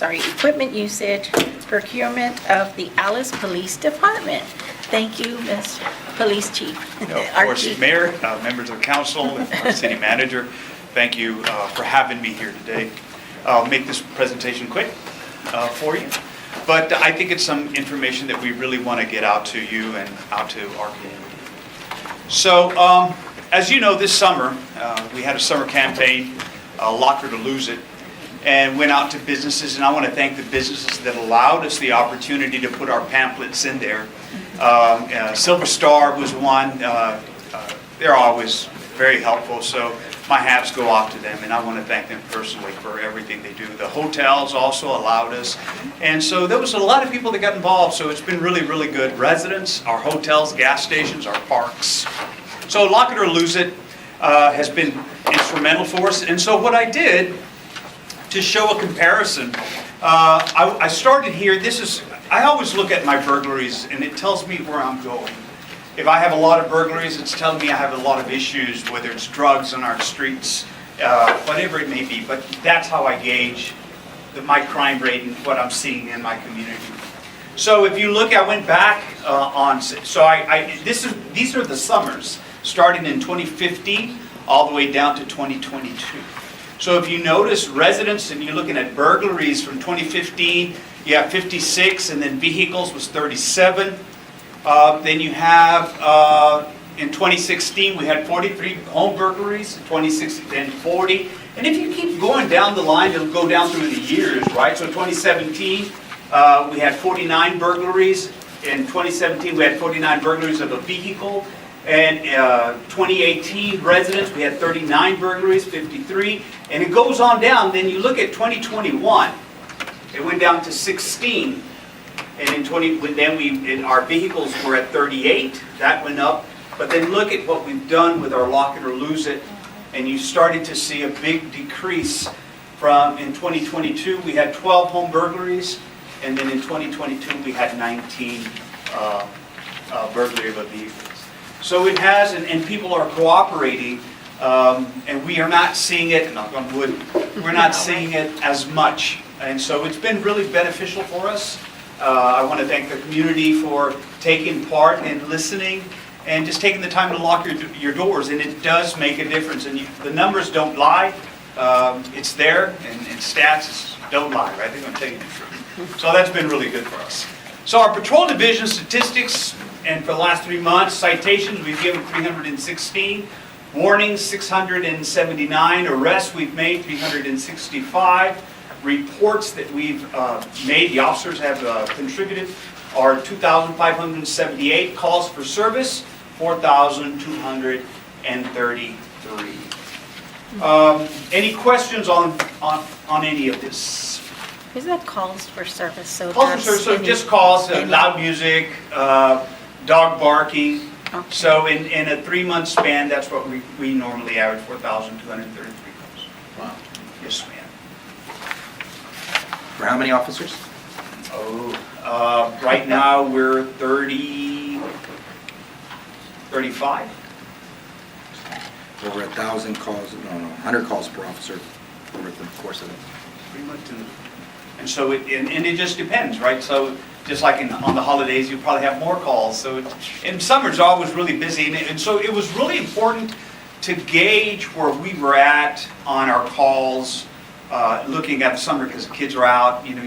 equipment usage, procurement of the Alice Police Department. Thank you, Ms. Police Chief. Of Our course, chief. Mayor, members of the council, and our city manager, thank you for having me here today. I'll make this presentation quick for you, but I think it's some information that we really want to get out to you and out to our community. So, as you know, this summer, we had a summer campaign, Lock Her to Lose It, and went out to businesses, and I want to thank the businesses that allowed us the opportunity to put our pamphlets in there. Silver Star was one. They're always very helpful, so my hats go off to them, and I want to thank them personally for everything they do. The hotels also allowed us, and so there was a lot of people that got involved, so it's been really, really good. Residents, our hotels, gas stations, our parks. So Lock It or Lose It has been instrumental for us, and so what I did to show a comparison, I started here. I always look at my burglaries, and it tells me where I'm going. If I have a lot of burglaries, it's telling me I have a lot of issues, whether it's drugs on our streets, whatever it may be. But that's how I gauge my crime rate and what I'm seeing in my community. So if you look, I went back these are the summers, starting in 2015 all the way down to 2022. So if you notice residents and you're looking at burglaries from 2015, you have 56, and then vehicles was 37. Then you have, in 2016, we had 43 home burglaries, in 2016, then 40, And if you keep going down the line, it'll go down through the years, right? So in 2017, we had 49 burglaries. In 2017, we had 49 burglaries of a vehicle. And 2018 residents, we had 39 burglaries, 53. And it goes on down. Then you look at 2021, it went down to 16. And in our vehicles were at 38. That went up. But then look at what we've done with our lock it or lose it. And you started to see a big decrease from, in 2022, we had 12 home burglaries. And then in 2022, we had 19 burglary of a vehicle. So it has, and people are cooperating, and we are not seeing it, knock on wood, we're not seeing it as much. And so it's been really beneficial for us. I want to thank the community for taking part and listening and just taking the time to lock your doors. And it does make a difference. And the numbers don't lie. It's there, and stats don't lie, right? They're going to tell you the truth. So that's been really good for us. So our patrol division statistics, and for the last 3 months, citations, we've given 316. Warnings, 679. Arrests, we've made 365. Reports that we've made, the officers have contributed, are 2,578. Calls for service, 4,233. Any questions on any of this? Is that calls for service? So Calls for that's service, so any- just calls, any- loud music, dog barking. Okay. So in a 3-month span, that's what we normally average, 4,233 calls. Wow. Yes, ma'am. For how many officers? Right now, we're 35. Over 1,000 calls, no, 100 calls per officer over the course of it. Pretty much. And so it just depends, right? So just like on the holidays, you probably have more calls. So in summer's always really busy. And so it was really important to gauge where we were at on our calls, looking at the summer because the kids are out. You know,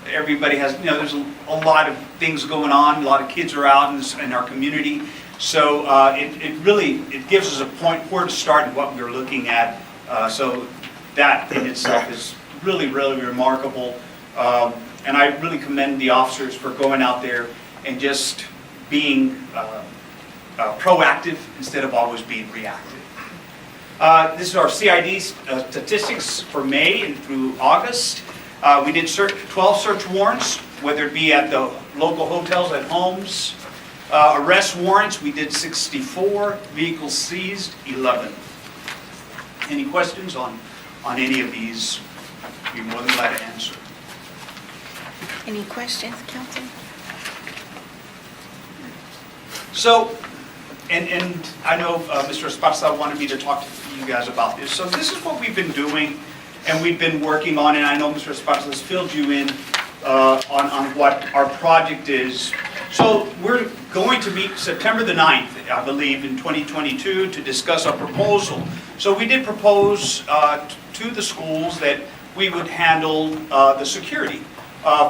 everybody has, there's a lot of things going on. A lot of kids are out in our community. So it gives us a point where to start and what we're looking at. So that in itself is really, really remarkable. And I really commend the officers for going out there and just being proactive instead of always being reactive. This is our CID statistics for May and through August. We did 12 search warrants, whether it be at the local hotels, at homes. Arrest warrants, we did 64. Vehicles seized, 11. Any questions on any of these? I'd be more than glad to answer. Any questions, Council? So, and I know Mr. Esparza wanted me to talk to you guys about this. So this is what we've been doing and we've been working on, and I know Mr. Esparza has filled you in on what our project is. So we're going to meet September the 9th, I believe, in 2022 to discuss our proposal. So we did propose to the schools that we would handle the security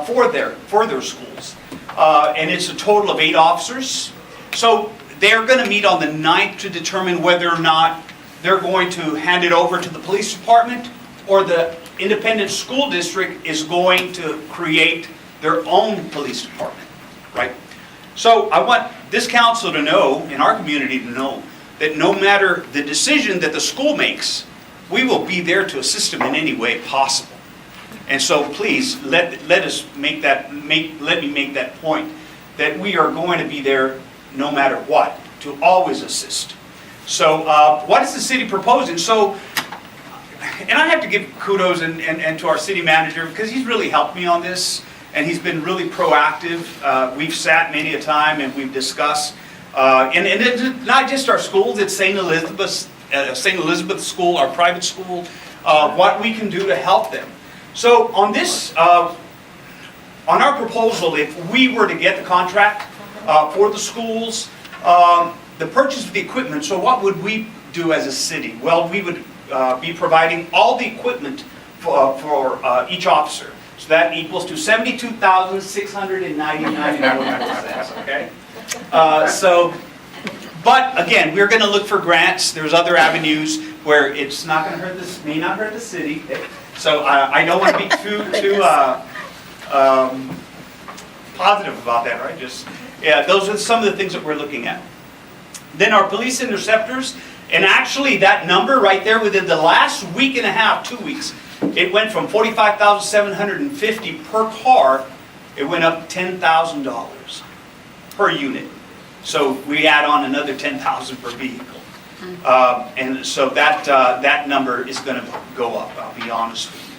for their schools. And it's a total of 8 officers. So they're going to meet on the 9th to determine whether or not they're going to hand it over to the police department or the independent school district is going to create their own police department, right? So I want this council to know, and our community to know, that no matter the decision that the school makes, we will be there to assist them in any way possible. And so please, let me make that point, that we are going to be there no matter what, to always assist. So what is the city proposing? So, and I have to give kudos and to our city manager, because he's really helped me on this, and he's been really proactive. We've sat many a time and we've discussed, and it's not just our schools, it's St. Elizabeth's School, our private school, what we can do to help them. So on this, on our proposal, if we were to get the contract for the schools, the purchase of the equipment, so what would we do as a city? Well, we would be providing all the equipment for each officer. So that equals to $72,699, okay? But again, we're going to look for grants. There's other avenues. where it's not going to hurt this, may not hurt the city. So I don't want to be too positive about that, right? Just, yeah, those are some of the things that we're looking at. Then our police interceptors, and actually that number right there within the last week and a half, 2 weeks, it went from $45,750 per car, it went up $10,000 per unit. So we add on another $10,000 per vehicle. And so that number is going to go up, I'll be honest with you.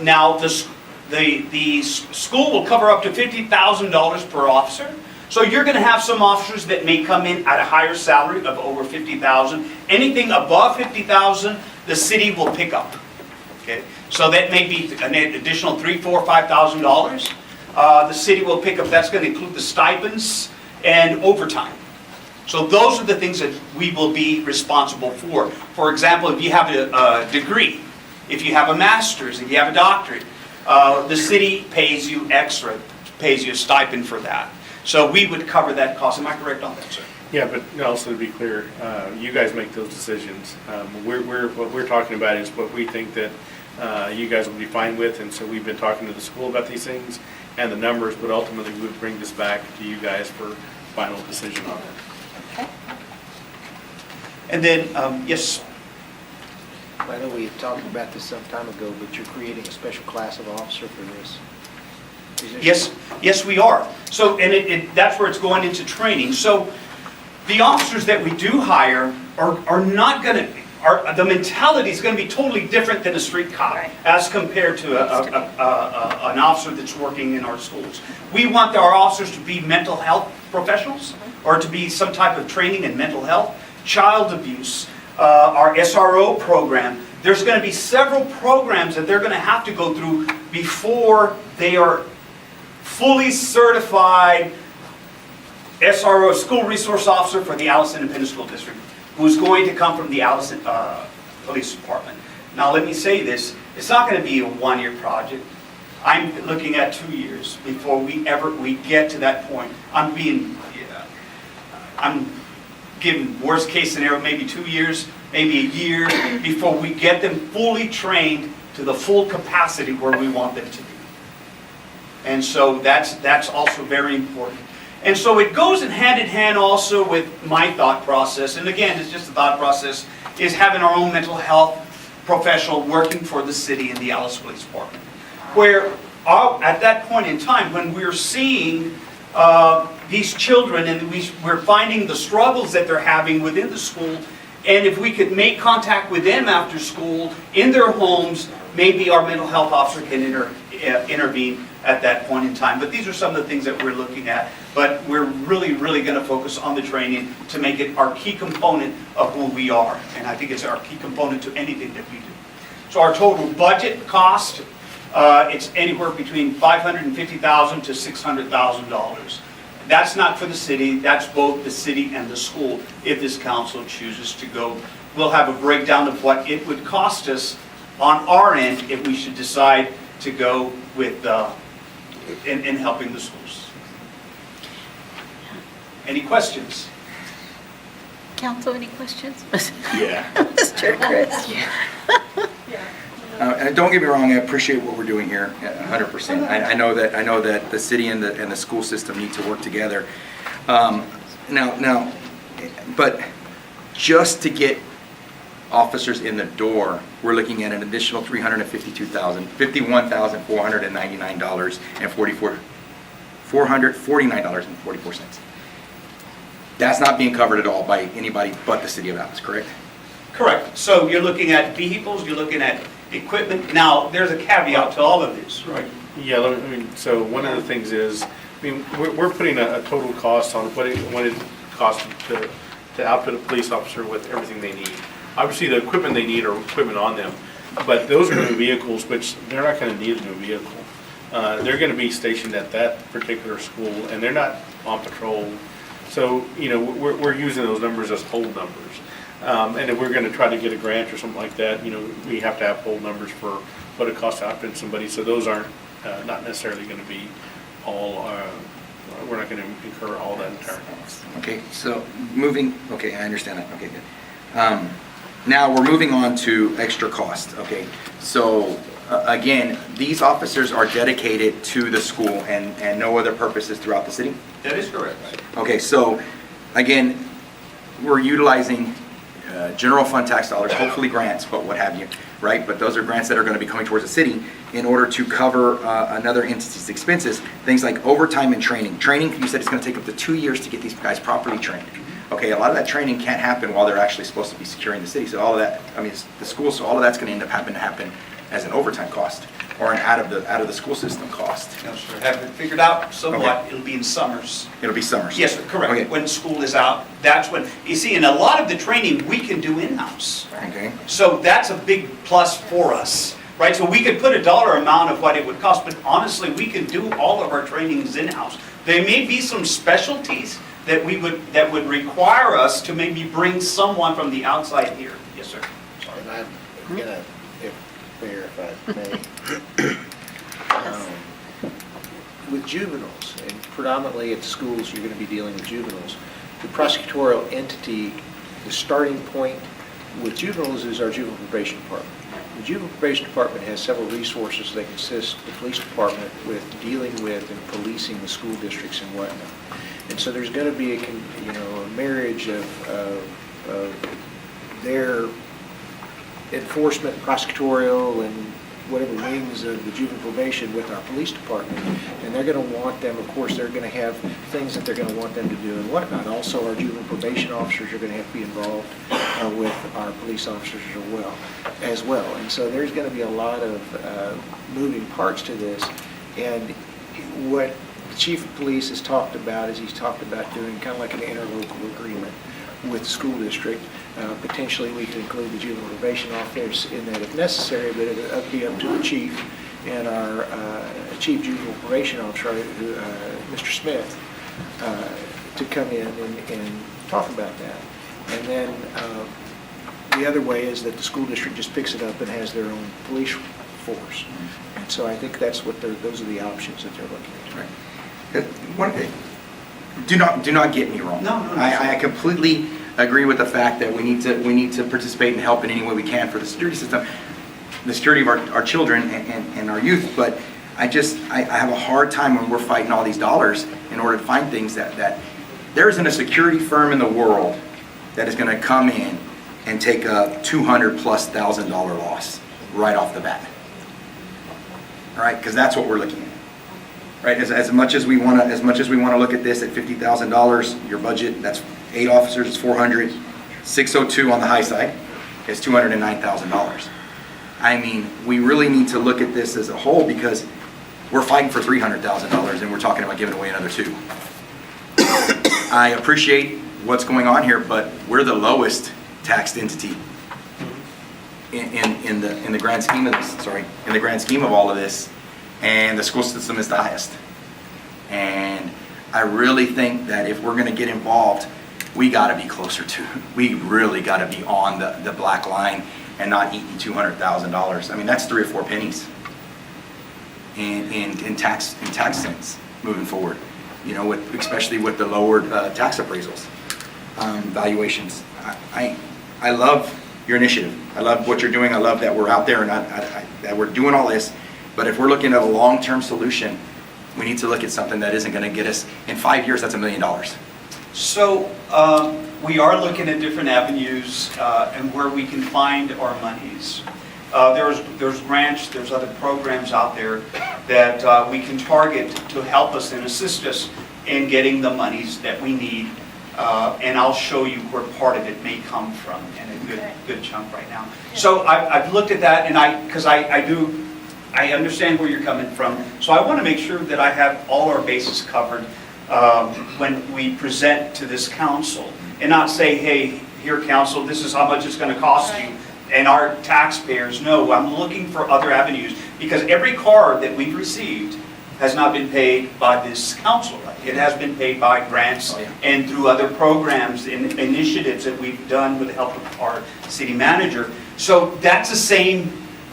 Now, the school will cover up to $50,000 per officer. So you're going to have some officers that may come in at a higher salary of over $50,000. Anything above $50,000, the city will pick up. Okay, so that may be an additional $3,000, $4,000, $5,000. The city will pick up. That's going to include the stipends and overtime. So those are the things that we will be responsible for. For example, if you have a degree, if you have a master's, if you have a doctorate, the city pays you extra, pays you a stipend for that. So we would cover that cost. Am I correct on that, sir? Yeah, but also to be clear, you guys make those decisions. What we're talking about is what we think that you guys will be fine with, and so we've been talking to the school about these things and the numbers, but ultimately we would bring this back to you guys for final decision on it. Okay. And then, yes, I know we had talked about this some time ago, but you're creating a special class of officer for this position? yes, we are. So, and that's where it's going into training. So the officers that we do hire are not going to, the mentality is going to be totally different than a street cop, right, as compared to an officer that's working in our schools. We want our officers to be mental health professionals, or to be some type of training in mental health, child abuse, our SRO program. There's going to be several programs that they're going to have to go through before they are fully certified SRO, school resource officer for the Alice Independent School District, who's going to come from the Alice Police Department. Now let me say this, it's not going to be a one-year project. I'm looking at 2 years before we get to that point. I'm giving worst case scenario, maybe 2 years, maybe a year, before we get them fully trained to the full capacity where we want them to be. And so that's also very important. And so it goes in hand also with my thought process, and again, it's just a thought process, is having our own mental health professional working for the city and the Alice Police Department. Where at that point in time, when we're seeing these children and we're finding the struggles that they're having within the school, and if we could make contact with them after school, in their homes, maybe our mental health officer can intervene at that point in time. But these are some of the things that we're looking at. But we're really going to focus on the training to make it our key component of who we are. And I think it's our key component to anything that we do. So our total budget cost, it's anywhere between $550,000 to $600,000. That's not for the city, that's both the city and the school, if this council chooses to go. We'll have a breakdown of what it would cost us on our end if we should decide to go with in helping the schools. Any questions? Council, any questions? Yeah. Mr. Chris? And don't get me wrong, I appreciate what we're doing here, 100%. I know that the city and the school system need to work together. Now, but just to get officers in the door, we're looking at an additional $449.44. That's not being covered at all by anybody but the city of Alice, correct? Correct. So you're looking at vehicles, you're looking at equipment. Now, there's a caveat to all of this, right? Yeah, so one of the things is, we're putting a total cost on what it costs to outfit a police officer with everything they need. Obviously, the equipment they need are equipment on them, but those are new vehicles, which they're not going to need a new vehicle. They're going to be stationed at that particular school, and they're not on patrol. So, we're using those numbers as whole numbers. And if we're going to try to get a grant or something like that, we have to have whole numbers for what it costs to outfit somebody. So those aren't not necessarily going to be all, we're not going to incur all that entire cost. Okay, so I understand that. Okay, good. Now, we're moving on to extra cost, okay? So, again, these officers are dedicated to the school and no other purposes throughout the city? That is correct. Okay, so, again, we're utilizing general fund tax dollars, hopefully grants, but what have you, right? But those are grants that are going to be coming towards the city in order to cover another entity's expenses, things like overtime and training. Training, you said it's going to take up to 2 years to get these guys properly trained. Okay, a lot of that training can't happen while they're actually supposed to be securing the city. So all of that, I mean, it's the school, so all of that's going to end up having to happen as an overtime cost or an out of the school system cost. No, sir. Have it figured out somewhat. It'll be in summers. It'll be summers. Yes, sir, correct. Okay. When school is out, that's when, you see, and a lot of the training we can do in-house. Okay. So that's a big plus for us, right? So we could put a dollar amount of what it would cost, but honestly, we can do all of our trainings in-house. There may be some specialties that would require us to maybe bring someone from the outside here. Yes, sir. Sorry. And I'm gonna, if I may, with juveniles, and predominantly at the schools, you're gonna be dealing with juveniles. The prosecutorial entity, the starting point with juveniles is our juvenile probation department. The juvenile probation department has several resources that can assist the police department with dealing with and policing the school districts and whatnot. And so there's going to be a marriage of their enforcement, prosecutorial, and whatever wings of the juvenile probation with our police department. And they're going to want them, of course, they're going to have things that they're going to want them to do and whatnot. Also, our juvenile probation officers are going to have to be involved with our police officers as well. And so there's going to be a lot of moving parts to this. And what the chief of police has talked about is he's talked about doing kind of like an interlocal agreement with the school district. Potentially, we could include the juvenile probation officers in that if necessary, but it would be up to the chief and our chief juvenile probation officer, Mr. Smith, to come in and talk about that. And then the other way is that the school district just picks it up and has their own police force. And so I think that's what those are the options that they're looking at. Right. Do not get me wrong. No. I completely agree with the fact that we need to participate and help in any way we can for the security system, the security of our children and our youth. But I have a hard time when we're fighting all these dollars in order to find things that there isn't a security firm in the world that is going to come in and take a $200,000+ loss right off the bat. All right, because that's what we're looking at. Right, as much as we want to look at this at $50,000, your budget, that's 8 officers, it's $400, 602 on the high side, is $209,000. I mean, we really need to look at this as a whole because we're fighting for $300,000 and we're talking about giving away another $2. I appreciate what's going on here, but we're the lowest taxed entity in the grand scheme of this. In the grand scheme of all of this. And the school system is the highest. And I really think that if we're going to get involved, we got to be closer to, we really got to be on the black line and not eating $200,000. I mean, that's 3 or 4 pennies in tax cents moving forward. You know, especially with the lowered tax appraisals, valuations. I love your initiative. I love what you're doing. I love that we're out there and that we're doing all this. But if we're looking at a long-term solution, we need to look at something that isn't going to get us, in 5 years, that's $1 million. So we are looking at different avenues and where we can find our monies. There's grants, there's other programs out there that we can target to help us and assist us in getting the monies that we need. And I'll show you where part of it may come from, and a good chunk right now. So I've looked at that, and because I understand where you're coming from. So I want to make sure that I have all our bases covered when we present to this council, and not say, hey, here, council, this is how much it's going to cost you, and our taxpayers. No, I'm looking for other avenues, because every car that we've received has not been paid by this council. It has been paid by grants and through other programs and initiatives that we've done with the help of our city manager. So that's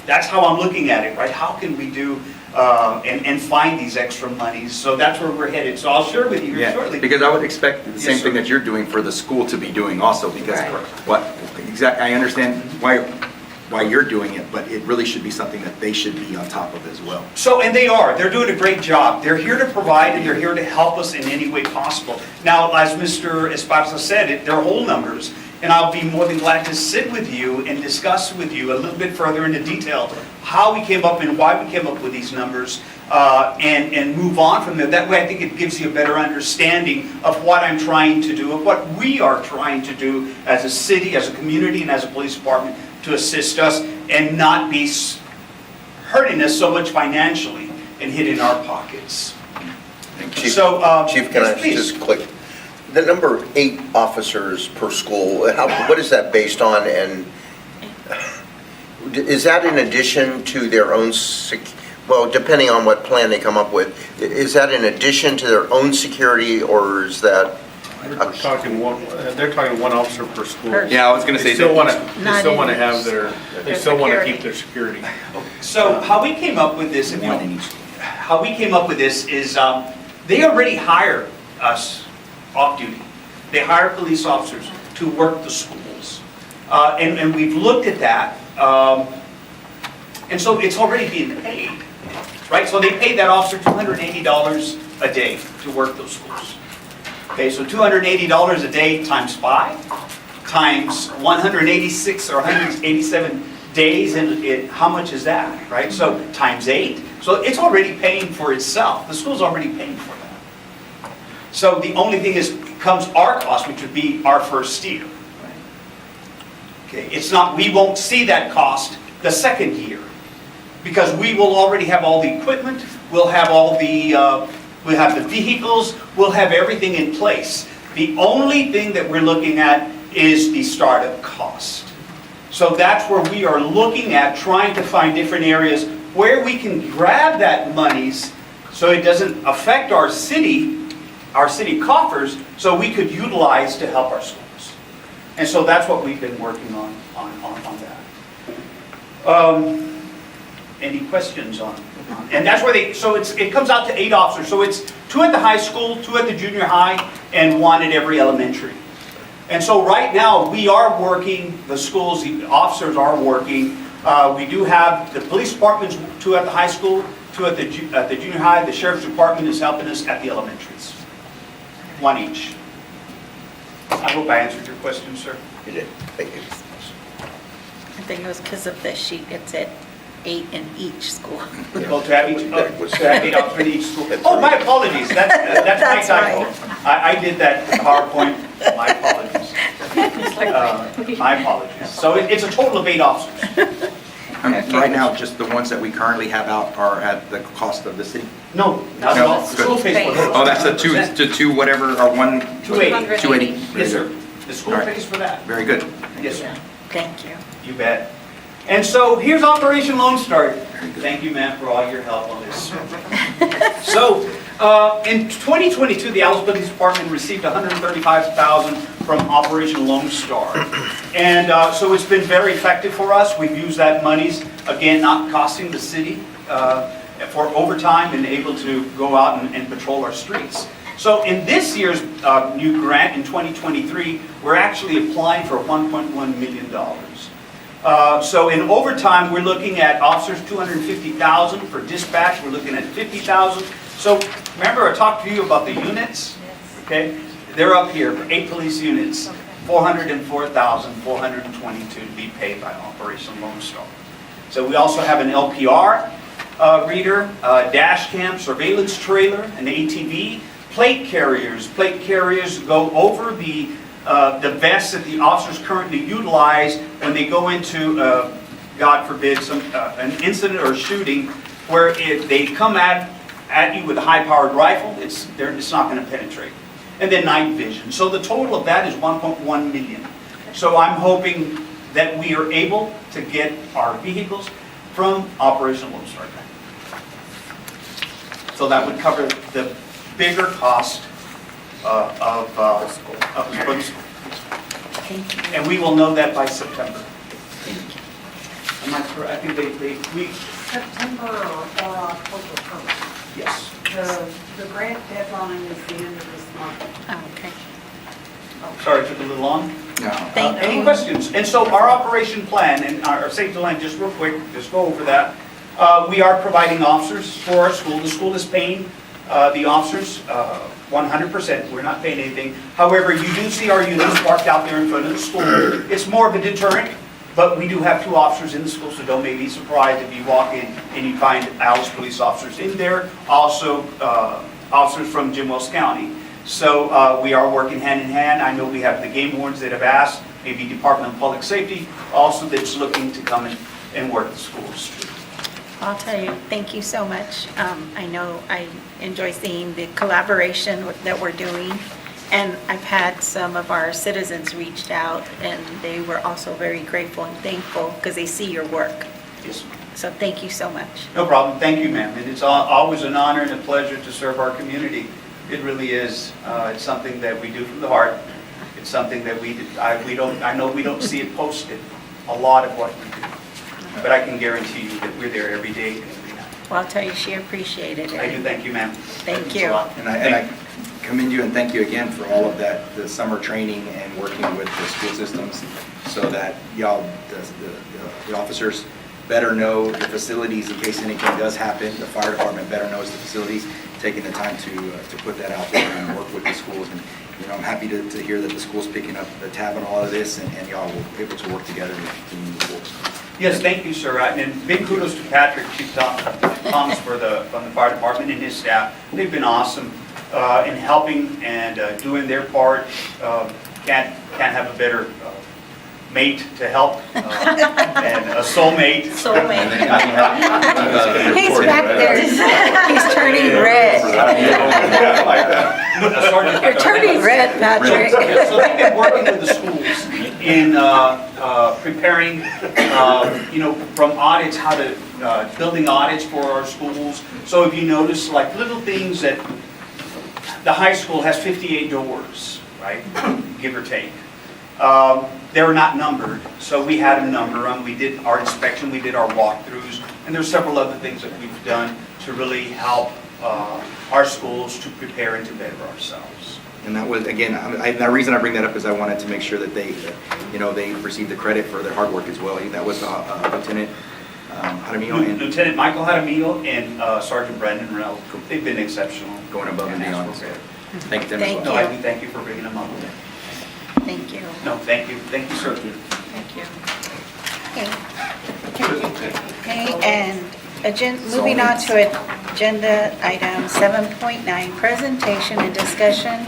that's how I'm looking at it, right? How can we do and find these extra monies? So that's where we're headed. So I'll share with you here shortly. Because I would expect the same thing that you're doing for the school to be doing also, because I understand why you're doing it, but it really should be something that they should be on top of as well. So, and they are. They're doing a great job. They're here to provide, and they're here to help us in any way possible. Now, as Mr. Esparza said, they're whole numbers, and I'll be more than glad to sit with you and discuss with you a little bit further into detail how we came up and why we came up with these numbers, and move on from there. That way, I think it gives you a better understanding of what I'm trying to do, of what we are trying to do as a city, as a community, and as a police department to assist us and not be hurting us so much financially and hitting our pockets. Chief, So, Chief, can yes, I please. just click? The number 8 officers per school, what is that based on? And is that in addition to their own, well, depending on what plan they come up with, is that in addition to their own security, or is that? They're talking one officer per school. Yeah, I was gonna say They still that- want to have they still want to keep their security. So how we came up with this, how we came up with this is they already hire us off-duty. They hire police officers to work the schools. And we've looked at that. And so it's already being paid, right? So they paid that officer $280 a day to work those schools. Okay, so $280 a day times 5, times 186 or 187 days, and how much is that, right? So times 8. So it's already paying for itself. The school's already paying for that. So the only thing is, comes our cost, which would be our first year. Okay, it's not, we won't see that cost the second year, because we will already have all the equipment, we'll have all the, we'll have the vehicles, we'll have everything in place. The only thing that we're looking at is the startup cost. So that's where we are looking at, trying to find different areas where we can grab that monies so it doesn't affect our city coffers, so we could utilize to help our schools. And so that's what we've been working on that. Any questions on? And that's where it comes out to 8 officers. So it's 2 at the high school, 2 at the junior high, and 1 at every elementary. And so right now, we are working, the schools, the officers are working. We do have the police department's 2 at the high school, 2 at the junior high. The sheriff's department is helping us at the elementaries. 1 each. I hope I answered your question, sir. You did. Thank you. I think it was because of the sheet, it said 8 in each school. Well, to have 8 officers in each school. Oh, my apologies, that's my typo. I did that PowerPoint, my apologies. My apologies. So it's a total of 8 officers. Right now, just the ones that we currently have out are at the cost of the city? No, not at all. The school pays for those. Oh, that's a two whatever, or 1? 280. 280. Yes, sir. The school All right. pays for that. Very good. Yes, sir. Thank you. You bet. And so here's Operation Lone Star. Thank you, ma'am, for all your help on this. So in 2022, the Alice Police Department received $135,000 from Operation Lone Star. And so it's been very effective for us. We've used that monies, again, not costing the city, for overtime and able to go out and patrol our streets. So in this year's new grant in 2023, we're actually applying for $1.1 million. So in overtime, we're looking at officers $250,000 for dispatch. We're looking at $50,000. So remember, I talked to you about the units. Okay, they're up here for 8 police units, $404,422 to be paid by Operation Lone Star. So we also have an LPR reader, dash cam, surveillance trailer, an ATV, plate carriers. Plate carriers go over the vests that the officers currently utilize when they go into, God forbid, an incident or shooting where if they come at you with a high-powered rifle, it's not going to penetrate. And then night vision. So the total of that is $1.1 million. So I'm hoping that we are able to get our vehicles from Operation Lone Star. So that would cover the bigger cost of the school. And we will know that by September. Am I correct? I think we September or October 1st. Yes. The grant deadline is the end of this month. Oh, okay. Sorry, took a little long. No. Thank Any you. questions? And so our operation plan and our safety line, just real quick, just go over that. We are providing officers for our school. The school is paying the officers 100%. We're not paying anything. However, you do see our units parked out there in front of the school. It's more of a deterrent, but we do have 2 officers in the school, so don't maybe be surprised if you walk in and you find Alice police officers in there. Also, officers from Jim Wells County. So we are working hand in hand. I know we have the game wardens that have asked, maybe Department of Public Safety, also that's looking to come in and work the schools. I'll tell you, thank you so much. I know I enjoy seeing the collaboration that we're doing. And I've had some of our citizens reached out, and they were also very grateful and thankful because they see your work. Yes. So thank you so much. No problem. Thank you, ma'am. And it's always an honor and a pleasure to serve our community. It really is. It's something that we do from the heart. It's something that I know we don't see it posted, a lot of what we do. But I can guarantee you that we're there every day and every night. Well, I'll tell you, she appreciated it. I do thank you, ma'am. Thank you. And I commend you and thank you again for all of that, the summer training and working with the school systems so that y'all, the officers better know the facilities in case anything does happen. The fire department better knows the facilities, taking the time to put that out there and work with the schools. And, you know, I'm happy to hear that the school's picking up the tab on all of this and y'all will be able to work together to move forward. Yes, thank you, sir. And big kudos to Patrick, Chief Thomas from the fire department and his staff. They've been awesome in helping and doing their part. Can't have a better mate to help and a soulmate. Soulmate. He's back there. He's turning red. You're turning red, Patrick. So they've been working with the schools in preparing, from audits, how to, building audits for our schools. So if you notice, like little things that, the high school has 58 doors, right, give or take. They were not numbered, so we had them number them. We did our inspection, we did our walkthroughs, and there's several other things that we've done to really help our schools to prepare and to better ourselves. And that was, again, the reason I bring that up is I wanted to make sure that they, they received the credit for their hard work as well. That was Lieutenant Jaramillo and Lieutenant Michael Jaramillo and Sergeant Brandon Rell. They've been exceptional. Going above and beyond. Thank them Thank as No, well. I do thank you for bringing them up. Thank you. No, thank you. Thank you, sir. Thank you. Okay, and moving on to agenda item 7.9, presentation and discussion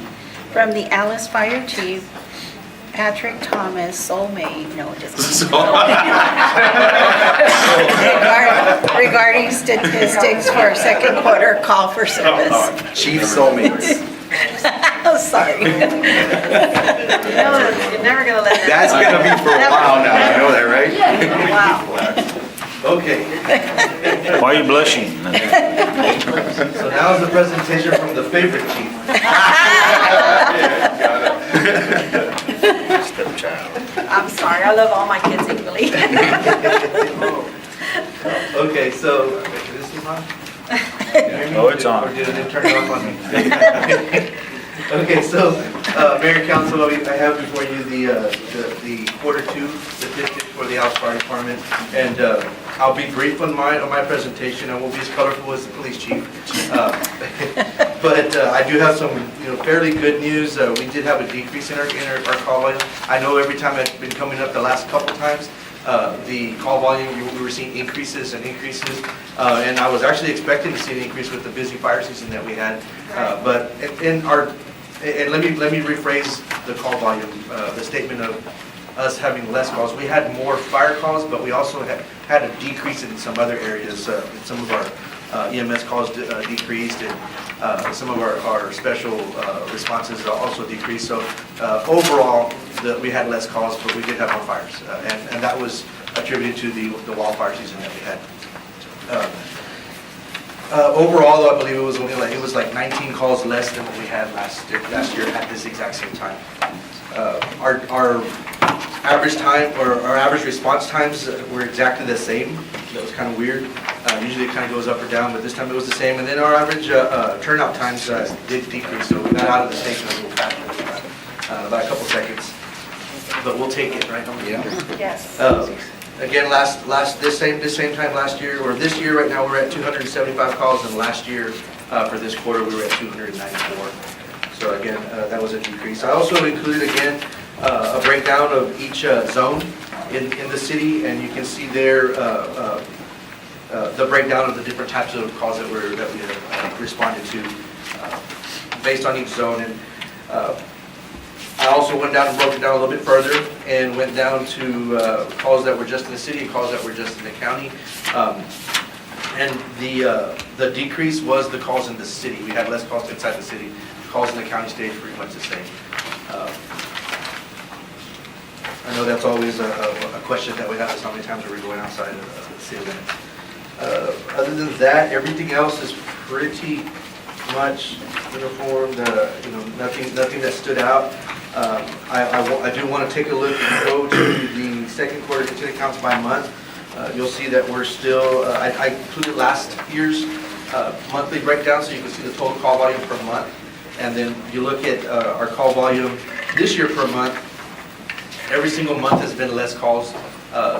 from the Alice Fire Chief, Patrick Thomas, soulmate, no, just regarding statistics for second quarter call for service. Chief soulmates. Oh, sorry. You're never gonna let that. That's gonna be for a while now, you know that, right? Wow. Okay, Why are you blushing? so now is the presentation from the favorite chief. Stepchild. I'm sorry, I love all my kids equally. Okay, so, this is on? Oh, it's on. Or did it turn it off on me? Okay, so, Mayor, Council, I have before you the quarter 2 statistics for the Alice Fire Department, and I'll be brief on my presentation. I won't be as colorful as the police chief, but I do have some fairly good news. We did have a decrease in our call volume. I know every time it's been coming up the last couple times, the call volume, we were seeing increases and increases, and I was actually expecting to see an increase with the busy fire season that we had, but and let me rephrase the call volume, the statement of us having less calls. We had more fire calls, but we also had a decrease in some other areas. Some of our EMS calls decreased, and some of our special responses also decreased. So overall, we had less calls, but we did have more fires, and that was attributed to the wildfire season that we had. Overall, though, I believe it was like 19 calls less than what we had last year at this exact same time. Our average time or our average response times were exactly the same. That was kind of weird. Usually it kind of goes up or down, but this time it was the same. And then our average turnout times did decrease, so we got out of the station a little faster. about a couple seconds, but we'll take it, right? Yes. Again, this same time last year, or this year, right now, we're at 275 calls, and last year, for this quarter, we were at 294. So again, that was a decrease. I also included, again, a breakdown of each zone in the city, and you can see there the breakdown of the different types of calls that we responded to based on each zone. And I also went down and broke it down a little bit further and went down to calls that were just in the city and calls that were just in the county. And the decrease was the calls in the city. We had less calls inside the city. Calls in the county stayed pretty much the same. I know that's always a question that we have, is how many times are we going outside of the city limits. Other than that, everything else is pretty much uniform. Nothing that stood out. I do want to take a look and go to the second quarter contingent accounts by month. You'll see that we're still, I included last year's monthly breakdown so you can see the total call volume per month. And then you look at our call volume this year per month. Every single month has been less calls,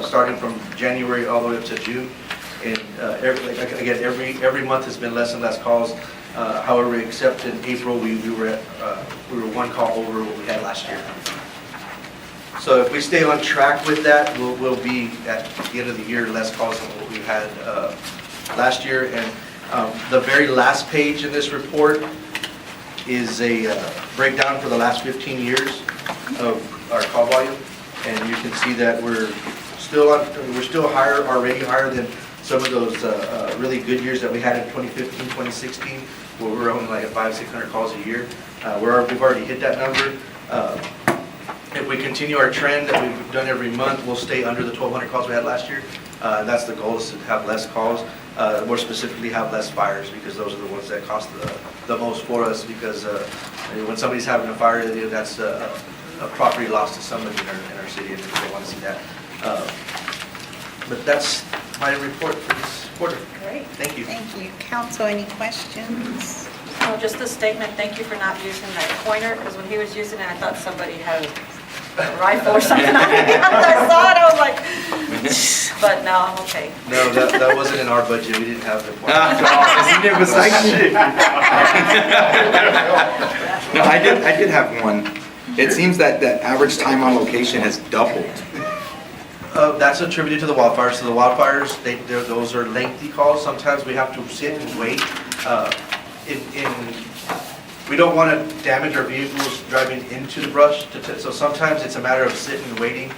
starting from January all the way up to June. And every month has been less and less calls. However, except in April, we were one call over what we had last year. So if we stay on track with that, we'll be at the end of the year less calls than what we had last year. And the very last page in this report is a breakdown for the last 15 years of our call volume, and you can see that we're still higher, already higher than some of those really good years that we had in 2015, 2016, where we were only like at 500-600 calls a year. We've already hit that number. If we continue our trend that we've done every month, we'll stay under the 1,200 calls we had last year. That's the goal, is to have less calls. More specifically, have less fires, because those are the ones that cost the most for us, because when somebody's having a fire, that's a property loss to somebody in our city, and we don't want to see that. But that's my report for this quarter. Great. Thank you. Thank you. Council, any questions? No, just a statement, thank you for not using that pointer, because when he was using it, I thought somebody had a rifle or something. I saw it, I was like, but no, I'm okay. No, that wasn't in our budget. We didn't have the point. No, I did have one. It seems that the average time on location has doubled. That's attributed to the wildfires. So the wildfires, those are lengthy calls. Sometimes we have to sit and wait. We don't want to damage our vehicles driving into the brush. So sometimes it's a matter of sitting and waiting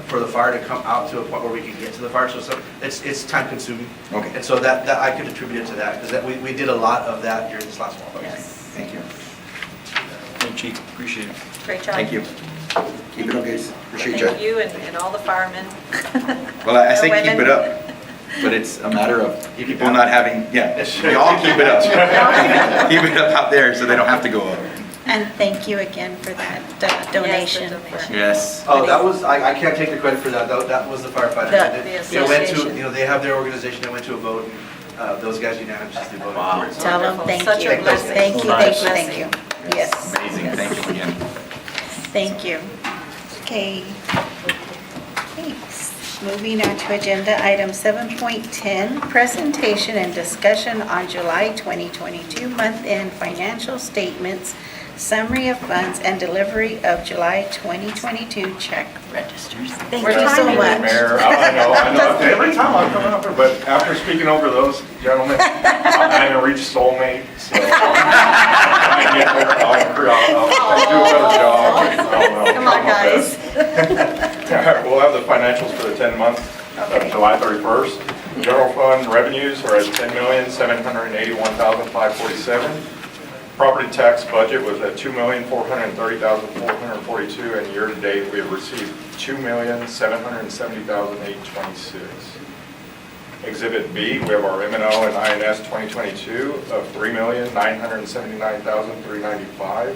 for the fire to come out to a point where we can get to the fire. So it's time consuming. Okay. And so that I could attribute it to that, because we did a lot of that during this last wildfire. Yes. Thank you. Thank you, Chief, appreciate it. Great job. Thank you. Keep it up, guys. Appreciate you. Thank you and all the firemen. Well, I say Women. keep it up, but it's a matter of people not having, we all keep it up. Keep it up out there so they don't have to go up. And thank you again for that donation. Yes. Oh, that was, I can't take the credit for that. That was the firefighter. The They went to, association. they have their organization, they went to a vote, and those guys unanimously voted for it. So Tell them thank Such you. a blessing. Thank you, Nice. thank you, thank you. Yes. Amazing, yes. thank you again. Thank you. Okay. Thanks. Moving on to agenda item 7.10, presentation and discussion on July 2022 month-end financial statements, summary of funds, and delivery of July 2022 check registers. Thank you so much. Mayor, I know. Every time I come up here, but after speaking over those gentlemen, I haven't reached soulmate, so I'll do a better job. Come on, guys. All right, we'll have the financials for the 10 months of July 31st. General fund revenues are at $10,781,547. Property tax budget was at $2,430,442, and year-to-date we have received $2,770,826. Exhibit B, we have our M&O and INS 2022 of $3,979,395,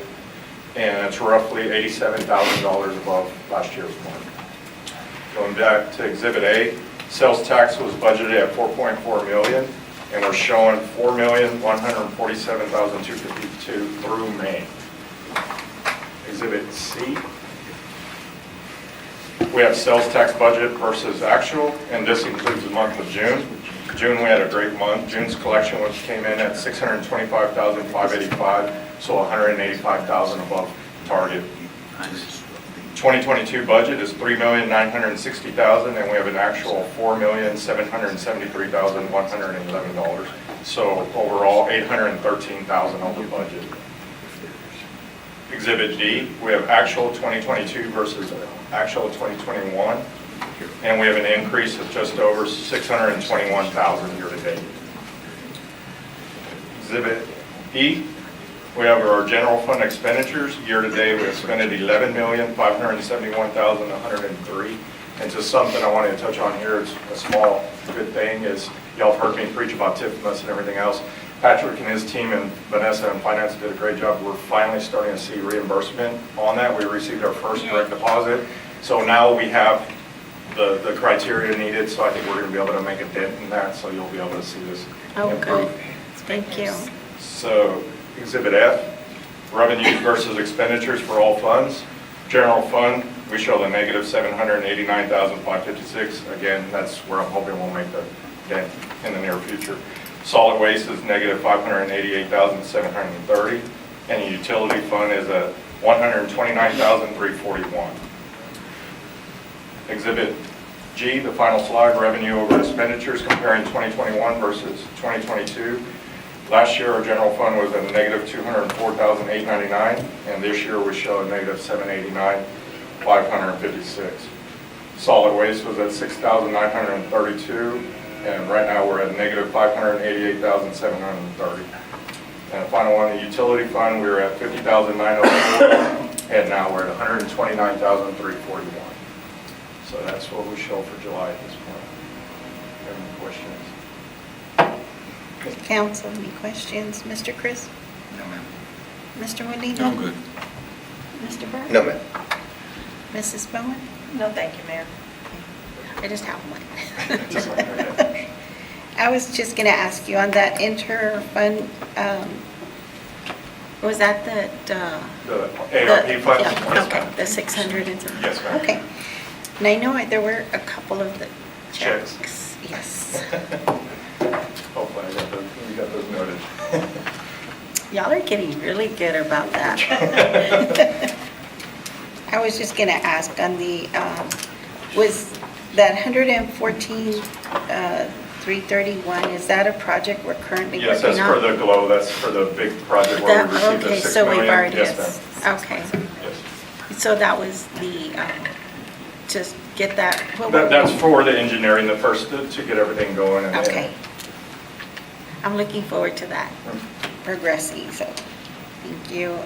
and it's roughly $87,000 above last year's mark. Going back to Exhibit A, sales tax was budgeted at $4.4 million, and we're showing $4,147,252 through May. Exhibit C. We have sales tax budget versus actual, and this includes the month of June. June, we had a great month. June's collection came in at $625,585, so $185,000 above target. 2022 budget is $3,960,000, and we have an actual of $4,773,111. So overall, $813,000 over budget. Exhibit D, we have actual 2022 versus actual 2021, and we have an increase of just over $621,000 year to date. Exhibit E, we have our general fund expenditures. Year to date, we have spent $11,571,103. And just something I wanted to touch on here, it's a small good thing, is y'all have heard me preach about TIFMAS and everything else. Patrick and his team and Vanessa and finance did a great job. We're finally starting to see reimbursement on that. We received our first direct deposit. So now we have the criteria needed, so I think we're going to be able to make a dent in that, so you'll be able to see this improve. Thank you. So Exhibit F, revenues versus expenditures for all funds. General fund, we show the negative $789,556. Again, that's where I'm hoping we'll make the dent in the near future. Solid waste is negative $588,730, and the utility fund is at $129,341. Exhibit G, the final slide, revenue over expenditures comparing 2021 versus 2022. Last year, our general fund was at a negative $204,899, and this year we show a negative $789,556. Solid waste was at $6,932, and right now we're at negative $588,730. And the final one, the utility fund, we were at $50,904, and now we're at $129,341. So that's what we show for July at this point. Any questions? Council, any questions? Mr. Chris? No, ma'am. Mr. Molina? I'm good. Mr. Burke? No, ma'am. Mrs. Bowen? No, thank you, Mayor. I just have one. I was just going to ask you on that inter-fund, was that the ARP fund? Yeah, okay, the 600 and something? Yes, ma'am. Okay. And I know there were a couple of the Checks. checks. Yes. Hopefully we got those noted. Y'all are getting really good about that. I was just going to ask on the, was that 114,331, is that a project we're currently working on? Yes, that's for the GLOW, that's for the big project where we received the Okay, $6 million. so we've already, Yes, ma'am. okay. Yes. So that was the, just get that. That's for the engineering, the first to get everything going. And Okay. I'm looking forward to that, progressing, so, thank you.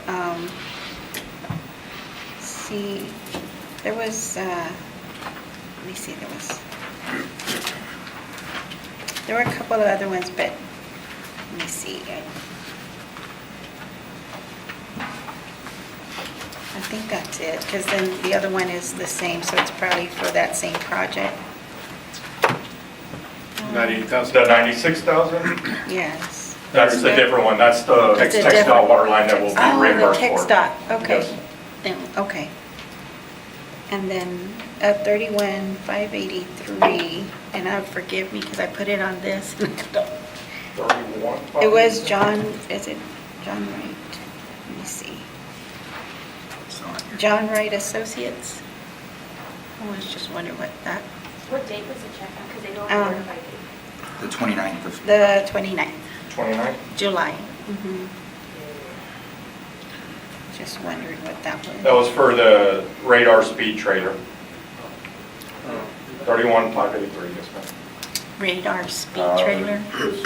See, there was, let me see, there were a couple of other ones, but, let me see. I think that's it, because then the other one is the same, so it's probably for that same project. 98,000. The 96,000? Yes. That's the different one, that's the It's a TxDOT different- water line that will be reimbursed for. Oh, the TxDOT, okay. Yes. Then, okay. And then 31,583, and forgive me because I put it on this. 31. It was John, is it John Wright? Let me see. John Wright Associates. I was just wondering what that, What date was the check on? Because they don't Um, notify you. The 29th of. the 29th, 29? July. Just wondering what that was. That was for the radar speed trailer. 31,583, yes, ma'am. Radar speed trailer. Chief's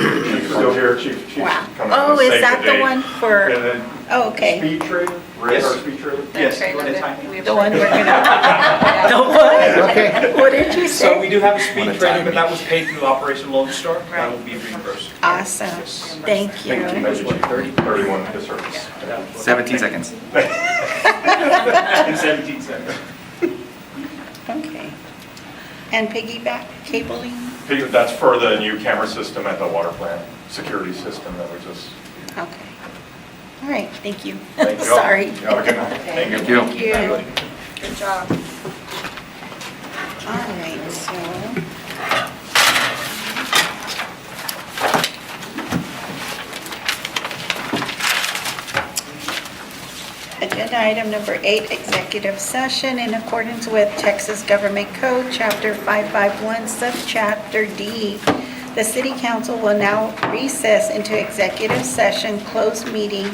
still here, Chief's Wow. coming Oh, to is save that the day. one for, And then oh, okay. Speed trailer, radar speed trailer? Yes. The one we're gonna, the what? Okay. What did you So we say? do have a speed trailer, but that was paid through Operation Lone Star. That will be reimbursed. Awesome. Thank you. That's what, 30? 31, yes, sir. 17 seconds. And 17 cents. Okay. And piggyback cabling? That's for the new camera system at the water plant, security system that we just, Okay. All right, thank you. Thank you all. Sorry. You have a good night. Thank you. Thank you. Good job. All right, so. Agenda item number 8, executive session in accordance with Texas Government Code, Chapter 551, Subchapter D. The City Council will now recess into executive session closed meeting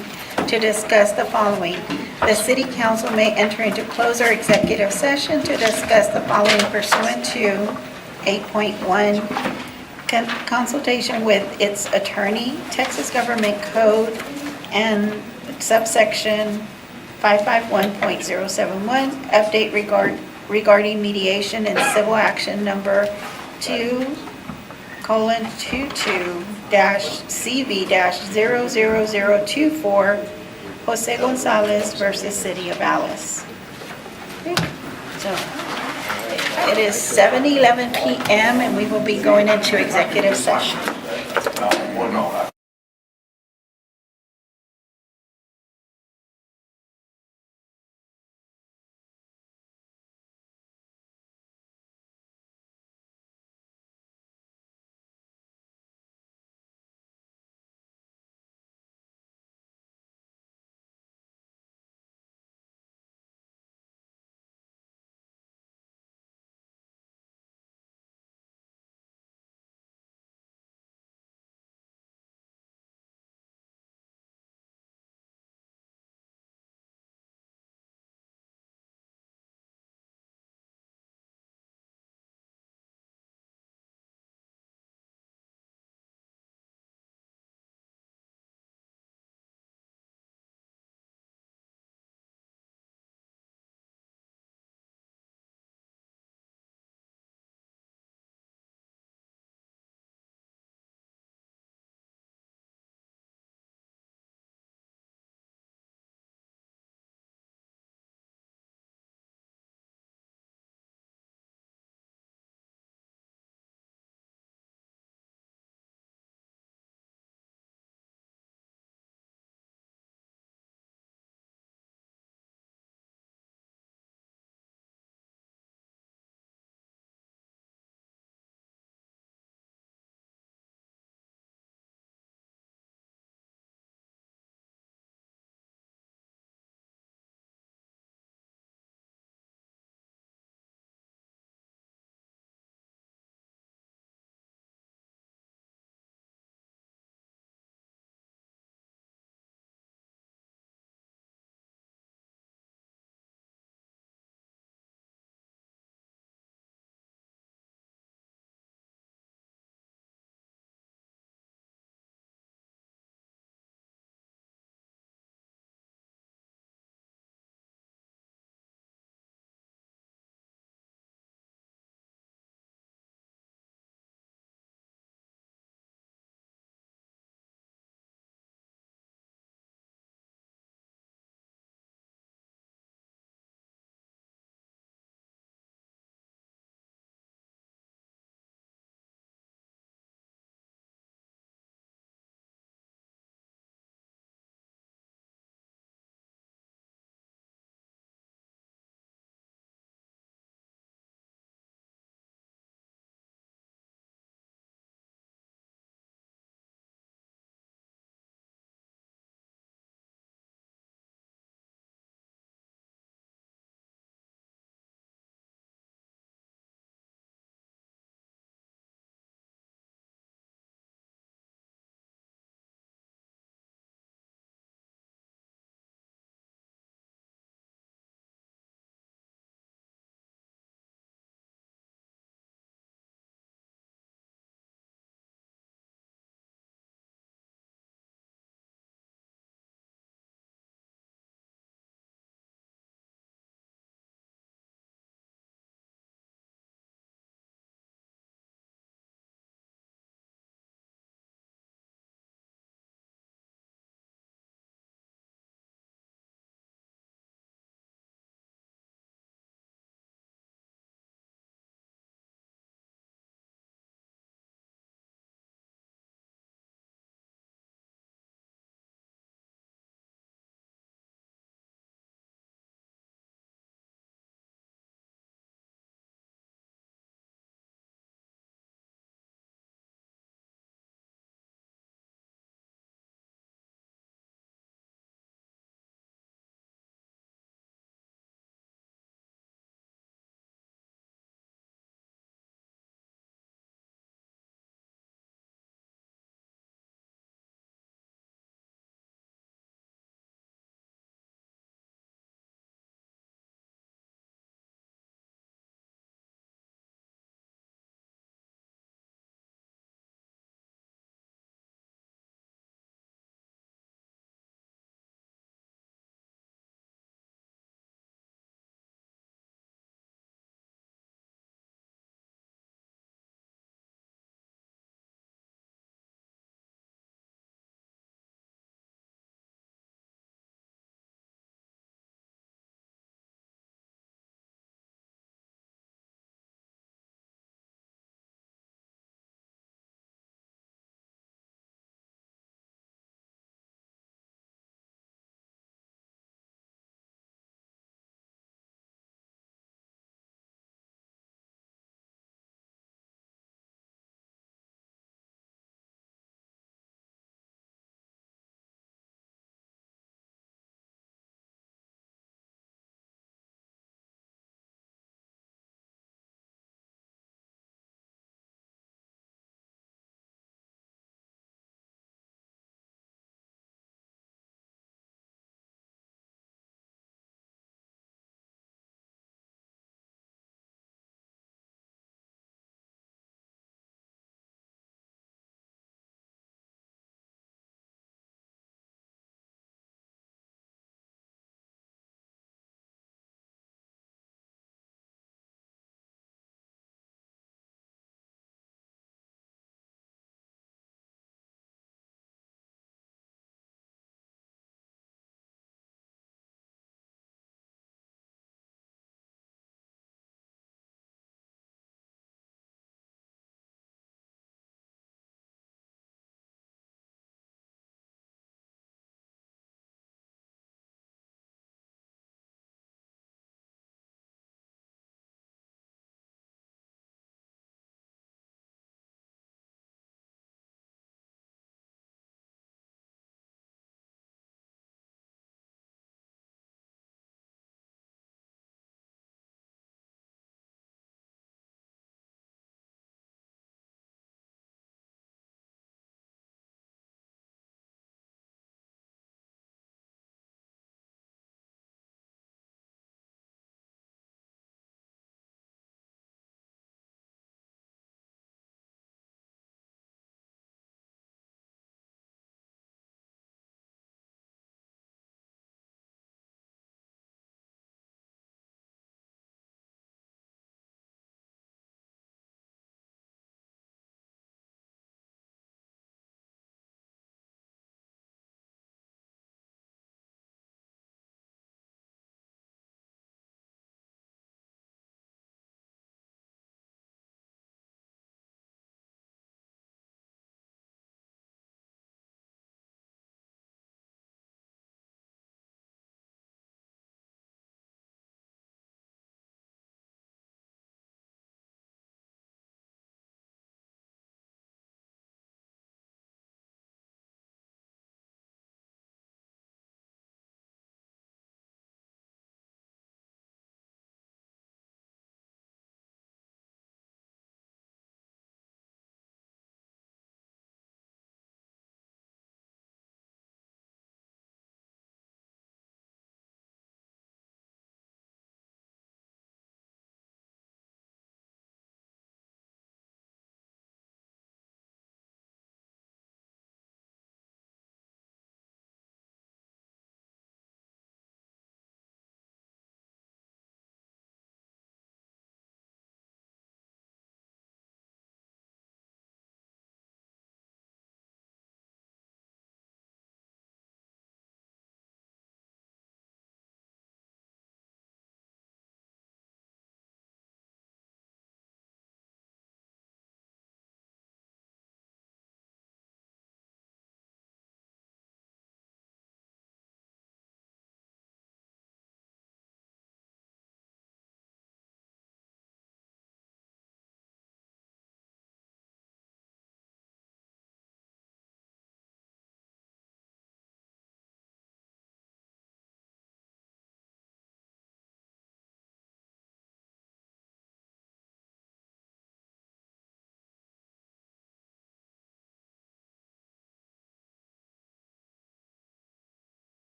to discuss the following. The City Council may enter into closed or executive session to discuss the following pursuant to 8.1, consultation with its attorney, Texas Government Code, and subsection 551.071, update regarding mediation and civil action number 2:CV-00024, Jose Gonzalez versus City of Alice. Okay, so it is 7:11 p.m. and we will be going into executive session.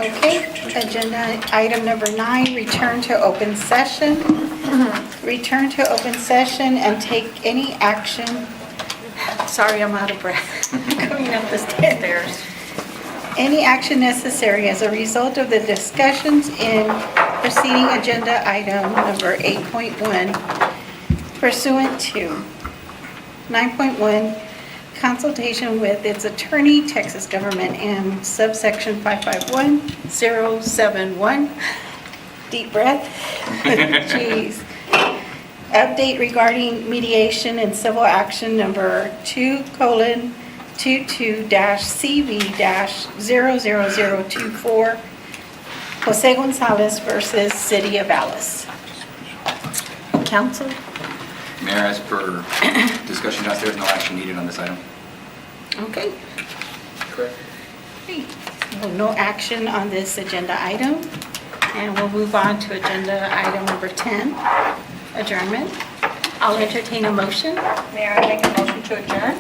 Okay, agenda item number 9, return to open session. Return to open session and take any action. Sorry, I'm out of breath coming up the stairs. Any action necessary as a result of the discussions in preceding agenda item number 8.1 pursuant to 9.1 consultation with its attorney, Texas Government, and subsection 551071. Deep breath. Jeez. Update regarding mediation and civil action number 2:22-CV-00024, Jose Gonzalez versus City of Alice. Council? Mayor, as per discussion downstairs, no action needed on this item. Okay. Correct. Okay. So no action on this agenda item. And we'll move on to agenda item number 10, adjournment. I'll entertain a motion. Mayor, I make a motion to adjourn.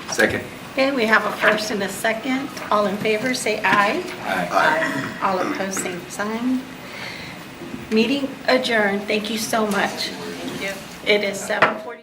Second. Okay, we have a first and a second. All in favor, say aye. Aye. All opposed, same sign. Meeting adjourned. Thank you so much. Thank you. It is 7:40.